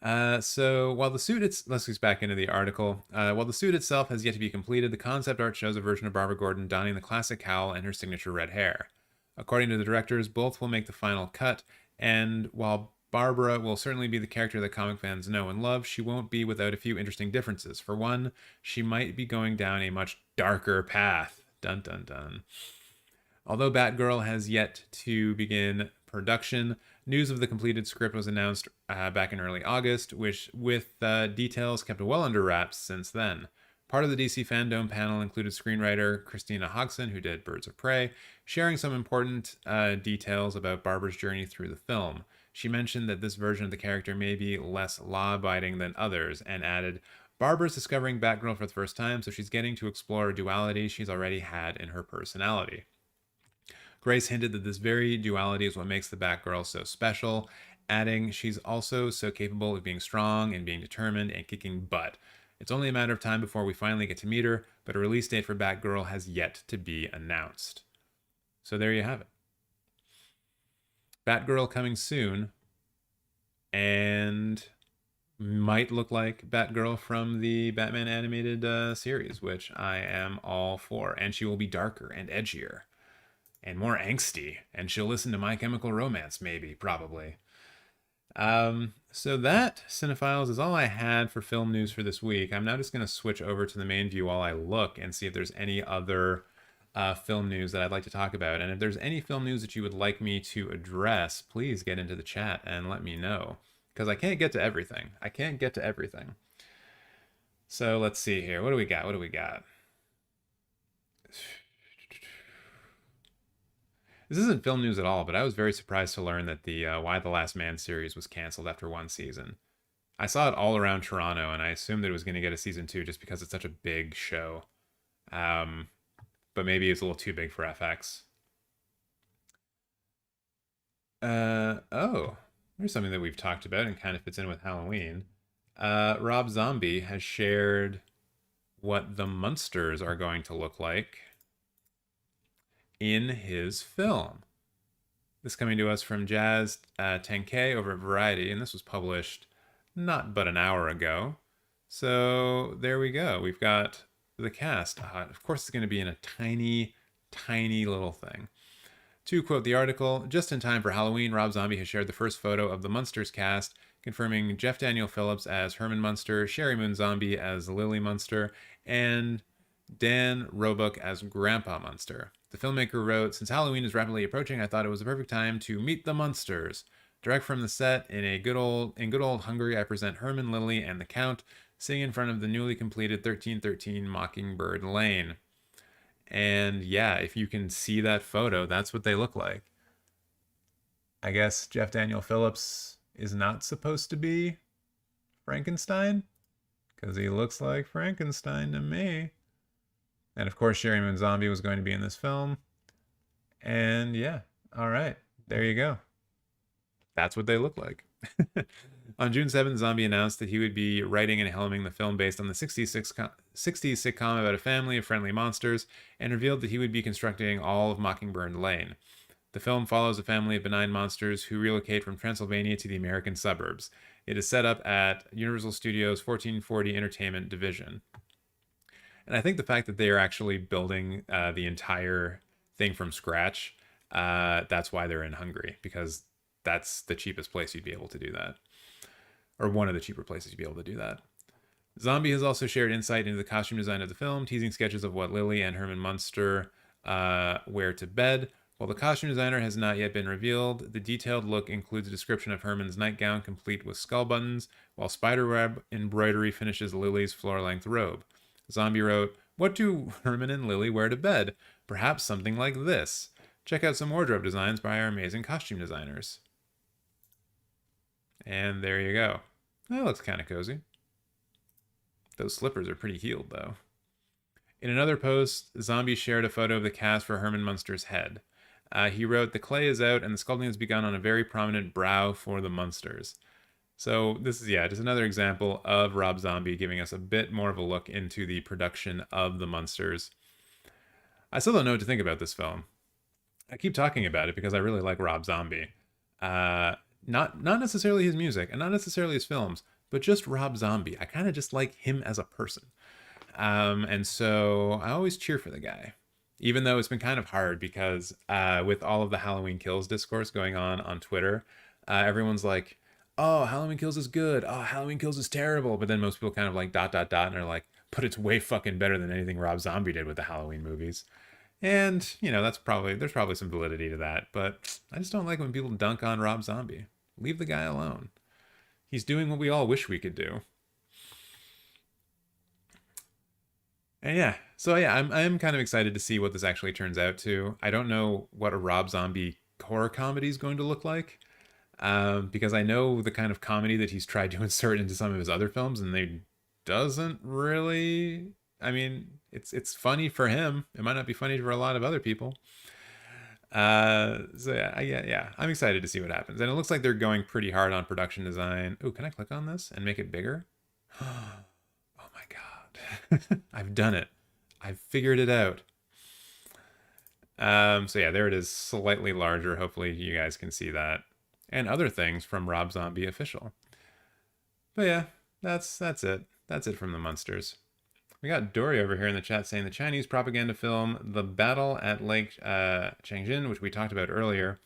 S1: So while the suit, let's get back into the article. While the suit itself has yet to be completed, the concept art shows a version of Barbara Gordon donning the classic cowl and her signature red hair. According to the directors, both will make the final cut, and while Barbara will certainly be the character that comic fans know and love, she won't be without a few interesting differences. For one, she might be going down a much darker path. Dun dun dun. Although Batgirl has yet to begin production, news of the completed script was announced back in early August, which with details kept well under wraps since then. Part of the DC Fandome panel included screenwriter Christina Hodgson, who did Birds of Prey, sharing some important details about Barbara's journey through the film. She mentioned that this version of the character may be less law-abiding than others, and added, Barbara's discovering Batgirl for the first time, so she's getting to explore a duality she's already had in her personality. Grace hinted that this very duality is what makes the Batgirl so special, adding, she's also so capable of being strong and being determined and kicking butt. It's only a matter of time before we finally get to meet her, but a release date for Batgirl has yet to be announced. So there you have it. Batgirl coming soon, and might look like Batgirl from the Batman animated series, which I am all for. And she will be darker and edgier and more angsty, and she'll listen to My Chemical Romance, maybe, probably. So that, Cinephiles, is all I had for film news for this week. I'm now just going to switch over to the main view while I look and see if there's any other film news that I'd like to talk about. And if there's any film news that you would like me to address, please get into the chat and let me know, because I can't get to everything. So let's see here. What do we got? This isn't film news at all, but I was very surprised to learn that the Y the Last Man series was canceled after one season. I saw it all around Toronto, and I assumed that it was going to get a season 2 just because it's such a big show. But maybe it's a little too big for FX. Oh, there's something that we've talked about and kind of fits in with Halloween. Rob Zombie has shared what the MUNSTERS are going to look like in his film. This coming to us from Jazz 10K over at Variety, and this was published not but an hour ago. So there we go. We've got the cast. Of course, it's going to be in a tiny, tiny little thing. To quote the article, just in time for Halloween, Rob Zombie has shared the first photo of the MUNSTERS cast, confirming Jeff Daniel Phillips as Herman Munster, Sherry Moon Zombie as Lily Munster, and Dan Roebuck as Grandpa Munster. The filmmaker wrote, since Halloween is rapidly approaching, I thought it was the perfect time to meet the MUNSTERS. Direct from the set, in good old Hungary, I present Herman, Lily, and the Count, sitting in front of the newly completed 1313 Mockingbird Lane. And yeah, if you can see that photo, that's what they look like. I guess Jeff Daniel Phillips is not supposed to be Frankenstein, because he looks like Frankenstein to me. And of course, Sherry Moon Zombie was going to be in this film. And yeah, all right, there you go. That's what they look like. On June 7th, Zombie announced that he would be writing and helming the film based on the 60s sitcom about a family of friendly monsters, and revealed that he would be constructing all of Mockingbird Lane. The film follows a family of benign monsters who relocate from Transylvania to the American suburbs. It is set up at Universal Studios' 1440 Entertainment Division. And I think the fact that they are actually building the entire thing from scratch, that's why they're in Hungary, because that's the cheapest place you'd be able to do that. Or one of the cheaper places you'd be able to do that. Zombie has also shared insight into the costume design of the film, teasing sketches of what Lily and Herman Munster wear to bed. While the costume designer has not yet been revealed, the detailed look includes a description of Herman's nightgown complete with skull buttons, while spiderweb embroidery finishes Lily's floor-length robe. Zombie wrote, "What do Herman and Lily wear to bed? Perhaps something like this. Check out some wardrobe designs by our amazing costume designers." And there you go. That looks kind of cozy. Those slippers are pretty heeled, though. In another post, Zombie shared a photo of the cast for Herman Munster's head. He wrote, "The clay is out and the sculpting has begun on a very prominent brow for the Munsters." So this is, just another example of Rob Zombie giving us a bit more of a look into the production of the Munsters. I still don't know what to think about this film. I keep talking about it because I really like Rob Zombie. Not necessarily his music and not necessarily his films, but just Rob Zombie. I kind of just like him as a person. And so I always cheer for the guy, even though it's been kind of hard because with all of the Halloween Kills discourse going on Twitter, everyone's like, "Oh, Halloween Kills is good. Oh, Halloween Kills is terrible." But then most people kind of like ... and are like, "But it's way fucking better than anything Rob Zombie did with the Halloween movies." And, there's probably some validity to that. But I just don't like when people dunk on Rob Zombie. Leave the guy alone. He's doing what we all wish we could do. And I'm kind of excited to see what this actually turns out to. I don't know what a Rob Zombie horror comedy is going to look like, because I know the kind of comedy that he's tried to insert into some of his other films, and they doesn't really. I mean, it's funny for him. It might not be funny for a lot of other people. I'm excited to see what happens, and it looks like they're going pretty hard on production design. Ooh, can I click on this and make it bigger? Oh my god. I've done it. I've figured it out. There it is, slightly larger. Hopefully you guys can see that. And other things from Rob Zombie Official. But yeah, that's it. That's it from the Munsters. We got Dory over here in the chat saying the Chinese propaganda film The Battle at Lake Changjin, which we talked about earlier,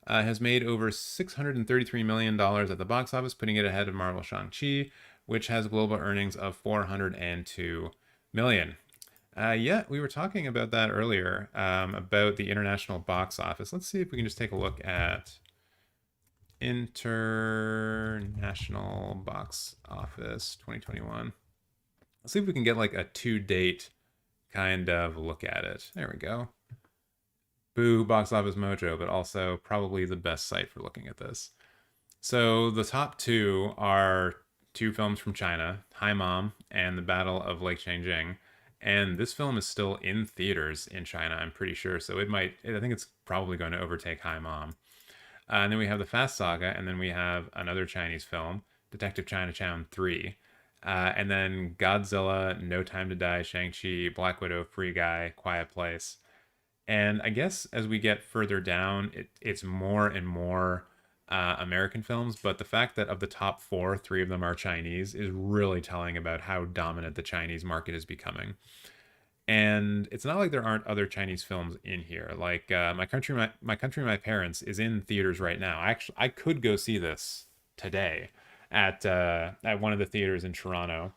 S1: has made over $633 million at the box office, putting it ahead of Marvel Shang-Chi, which has global earnings of $402 million. We were talking about that earlier, about the international box office. Let's see if we can just take a look at international box office 2021. Let's see if we can get like a to-date kind of look at it. There we go. Boo, Box Office Mojo, but also probably the best site for looking at this. So the top two are two films from China, Hi Mom and The Battle of Lake Changjin. And this film is still in theaters in China, I'm pretty sure. So I think it's probably going to overtake Hi Mom. And then we have The Fast Saga, and then we have another Chinese film, Detective Chinatown 3. And then Godzilla, No Time to Die, Shang-Chi, Black Widow, Free Guy, Quiet Place. And I guess as we get further down, it's more and more American films. But the fact that of the top four, three of them are Chinese is really telling about how dominant the Chinese market is becoming. And it's not like there aren't other Chinese films in here. Like My Country, My Parents is in theaters right now. I could go see this today at one of the theaters in Toronto.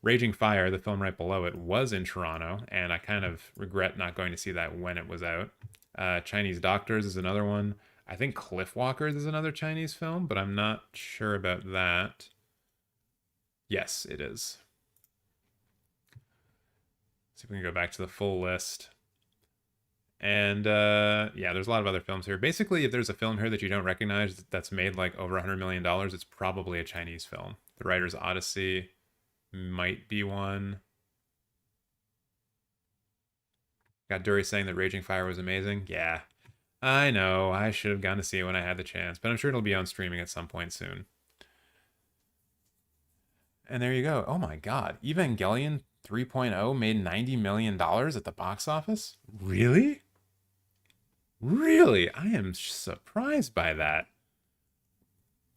S1: Raging Fire, the film right below it, was in Toronto, and I kind of regret not going to see that when it was out. Chinese Doctors is another one. I think Cliff Walkers is another Chinese film, but I'm not sure about that. Yes, it is. See if we can go back to the full list. And there's a lot of other films here. Basically, if there's a film here that you don't recognize that's made like over $100 million, it's probably a Chinese film. The Writer's Odyssey might be one. Got Dury saying that Raging Fire was amazing. Yeah, I know. I should have gone to see it when I had the chance, but I'm sure it'll be on streaming at some point soon. And there you go. Oh my god. Evangelion 3.0 made $90 million at the box office? Really? Really? I am surprised by that.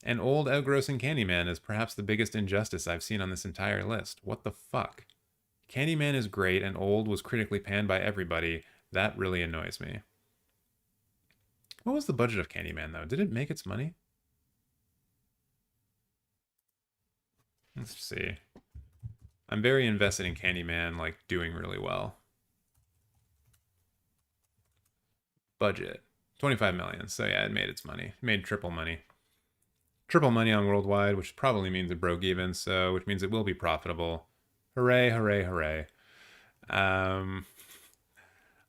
S1: And old outgrossing Candyman is perhaps the biggest injustice I've seen on this entire list. What the fuck? Candyman is great and old was critically panned by everybody. That really annoys me. What was the budget of Candyman though? Did it make its money? Let's see. I'm very invested in Candyman, like, doing really well. Budget 25 million. So yeah, it made its money. It made triple money. Triple money on worldwide, which probably means it broke even, so which means it will be profitable. Hooray, hooray, hooray. Um,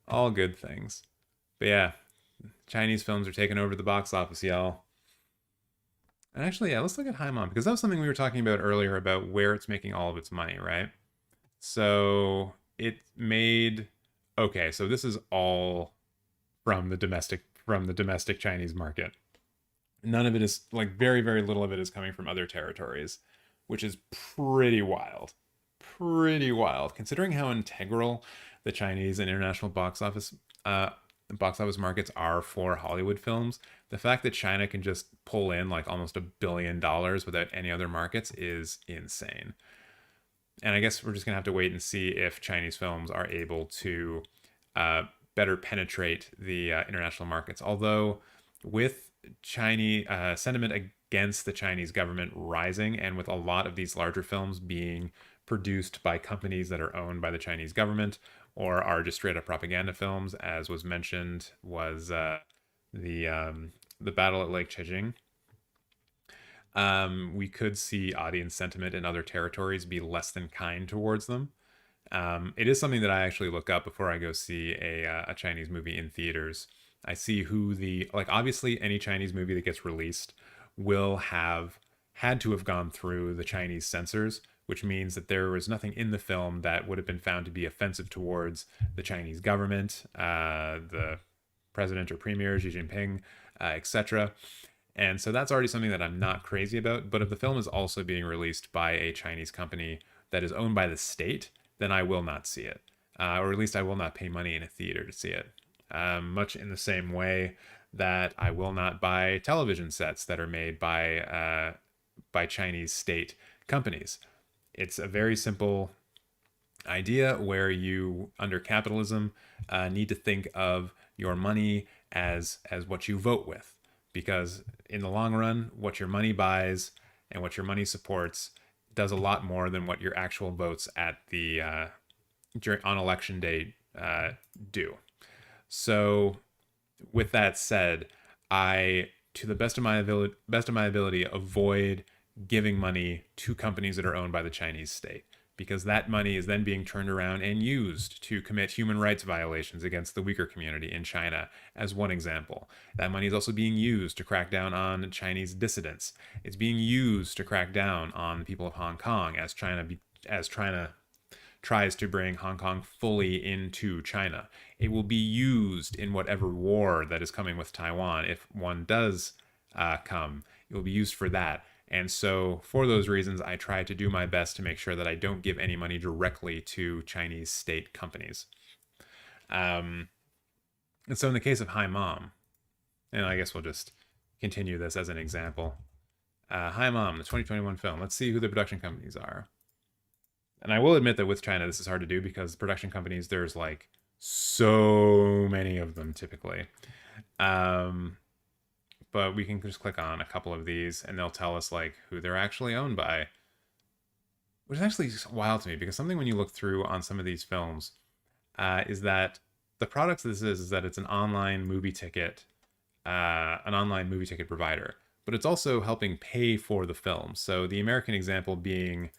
S1: all good things. But yeah, Chinese films are taking over the box office, y'all. And actually, yeah, let's look at Hi Mom, because that was something we were talking about earlier about where it's making all of its money, right? So it made, okay, so this is all from the domestic Chinese market. None of it is, like, very, very little of it is coming from other territories, which is pretty wild. Pretty wild, considering how integral the Chinese and international box office markets are for Hollywood films. The fact that China can just pull in like almost $1 billion without any other markets is insane. And I guess we're just gonna have to wait and see if Chinese films are able to better penetrate the international markets. Although, with Chinese sentiment against the Chinese government rising, and with a lot of these larger films being produced by companies that are owned by the Chinese government or are just straight up propaganda films, as was mentioned, was the battle at Lake Chejing. We could see audience sentiment in other territories be less than kind towards them. It is something that I actually look up before I go see a Chinese movie in theaters. I see who like, obviously any Chinese movie that gets released will have had to have gone through the Chinese censors, which means that there was nothing in the film that would have been found to be offensive towards the Chinese government, the president or premier, Xi Jinping, etc. And so that's already something that I'm not crazy about. But if the film is also being released by a Chinese company that is owned by the state, then I will not see it. Or at least I will not pay money in a theater to see it. Much in the same way that I will not buy television sets that are made by Chinese state companies. It's a very simple idea where you, under capitalism, need to think of your money as what you vote with, because in the long run, what your money buys and what your money supports does a lot more than what your actual votes at the on election day do. So, with that said, I, to the best of my ability, avoid giving money to companies that are owned by the Chinese state, because that money is then being turned around and used to commit human rights violations against the weaker community in China, as one example. That money is also being used to crack down on Chinese dissidents. It's being used to crack down on the people of Hong Kong as China tries to bring Hong Kong fully into China. It will be used in whatever war that is coming with Taiwan. If one does come, it will be used for that. And so, for those reasons, I try to do my best to make sure that I don't give any money directly to Chinese state companies. And so, in the case of Hi Mom, and I guess we'll just continue this as an example. Hi Mom, the 2021 film. Let's see who the production companies are. And I will admit that with China, this is hard to do because production companies, there's like so many of them typically. But we can just click on a couple of these and they'll tell us like who they're actually owned by, which is actually wild to me, because something when you look through on some of these films is that the products this is that it's an online movie ticket provider, but it's also helping pay for the film. So the American example being,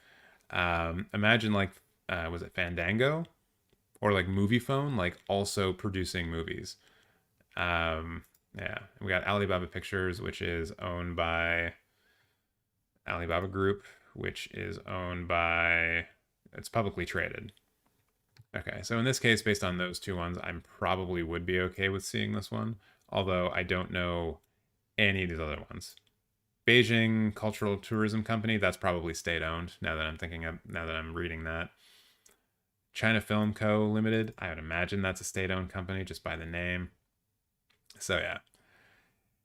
S1: imagine like, was it Fandango or like Movie Phone, like also producing movies. Yeah, we got Alibaba Pictures, which is owned by Alibaba Group, which is owned by, it's publicly traded. Okay, so in this case, based on those two ones, I probably would be okay with seeing this one, although I don't know any of these other ones. Beijing Cultural Tourism Company, that's probably state-owned, now that I'm reading that. China Film Co. Limited, I would imagine that's a state-owned company just by the name. So yeah,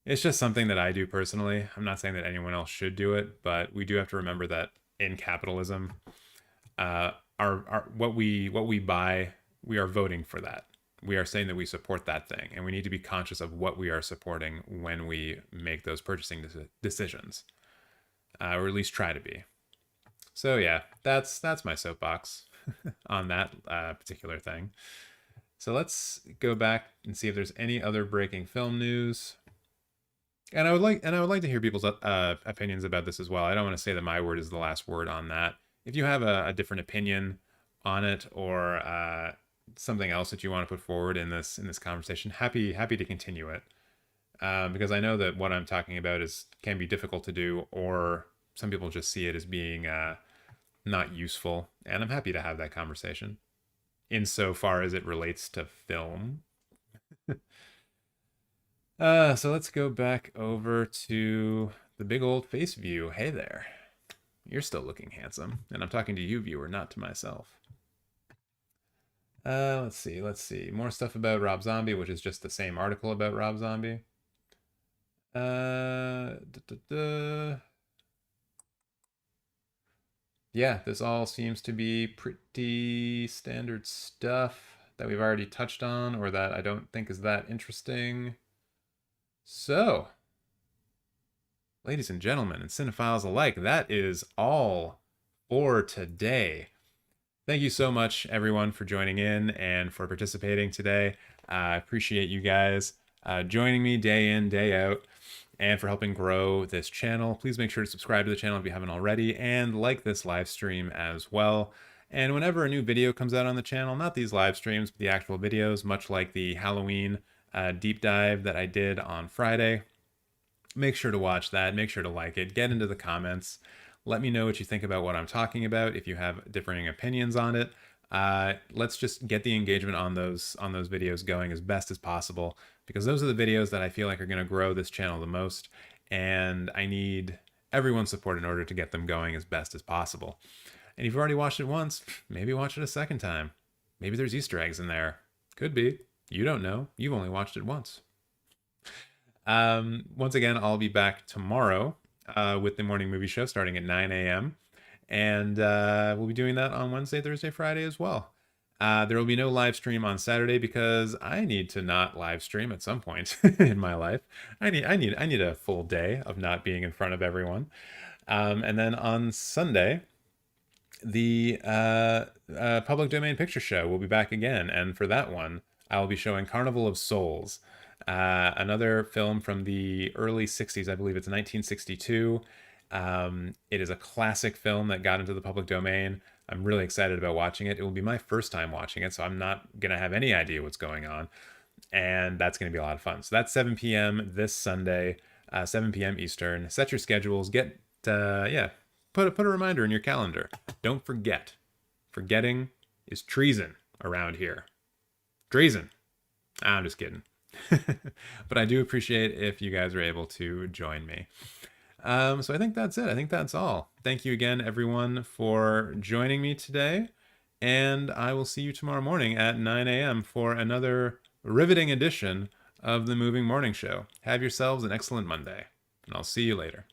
S1: it's just something that I do personally. I'm not saying that anyone else should do it, but we do have to remember that in capitalism, what we buy, we are voting for that. We are saying that we support that thing, and we need to be conscious of what we are supporting when we make those purchasing decisions, or at least try to be. So yeah, that's my soapbox on that particular thing. So let's go back and see if there's any other breaking film news. And I would like to hear people's opinions about this as well. I don't want to say that my word is the last word on that. If you have a different opinion on it, or something else that you want to put forward in this conversation, happy to continue it. Because I know that what I'm talking about can be difficult to do, or some people just see it as being not useful, and I'm happy to have that conversation insofar as it relates to film. So let's go back over to the big old face view. Hey there. You're still looking handsome. And I'm talking to you, viewer, not to myself. Let's see. More stuff about Rob Zombie, which is just the same article about Rob Zombie. Yeah, this all seems to be pretty standard stuff that we've already touched on, or that I don't think is that interesting. So, ladies and gentlemen, and cinephiles alike, that is all for today. Thank you so much, everyone, for joining in and for participating today. I appreciate you guys joining me day in, day out, and for helping grow this channel. Please make sure to subscribe to the channel if you haven't already, and like this live stream as well. And whenever a new video comes out on the channel, not these live streams, but the actual videos, much like the Halloween deep dive that I did on Friday, make sure to watch that. Make sure to like it. Get into the comments. Let me know what you think about what I'm talking about. If you have differing opinions on it, let's just get the engagement on those videos going as best as possible, because those are the videos that I feel like are going to grow this channel the most, and I need everyone's support in order to get them going as best as possible. And if you've already watched it once, maybe watch it a second time. Maybe there's Easter eggs in there. Could be. You don't know. You've only watched it once. Once again, I'll be back tomorrow with the morning movie show starting at 9 a.m. And we'll be doing that on Wednesday, Thursday, Friday as well. There will be no live stream on Saturday because I need to not live stream at some point in my life. I need a full day of not being in front of everyone. And then on Sunday, the public domain picture show will be back again, and for that one, I will be showing Carnival of Souls, another film from the early 60s. I believe it's 1962. It is a classic film that got into the public domain. I'm really excited about watching it. It will be my first time watching it, so I'm not going to have any idea what's going on, and that's going to be a lot of fun. So that's 7 p.m. this Sunday, 7 p.m. Eastern. Set your schedules. Put a reminder in your calendar. Don't forget. Forgetting is treason around here. Treason. I'm just kidding. But I do appreciate if you guys are able to join me. So I think that's it. I think that's all. Thank you again, everyone, for joining me today. And I will see you tomorrow morning at 9 a.m. for another riveting edition of the Moving Morning Show. Have yourselves an excellent Monday, and I'll see you later.